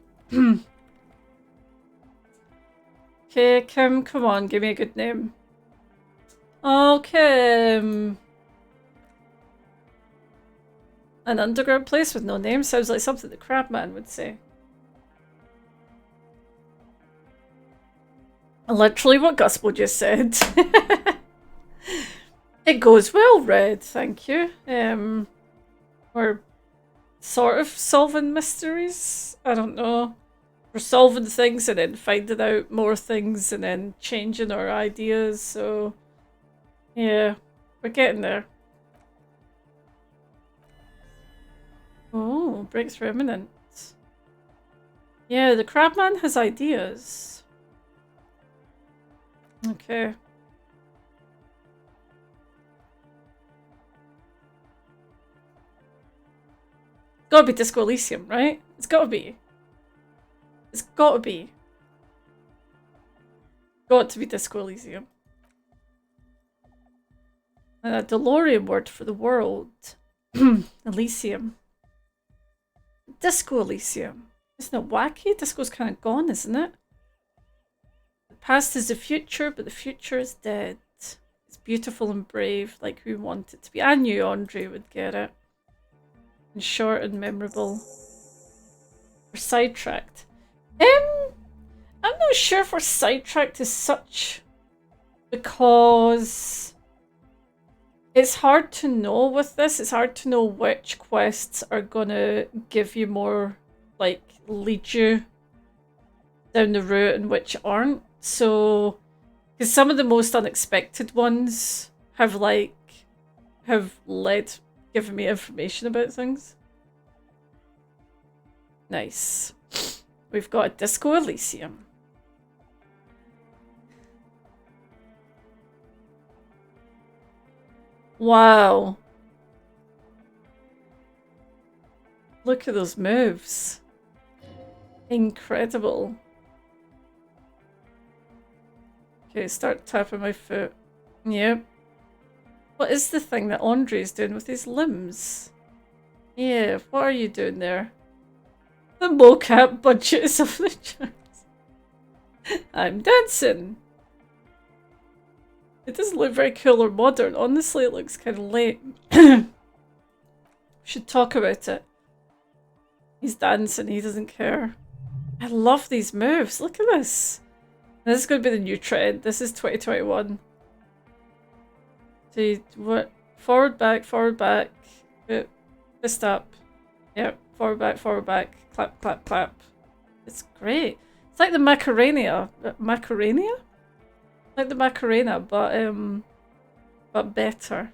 Speaker 1: Okay, Kim, come on, give me a good name. Oh, Kim. An underground place with no name sounds like something the Crabman would say. Literally what Guspo just said. It goes well, Red, thank you. We're sort of solving mysteries. I don't know. We're solving things and then finding out more things and then changing our ideas, so yeah, we're getting there. Oh, breakthrough imminent. Yeah, the Crabman has ideas. Okay. Gotta be Disco Elysium, right? It's gotta be. It's gotta be. Got to be Disco Elysium. And a DeLorean word for the world. Elysium. Disco Elysium. Isn't it wacky? Disco's kind of gone, isn't it? The past is the future, but the future is dead. It's beautiful and brave, like we want it to be. I knew Andre would get it. And short and memorable. We're sidetracked. I'm not sure if we're sidetracked as such, because it's hard to know with this. It's hard to know which quests are gonna give you more, like, lead you down the route and which aren't. So, because some of the most unexpected ones have given me information about things. Nice. We've got a Disco Elysium. Wow. Look at those moves. Incredible. Okay, start tapping my foot. Yep. What is the thing that Andre's doing with his limbs? Yeah, what are you doing there? The mocap budget is off the charts. I'm dancing. It doesn't look very cool or modern. Honestly, it looks kind of late. Should talk about it. He's dancing, he doesn't care. I love these moves. Look at this. This is going to be the new trend. This is 2021. So you, what? Forward, back, fist up. Yep, forward, back, clap, clap, clap. It's great. It's like the Macarena. Macarena? Like the Macarena, but better.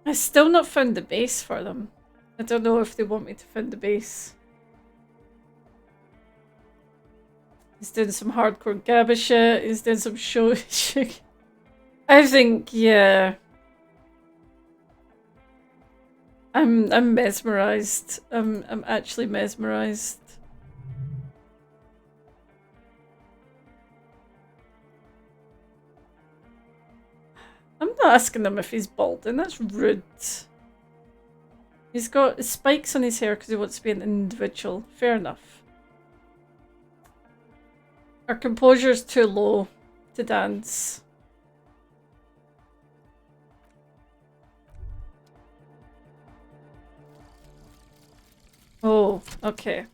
Speaker 1: I still not found the base for them. I don't know if they want me to find the base. He's doing some hardcore Gabba shit. He's doing some show shit. I think, yeah. I'm mesmerized. I'm actually mesmerized. I'm not asking him if he's balding. That's rude. He's got spikes on his hair because he wants to be an individual. Fair enough. Our composure's too low to dance. Oh, okay.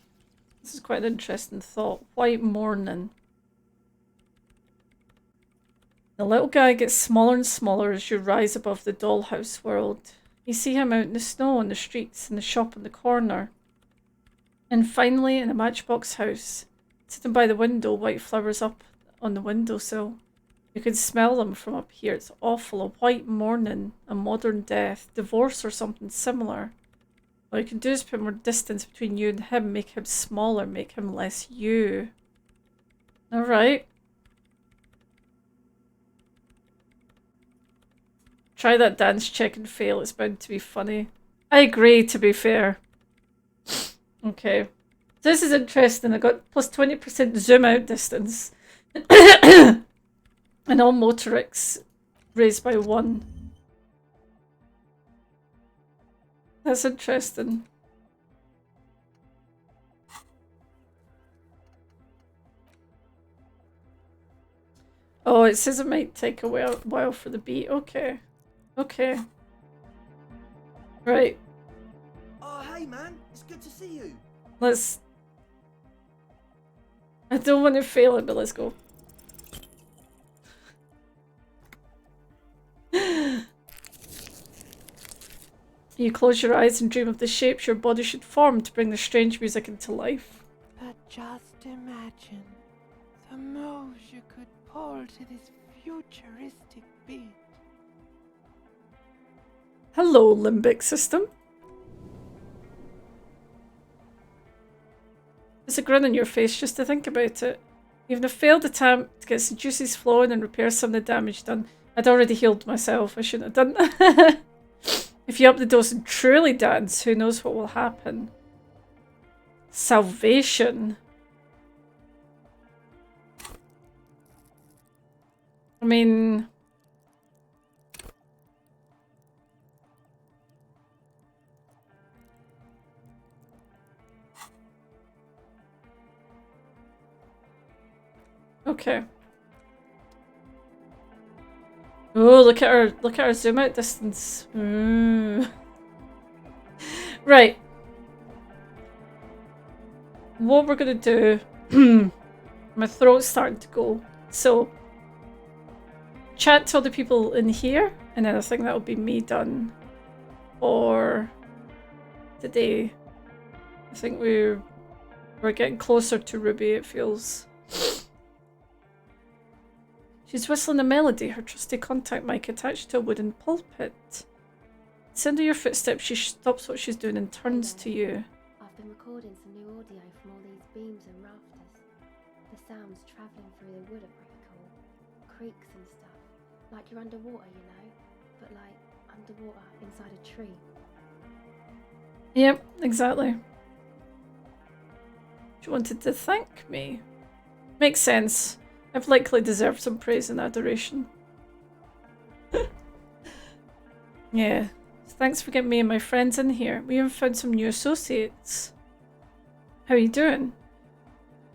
Speaker 1: This is quite an interesting thought. White morning. The little guy gets smaller and smaller as you rise above the dollhouse world. You see him out in the snow on the streets, in the shop on the corner. And finally, in a matchbox house, sitting by the window, white flowers up on the windowsill. You can smell them from up here. It's awful. A white morning, a modern death, divorce or something similar. What you can do is put more distance between you and him, make him smaller, make him less you. Alright. Try that dance check and fail. It's bound to be funny. I agree, to be fair. Okay. This is interesting. I got plus 20% zoom out distance. And all motorics raised by 1. That's interesting. Oh, it says it might take a while for the beat. Okay. Okay. Right.
Speaker 12: Oh, hey man, it's good to see you.
Speaker 1: Let's... I don't want to fail it, but let's go. You close your eyes and dream of the shapes your body should form to bring the strange music into life.
Speaker 13: But just imagine the moves you could pull to this futuristic beat.
Speaker 1: Hello, limbic system. There's a grin on your face just to think about it. Even a failed attempt to get some juices flowing and repair some of the damage done. I'd already healed myself. I shouldn't have done that. If you up the dose and truly dance, who knows what will happen. Salvation. I mean... Okay. Oh, look at our zoom out distance. Right. What we're gonna do... My throat's starting to go. So... Chat to other people in here, and then I think that'll be me done for today. I think we're getting closer to Ruby, it feels. She's whistling a melody, her trusty contact mic attached to a wooden pulpit. Sound of your footsteps, she stops what she's doing and turns to you.
Speaker 14: I've been recording some new audio from all these beams and rafters. The sounds travelling through the wood are pretty cool. Creaks and stuff. Like you're underwater, you know? But like, underwater inside a tree.
Speaker 1: Yep, exactly. She wanted to thank me. Makes sense. I've likely deserved some praise and adoration. Yeah. Thanks for getting me and my friends in here. We even found some new associates. How are you doing?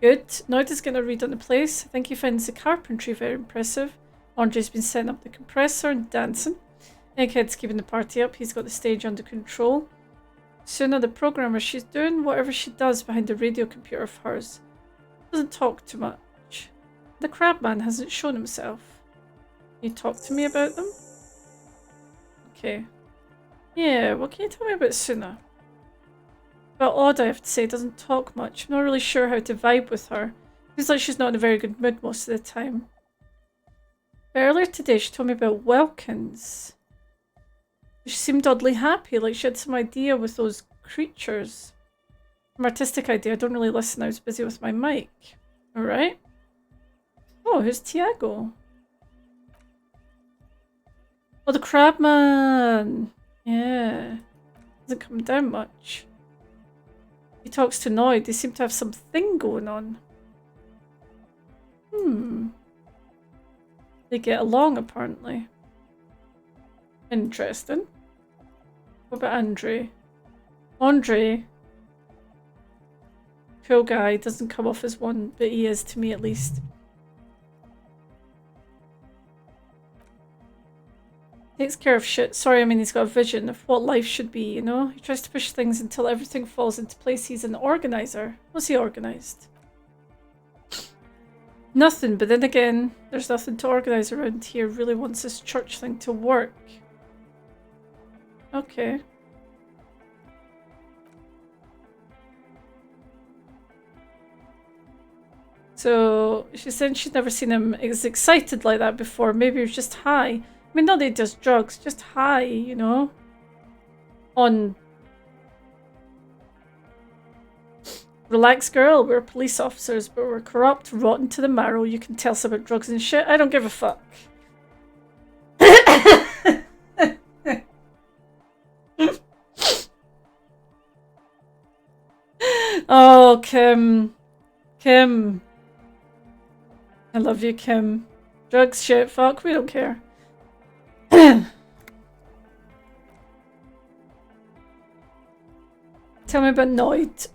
Speaker 1: Good. Noida's getting a read on the place. I think he finds the carpentry very impressive. Andre's been setting up the compressor and dancing. Egghead's keeping the party up. He's got the stage under control. Suna, the programmer, she's doing whatever she does behind the radio computer of hers. Doesn't talk too much. The crabman hasn't shown himself. Can you talk to me about them? Okay. Yeah, what can you tell me about Suna? Well, Odd, I have to say, doesn't talk much. I'm not really sure how to vibe with her. Feels like she's not in a very good mood most of the time. But earlier today, she told me about Welkins. She seemed oddly happy, like she had some idea with those creatures. Some artistic idea. I don't really listen. I was busy with my mic. Alright. Oh, who's Tiago? Oh, the crabman. Yeah. Doesn't come down much. He talks to Noid. They seem to have something going on. They get along, apparently. Interesting. What about Andre? Andre. Cool guy. Doesn't come off as one, but he is to me at least. Takes care of shit. Sorry, I mean he's got a vision of what life should be, you know? He tries to push things until everything falls into place. He's an organizer. What's he organized? Nothing, but then again, there's nothing to organize around here. Really wants this church thing to work. Okay. So, she said she'd never seen him as excited like that before. Maybe he was just high. I mean, not that he does drugs, just high, you know? On... Relax, girl. We're police officers, but we're corrupt, rotten to the marrow. You can tell us about drugs and shit. I don't give a fuck. Oh, Kim. Kim. I love you, Kim. Drugs, shit, fuck. We don't care. Tell me about Noid.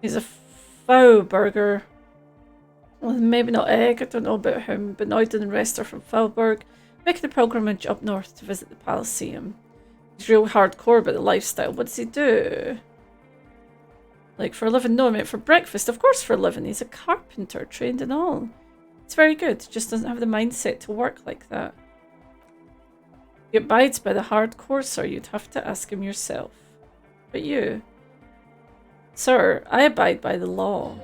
Speaker 1: He's a foul burger. Well, maybe not egg, I don't know about him, but Noid and the rest are from Faubourg, making the pilgrimage up north to visit the Elysium. He's real hardcore about the lifestyle. What does he do? Like for a living? No, I meant for breakfast. Of course for a living. He's a carpenter, trained and all. It's very good. Just doesn't have the mindset to work like that. He abides by the hardcore, sir. You'd have to ask him yourself. But you? Sir, I abide by the law.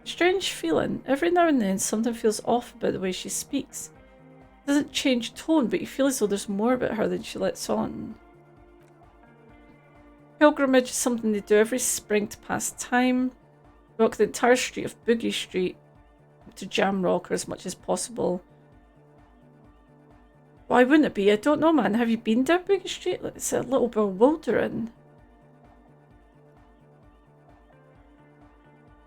Speaker 1: Strange feeling. Every now and then something feels off about the way she speaks. Doesn't change tone, but you feel as though there's more about her than she lets on. Pilgrimage is something they do every spring to pass time. Walk the entire street of Boogie Street to Jamrock as much as possible. Why wouldn't it be? I don't know, man. Have you been down Boogie Street? It's a little bewildering.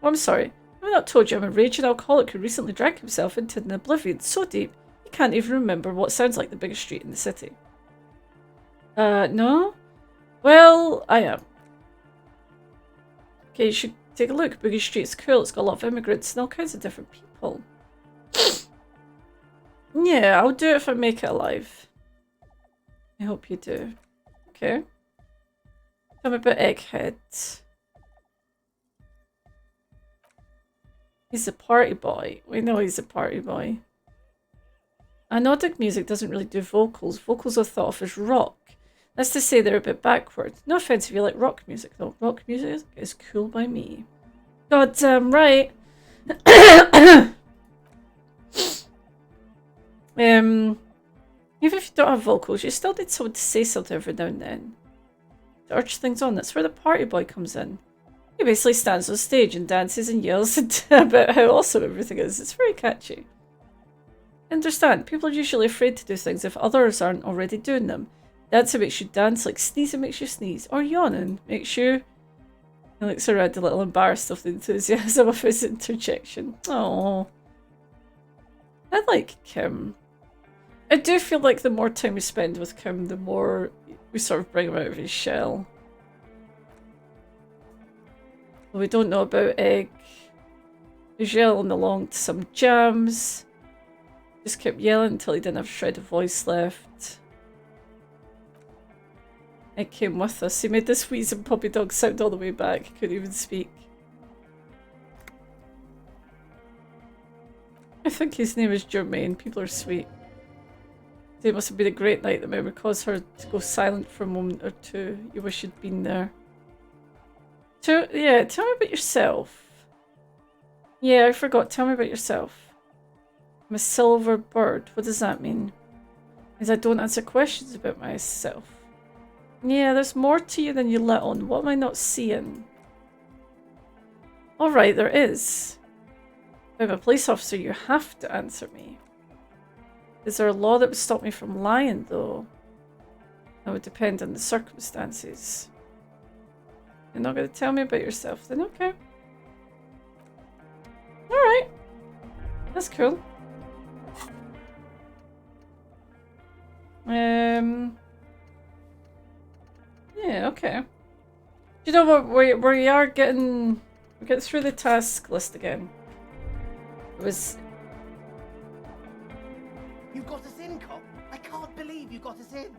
Speaker 1: Oh, I'm sorry. I've not told you I'm a raging alcoholic who recently drank himself into an oblivion so deep he can't even remember what sounds like the biggest street in the city. No? Well, I am. Okay, you should take a look. Boogie Street's cool. It's got a lot of immigrants and all kinds of different people. Yeah, I'll do it if I make it alive. I hope you do. Okay. Tell me about Egghead. He's a party boy. We know he's a party boy. Anodic music doesn't really do vocals. Vocals are thought of as rock. That's to say they're a bit backward. No offense if you like rock music though. Rock music is cool by me. God right. Even if you don't have vocals, you still need someone to say something every now and then. To urge things on. That's where the party boy comes in. He basically stands on stage and dances and yells about how awesome everything is. It's very catchy. I understand. People are usually afraid to do things if others aren't already doing them. Dancing makes you dance, like sneezing makes you sneeze. Or yawning makes you... He looks around a little embarrassed of the enthusiasm of his interjection. Oh, I like Kim. I do feel like the more time we spend with Kim, the more we sort of bring him out of his shell. Well, we don't know about Egg. He's yelling along to some jams. Just kept yelling until he didn't have a shred of voice left. Egg came with us. He made this wheezing puppy dog sound all the way back. He couldn't even speak. I think his name is Germaine. People are sweet. It must have been a great night that maybe caused her to go silent for a moment or two. You wish you'd been there. Yeah, tell me about yourself. Yeah, I forgot. Tell me about yourself. I'm a silver bird. What does that mean? Is I don't answer questions about myself. Yeah, there's more to you than you let on. What am I not seeing? Alright, there is. If I'm a police officer, you have to answer me. Is there a law that would stop me from lying, though? That would depend on the circumstances. You're not going to tell me about yourself, then okay. Alright. That's cool. Yeah, okay. Do you know what? We are getting... We're getting through the task list again. It was...
Speaker 12: You got us in, cop. I can't believe you got us in.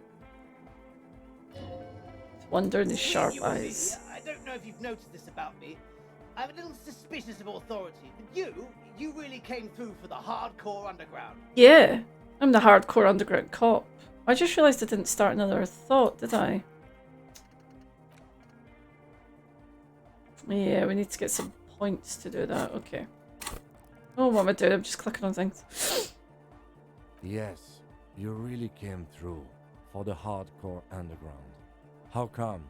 Speaker 1: Wonder in his sharp
Speaker 12: Seriously,
Speaker 1: eyes.
Speaker 12: I don't know if you've noticed this about me. I'm a little suspicious of authority, but you really came through for the hardcore underground.
Speaker 1: Yeah, I'm the hardcore underground cop. I just realised I didn't start another thought, did I? Yeah, we need to get some points to do that. Okay. Oh, what am I doing? I'm just clicking on things.
Speaker 7: Yes, you really came through for the hardcore underground. How come?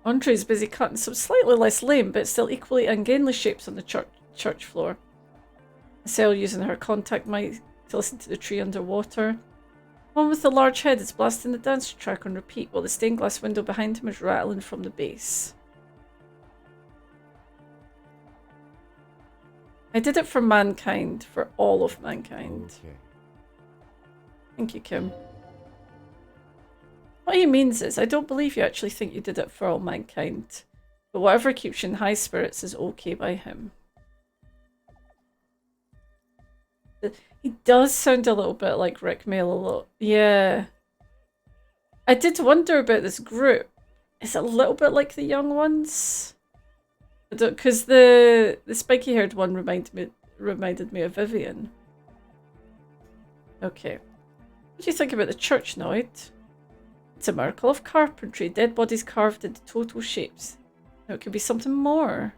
Speaker 1: Andre's busy cutting some slightly less lame but still equally ungainly shapes on the church floor. Estelle using her contact mic to listen to the tree underwater. One with the large head is blasting the dance track on repeat while the stained glass window behind him is rattling from the bass. I did it for mankind, for all of mankind.
Speaker 7: Okay.
Speaker 1: Thank you, Kim. What he means is, I don't believe you actually think you did it for all mankind, but whatever keeps you in high spirits is okay by him. He does sound a little bit like Rick Mail a lot. Yeah. I did wonder about this group. Is it a little bit like the young ones? Because the spiky-haired one reminded me of Vivian. Okay. What do you think about the church, Noid? It's a miracle of carpentry, dead bodies carved into total shapes. Now it could be something more.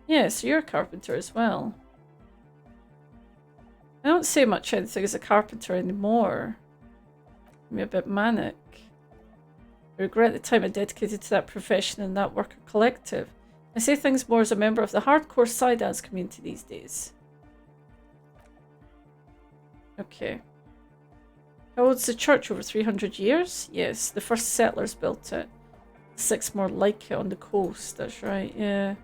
Speaker 1: Yeah, so you're a carpenter as well. I don't say much anything as a carpenter anymore. I'm a bit manic. I regret the time I dedicated to that profession and that worker collective. I say things more as a member of the hardcore side-dance community these days. Okay. How old's the church? Over 300 years? Yes, the first settlers built it. 6 more like it on the coast, that's right, yeah.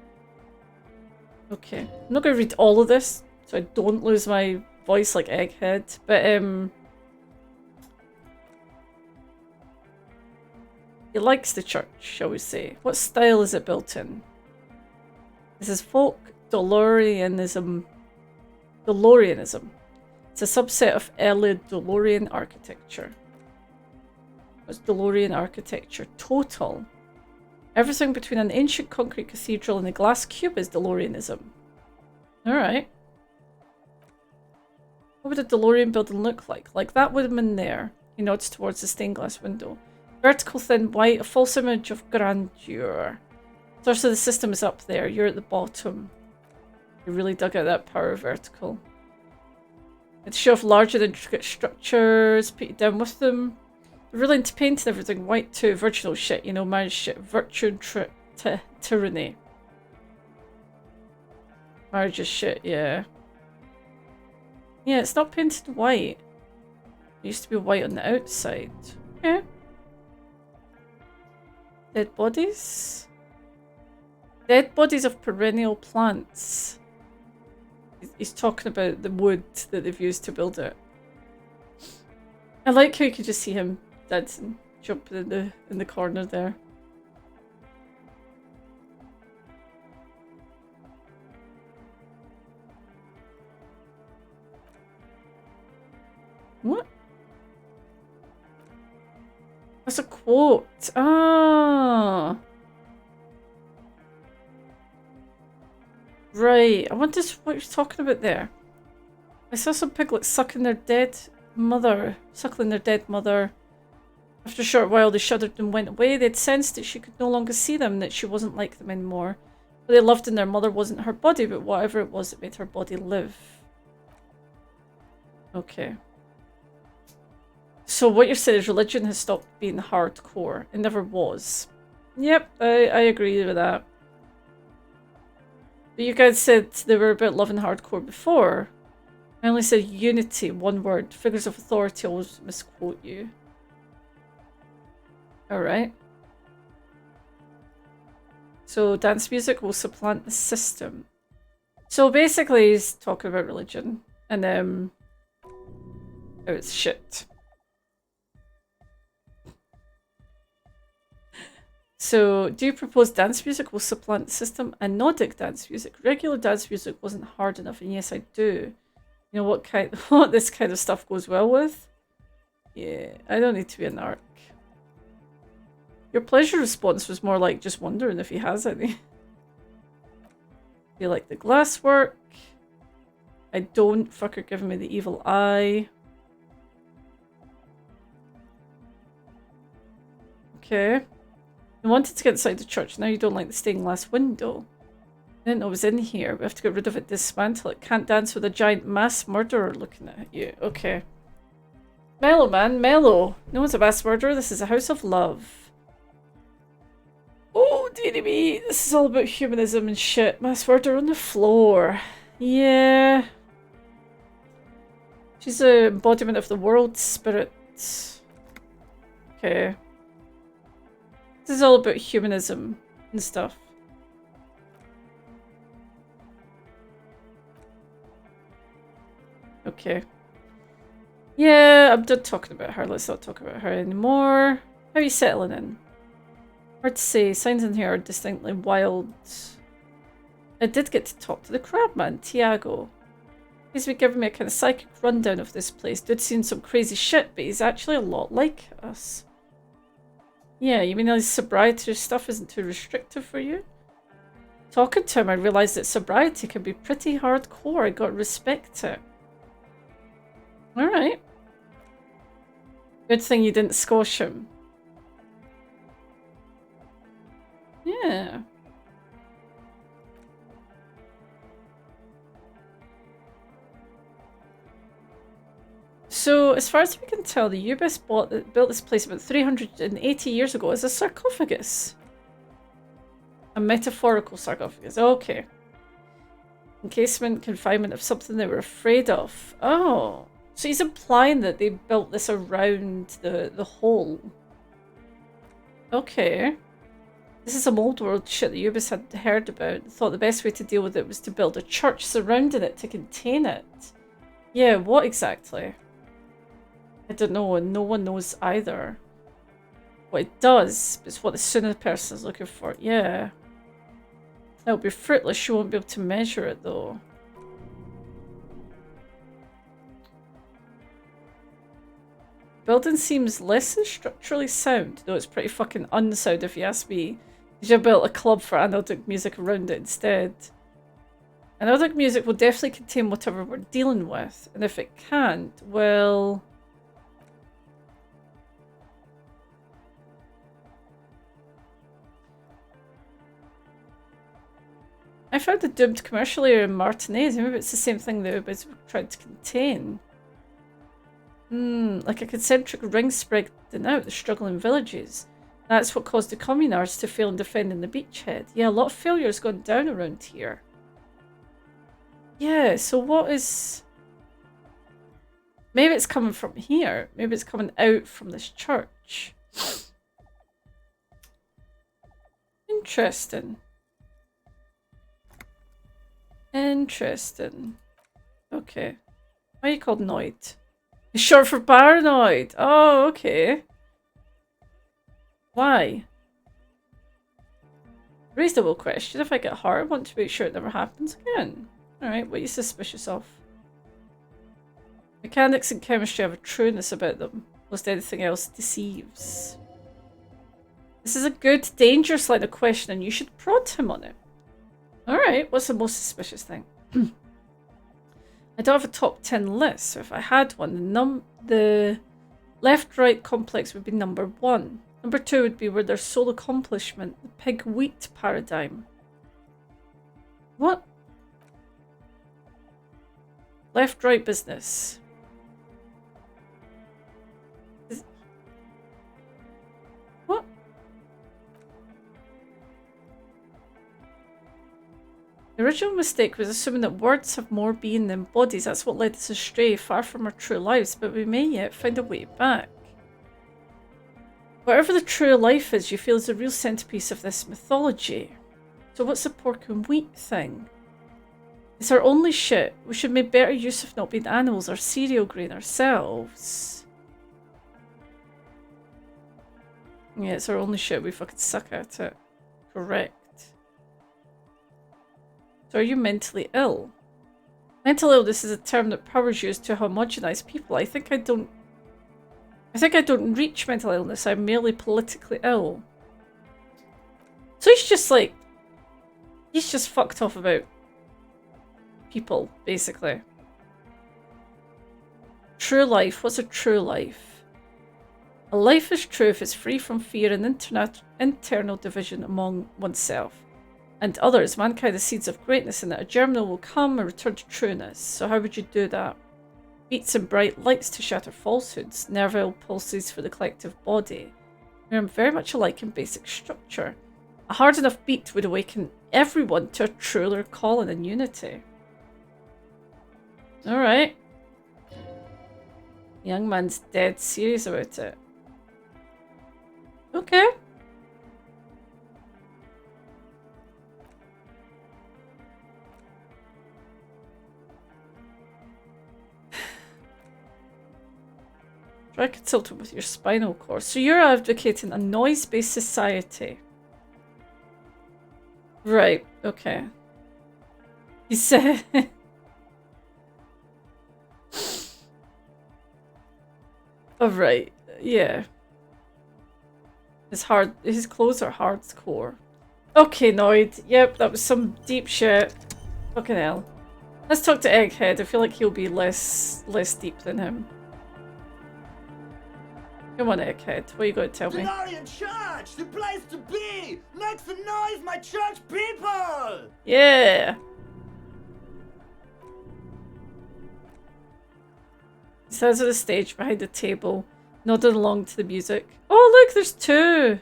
Speaker 1: Okay, I'm not going to read all of this, so I don't lose my voice like Egghead, but he likes the church, shall we say. What style is it built in? This is folk Deloreanism. It's a subset of early Delorean architecture. What's Delorean architecture? Total. Everything between an ancient concrete cathedral and a glass cube is Deloreanism. Alright. What would a DeLorean building look like? Like that woman there. He nods towards the stained glass window. Vertical, thin, white, a false image of grandeur. So the system is up there. You're at the bottom. You really dug out that power vertical. It's show off larger than intricate structures. Put you down with them. They're really into painting everything white too. Virtual shit, you know, my shit. Virtue and tyranny. Marriage is shit, yeah. Yeah, it's not painted white. It used to be white on the outside. Okay. Dead bodies? Dead bodies of perennial plants. He's talking about the wood that they've used to build it. I like how you could just see him dancing, jumping in the corner there. What? That's a quote. Ah. Right. I wonder what he was talking about there. I saw some piglets suckling their dead mother. After a short while, they shuddered and went away. They'd sensed that she could no longer see them, that she wasn't like them anymore. What they loved in their mother wasn't her body, but whatever it was, it made her body live. Okay. So what you're saying is religion has stopped being hardcore. It never was. Yep, I agree with that. But you guys said they were about love and hardcore before. I only said unity, one word. Figures of authority always misquote you. Alright. So dance music will supplant the system. So basically he's talking about religion. And oh, it's shit. So, do you propose dance music will supplant the system? Anodic dance music. Regular dance music wasn't hard enough, and yes, I do. You know what this kind of stuff goes well with? Yeah, I don't need to be a narc. Your pleasure response was more like just wondering if he has any. Do you like the glasswork? I don't. Fucker giving me the evil eye. Okay. You wanted to get inside the church, now you don't like the stained glass window. I didn't know it was in here. We have to get rid of it, dismantle it. Can't dance with a giant mass murderer looking at you. Okay. Mellow, man, mellow. No one's a mass murderer, this is a house of love. Oh, dearie me. This is all about humanism and shit. Mass murder on the floor. Yeah. She's an embodiment of the world spirit. Okay. This is all about humanism and stuff. Okay. Yeah, I'm done talking about her. Let's not talk about her anymore. How are you settling in? Hard to say. Signs in here are distinctly wild. I did get to talk to the crabman, Tiago. He's been giving me a kind of psychic rundown of this place. Dude's seen some crazy shit, but he's actually a lot like us. Yeah, you mean his sobriety stuff isn't too restrictive for you? Talking to him, I realised that sobriety can be pretty hardcore. I got to respect it. Alright. Good thing you didn't squash him. Yeah. So, as far as we can tell, the Ubis built this place about 380 years ago as a sarcophagus. A metaphorical sarcophagus. Okay. Encasement, confinement of something they were afraid of. Oh. So he's implying that they built this around the hole. Okay. This is some old world shit that Ubis had heard about. Thought the best way to deal with it was to build a church surrounding it to contain it. Yeah, what exactly? I don't know, and no one knows either. What it does is what the Suna person is looking for. Yeah. That'll be fruitless. You won't be able to measure it though. Building seems less than structurally sound, though it's pretty fucking unsound if you ask me. You should have built a club for anodic music around it instead. Anodic music will definitely contain whatever we're dealing with, and if it can't, well... I found a doomed commercial area in Martinez. Maybe it's the same thing that Ubis tried to contain. Like a concentric ring spreading out the struggling villages. That's what caused the communards to fail in defending the beachhead. Yeah, a lot of failure's gone down around here. Yeah, so what is... Maybe it's coming from here. Maybe it's coming out from this church. Interesting. Interesting. Okay. Why are you called Noid? It's short for paranoid. Oh, okay. Why? Reasonable question. If I get hurt, I want to make sure it never happens again. Alright, what are you suspicious of? Mechanics and chemistry have a trueness about them. Most anything else deceives. This is a good, dangerous line of question, and you should prod him on it. Alright, what's the most suspicious thing? I don't have a top 10 list, so if I had one, the left-right complex would be number 1. Number 2 would be where their sole accomplishment, the pig-wheat paradigm. What? Left-right business. What? The original mistake was assuming that words have more being than bodies. That's what led us astray, far from our true lives, but we may yet find a way back. Whatever the true life is, you feel is the real centerpiece of this mythology. So what's the pork and wheat thing? It's our only shit. We should make better use of not being animals or cereal grain ourselves. Yeah, it's our only shit. We fucking suck at it. Correct. So are you mentally ill? Mental illness is a term that powers use to homogenize people. I think I don't reach mental illness. I'm merely politically ill. So he's just like... He's just fucked off about people, basically. True life. What's a true life? A life is true if it's free from fear and internal division among oneself and others. Mankind, the seeds of greatness, and that a germinal will come and return to trueness. So how would you do that? Beats and bright lights to shatter falsehoods, nerval pulses for the collective body. We are very much alike in basic structure. A hard enough beat would awaken everyone to a truer calling and unity. Alright. Young man's dead serious about it. Okay. Try consulting with your spinal cord. So you're advocating a noise-based society. Right, okay. He said... Oh, right, yeah. His clothes are hardcore. Okay, Noid. Yep, that was some deep shit. Fucking hell. Let's talk to Egghead. I feel like he'll be less deep than him. Come on, Egghead. What are you going to tell me?
Speaker 15: Denarian Church! The place to be! Make some noise, my church people!
Speaker 1: Yeah! He stands on the stage behind the table, nodding along to the music. Oh, look, there's two!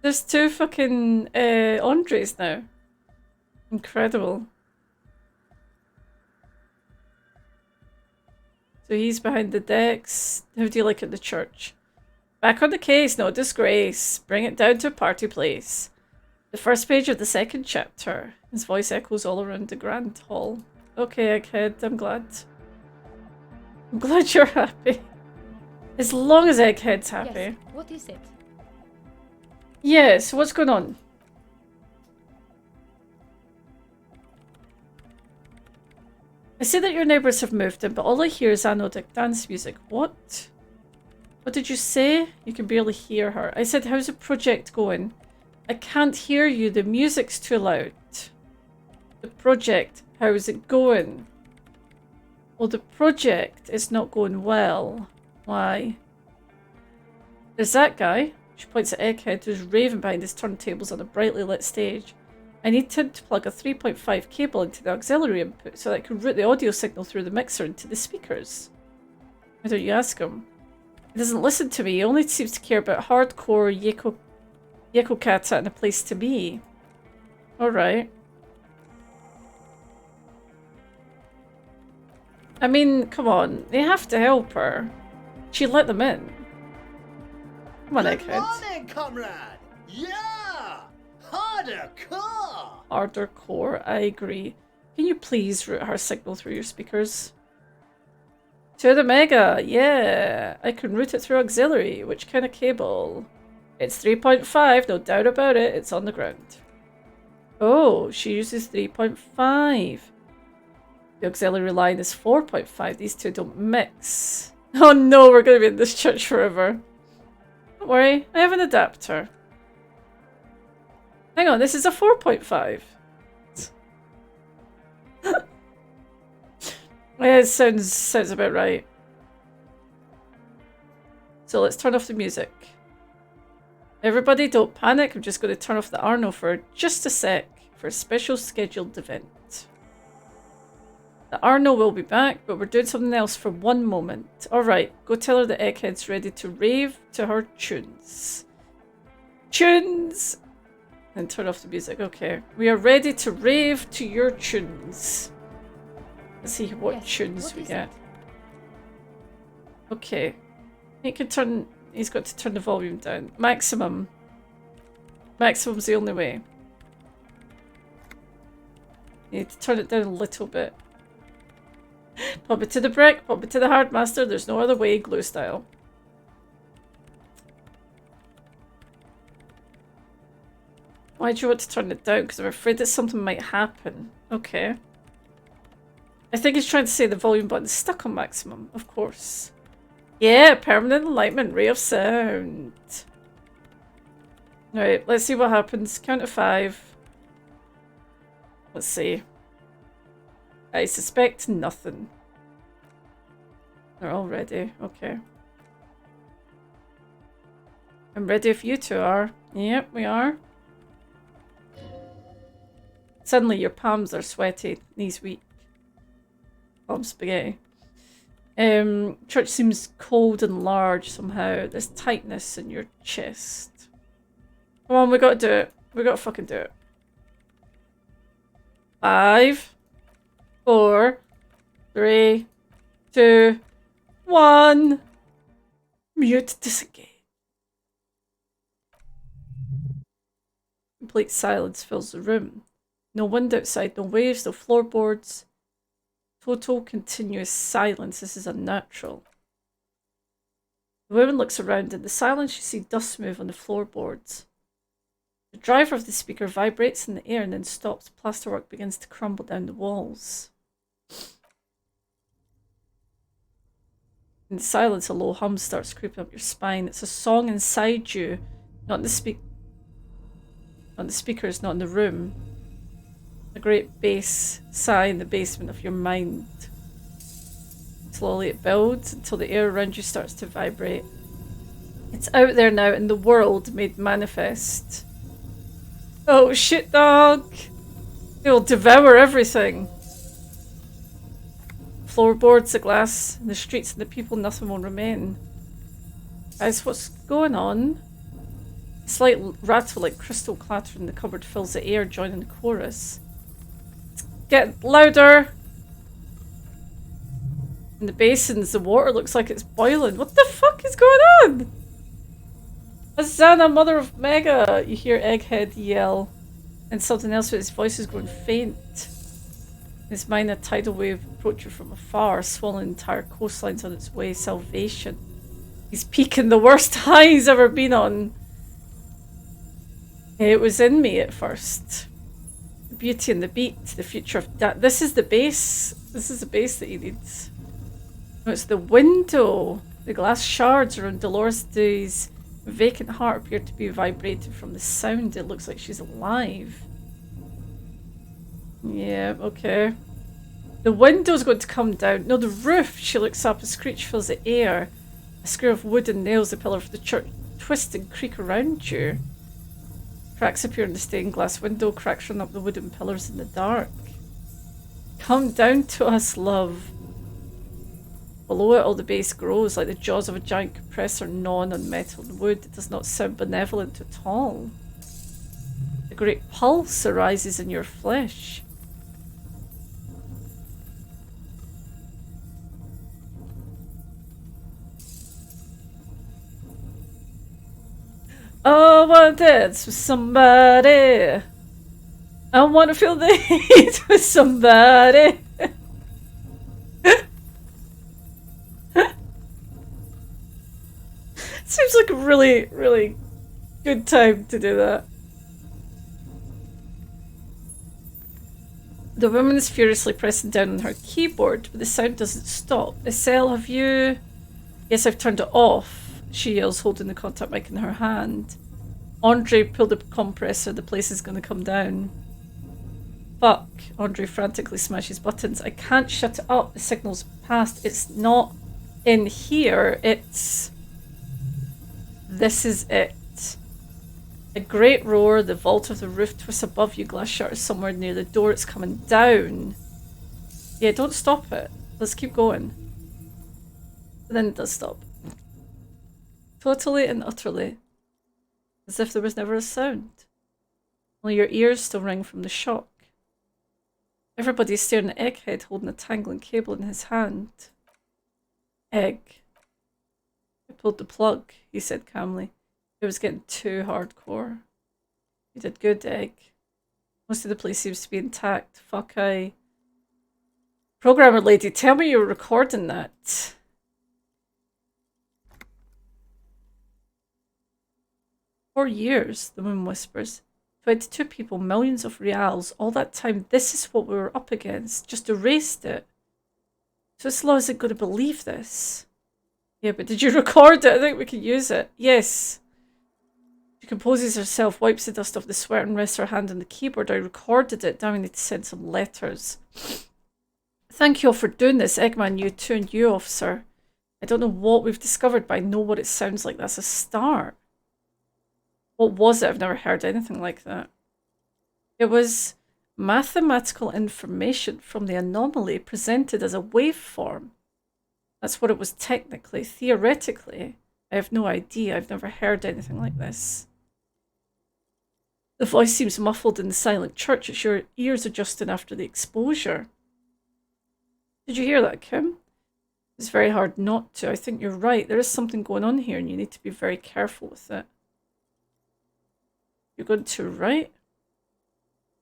Speaker 1: There's two fucking Andres now. Incredible. So he's behind the decks. How do you like it in the church? Back on the case, no disgrace. Bring it down to a party place. The first page of the second chapter. His voice echoes all around the grand hall. Okay, Egghead, I'm glad. I'm glad you're happy. As long as Egghead's happy.
Speaker 14: Yes. What is it?
Speaker 1: Yeah, so what's going on? I see that your neighbours have moved in, but all I hear is anodic dance music. What? What did you say? You can barely hear her. I said, how's the project going? I can't hear you. The music's too loud. The project, how's it going? Well, the project is not going well. Why? There's that guy. She points at Egghead, who's raving behind his turntables on a brightly lit stage. I need him to plug a 3.5 cable into the auxiliary input so that I can route the audio signal through the mixer into the speakers. Why don't you ask him? He doesn't listen to me. He only seems to care about hardcore Yekokata and a place to be. Alright. I mean, come on. They have to help her. She let them in. Come on,
Speaker 15: Good
Speaker 1: Egghead.
Speaker 15: morning, comrade! Yeah! Harder core!
Speaker 1: Harder core, I agree. Can you please route her signal through your speakers? To the Mega, yeah! I can route it through auxiliary. Which kind of cable? It's 3.5, no doubt about it. It's on the ground. Oh, she uses 3.5. The auxiliary line is 4.5. These two don't mix. Oh no, we're going to be in this church forever. Don't worry, I have an adapter. Hang on, this is a 4.5. Yeah, it sounds about right. So let's turn off the music. Everybody don't panic. I'm just going to turn off the Arno for just a sec for a special scheduled event. The Arno will be back, but we're doing something else for one moment. Alright, go tell her the Egghead's ready to rave to her tunes. Tunes! And turn off the music. Okay. We are ready to rave to your tunes. Let's see what tunes we get. Okay. He can turn... He's got to turn the volume down. Maximum. Maximum's the only way. You need to turn it down a little bit. Pop it to the brick, pop it to the hardmaster. There's no other way, glue style. Why do you want to turn it down? Because I'm afraid that something might happen. Okay. I think he's trying to say the volume button is stuck on maximum, of course. Yeah, permanent enlightenment, ray of sound. Alright, let's see what happens. Count to 5. Let's see. I suspect nothing. They're all ready. Okay. I'm ready if you two are. Yep, we are. Suddenly your palms are sweaty, knees weak. Palm spaghetti. Church seems cold and large somehow. There's tightness in your chest. Come on, we gotta do it. We gotta fucking do it. 5, 4, 3, 2, 1. Mute disengage. Complete silence fills the room. No wind outside, no waves, no floorboards. Total continuous silence. This is unnatural. The woman looks around. In the silence, you see dust move on the floorboards. The driver of the speaker vibrates in the air and then stops. Plasterwork begins to crumble down the walls. In the silence, a low hum starts creeping up your spine. It's a song inside you, not in the not in the speakers, not in the room. A great bass sigh in the basement of your mind. Slowly it builds until the air around you starts to vibrate. It's out there now in the world made manifest. Oh shit, dog! It will devour everything. Floorboards, the glass, the streets and the people, nothing will remain. Guys, what's going on? A slight rattle like crystal clatter in the cupboard fills the air, joining the chorus. Get louder! In the basins, the water looks like it's boiling. What the fuck is going on? Hosanna, mother of Mega! You hear Egghead yell. And something else, but his voice is growing faint. His mind, a tidal wave approach you from afar, swallowing entire coastlines on its way. Salvation. He's peaking the worst high he's ever been on. It was in me at first. The beauty and the beat, the future of that. This is the bass. This is the bass that he needs. No, it's the window. The glass shards around Dolores Day's vacant heart appear to be vibrating from the sound. It looks like she's alive. Yeah, okay. The window's going to come down. No, the roof. She looks up. A screech fills the air. A screw of wood and nails the pillar of the church twist and creak around you. Cracks appear in the stained glass window. Cracks run up the wooden pillars in the dark. Come down to us, love. Below it, all the bass grows like the jaws of a giant compressor gnawing on metal and wood. It does not sound benevolent at all. A great pulse arises in your flesh. Oh, I want to dance with somebody. I want to feel the heat with somebody. Seems like a really, really good time to do that. The woman is furiously pressing down on her keyboard, but the sound doesn't stop. Estelle, have you... Yes, I've turned it off, she yells, holding the contact mic in her hand. Andre, pull the compressor, the place is going to come down. Fuck. Andre frantically smashes buttons. I can't shut it up, the signal's passed. It's not in here, it's... This is it. A great roar, the vault of the roof twists above you, glass shutters somewhere near the door, it's coming down. Yeah, don't stop it. Let's keep going. And then it does stop. Totally and utterly. As if there was never a sound. Only your ears still ring from the shock. Everybody's staring at Egghead holding a tangling cable in his hand. Egg. I pulled the plug, he said calmly. It was getting too hardcore. You did good, Egg. Most of the place seems to be intact. Fuck I. Programmer lady, tell me you were recording that. "4 years, the woman whispers. 22 people, millions of reals. All that time, this is what we were up against. Just erased it. So Slaw isn't going to believe this. Yeah, but did you record it? I think we can use it. Yes. She composes herself, wipes the dust off the sweat and rests her hand on the keyboard. I recorded it. Now we need to send some letters. Thank you all for doing this. Eggman, you too, and you, officer. I don't know what we've discovered, but I know what it sounds like. That's a start. What was it? I've never heard anything like that. It was mathematical information from the anomaly presented as a waveform. That's what it was technically. Theoretically, I have no idea. I've never heard anything like this. The voice seems muffled in the silent church. It's your ears adjusting after the exposure. Did you hear that, Kim? It's very hard not to. I think you're right. There is something going on here and you need to be very careful with it. You're going to write?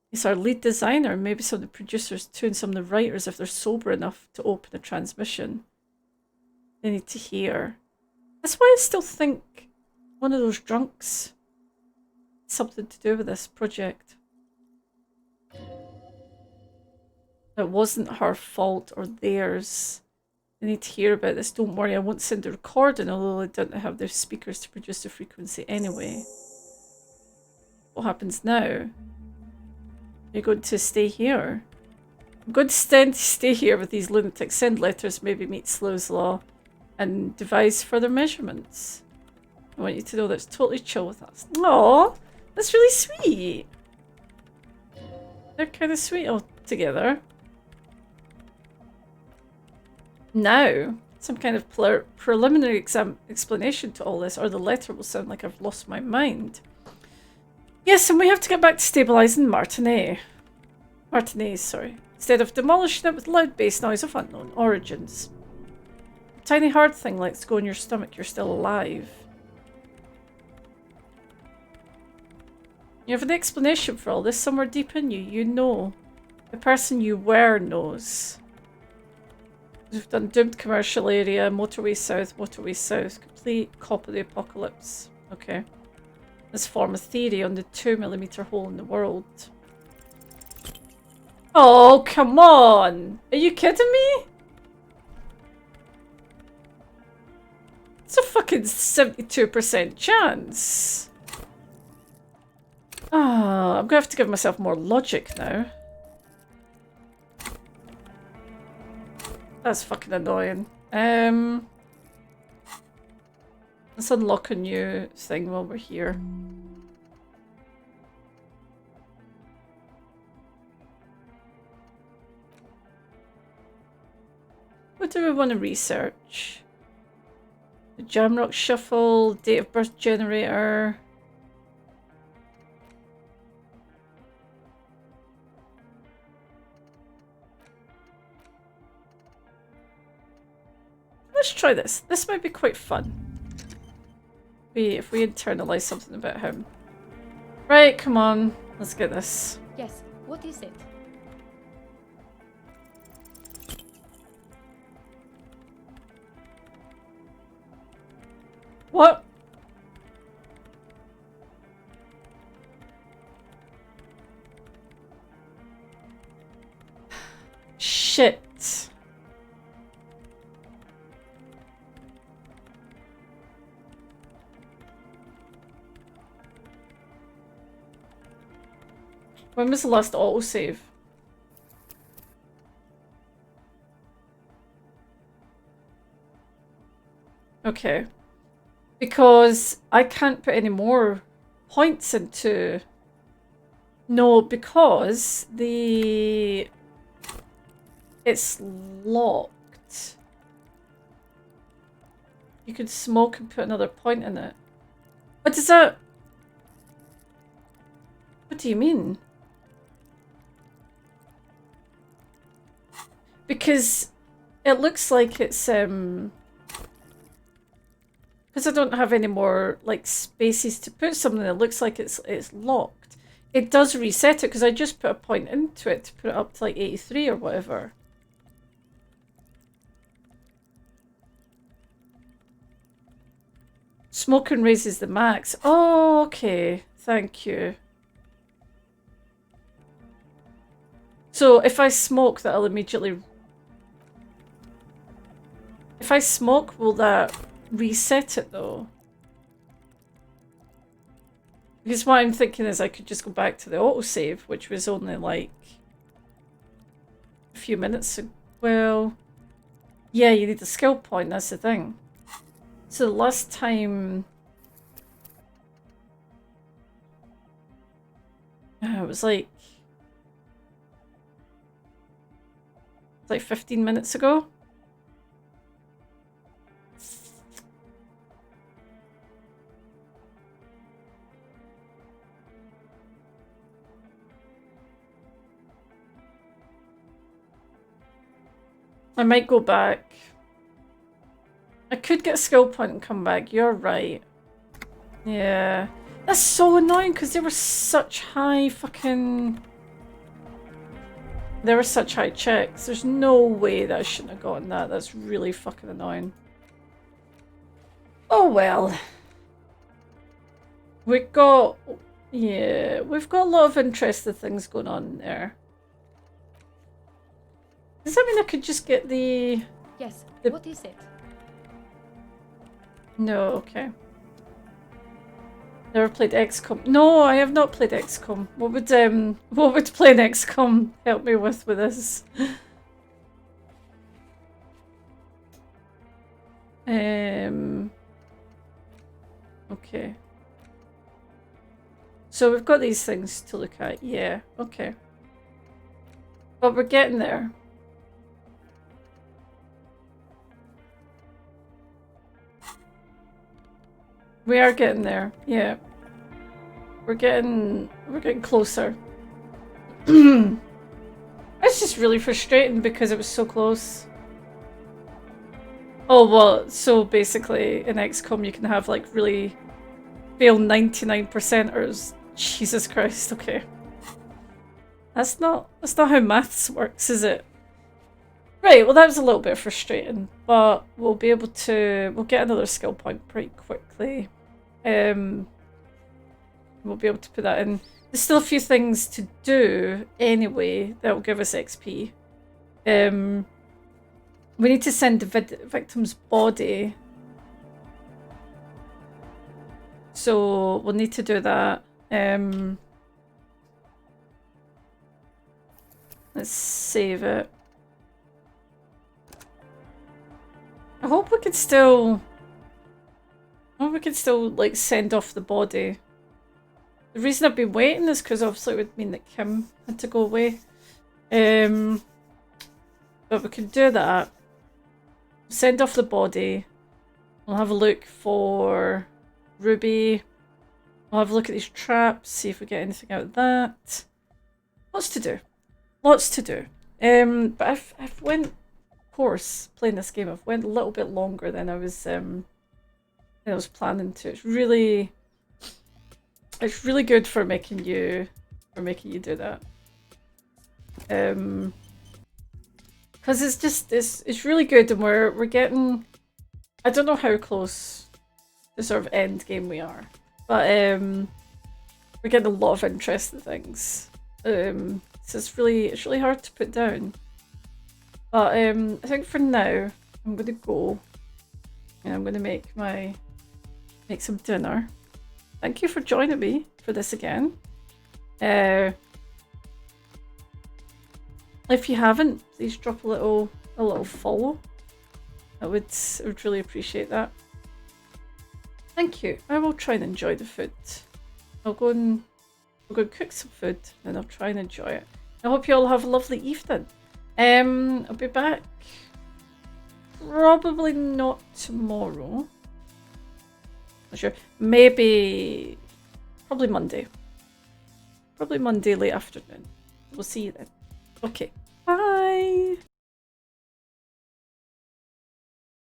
Speaker 1: He's our lead designer. Maybe some of the producers too, and some of the writers, if they're sober enough to open a transmission. They need to hear. That's why I still think one of those drunks had something to do with this project. It wasn't her fault or theirs. They need to hear about this. Don't worry, I won't send a recording, although I don't have their speakers to produce the frequency anyway. What happens now? You're going to stay here. I'm going to stay here with these lunatics, send letters, maybe meet Slow's Law, and devise further measurements. I want you to know that's totally chill with us. Aww, that's really sweet. They're kind of sweet all together. Now, some kind of preliminary explanation to all this, or the letter will sound like I've lost my mind. Yes, and we have to get back to stabilising Martinez, sorry. Instead of demolishing it with loud bass noise of unknown origins. A tiny hard thing lets go in your stomach, you're still alive. You have an explanation for all this somewhere deep in you. You know. The person you were knows. We've done doomed commercial area, motorway south, complete cop of the apocalypse. Okay. Let's form a theory on the 2mm hole in the world. Oh, come on! Are you kidding me? It's a fucking 72% chance. Ah, I'm gonna have to give myself more logic now. That's fucking annoying. Let's unlock a new thing while we're here. What do we want to research? The Jamrock Shuffle, date of birth generator. Let's try this. This might be quite fun. if we internalize something about him. Right, come on. Let's get this.
Speaker 14: Yes, what is it?
Speaker 1: What? Shit. When was the last autosave? Okay. Because I can't put any more points into... No, because it's locked. You could smoke and put another point in it. What does that... What do you mean? Because it looks like it's because I don't have any more like spaces to put something, it looks like it's locked. It does reset it because I just put a point into it to put it up to like 83 or whatever. Smoking raises the max. Oh, okay. Thank you. So if I smoke, that'll immediately... If I smoke, will that reset it though? Because what I'm thinking is I could just go back to the autosave, which was only like a few minutes ago. Well, yeah, you need a skill point, that's the thing. So the last time... it was like... It's like 15 minutes ago. I might go back. I could get a skill point and come back. You're right. Yeah. That's so annoying because they were such high fucking... There were such high checks. There's no way that I shouldn't have gotten that. That's really fucking annoying. Oh well. We've got... Yeah, we've got a lot of interesting things going on there. Does that mean I could just get the...
Speaker 14: Yes, what is it?
Speaker 1: No, okay. Never played XCOM. No, I have not played XCOM. What would playing XCOM help me with this? Okay. So we've got these things to look at. Yeah, okay. But we're getting there. We are getting there, yeah. We're getting closer. It's just really frustrating because it was so close. Oh well, so basically in XCOM you can have like really fail 99%ers. Jesus Christ, okay. That's not how maths works, is it? Right, well that was a little bit frustrating, but we'll get another skill point pretty quickly. We'll be able to put that in. There's still a few things to do anyway that will give us XP. We need to send the victim's body. So we'll need to do that. Let's save it. I hope we can still like send off the body. The reason I've been waiting is because obviously it would mean that Kim had to go away. But we can do that. Send off the body. We'll have a look for Ruby. We'll have a look at these traps, see if we get anything out of that. Lots to do. Lots to do. But I've went, of course, playing this game, I've went a little bit longer than I was I was planning to. It's really good for making you do that. Because it's really good, and we're getting. I don't know how close the sort of end game we are, but we're getting a lot of interesting things. So it's really hard to put down. But I think for now I'm gonna go and I'm gonna make some dinner. Thank you for joining me for this again. If you haven't, please drop a little follow. I would really appreciate that. Thank you. I will try and enjoy the food. I'll go and cook some food and I'll try and enjoy it. I hope you all have a lovely evening. I'll be back probably not tomorrow. Not sure. Probably Monday. Probably Monday late afternoon. We'll see you then. Okay. Bye.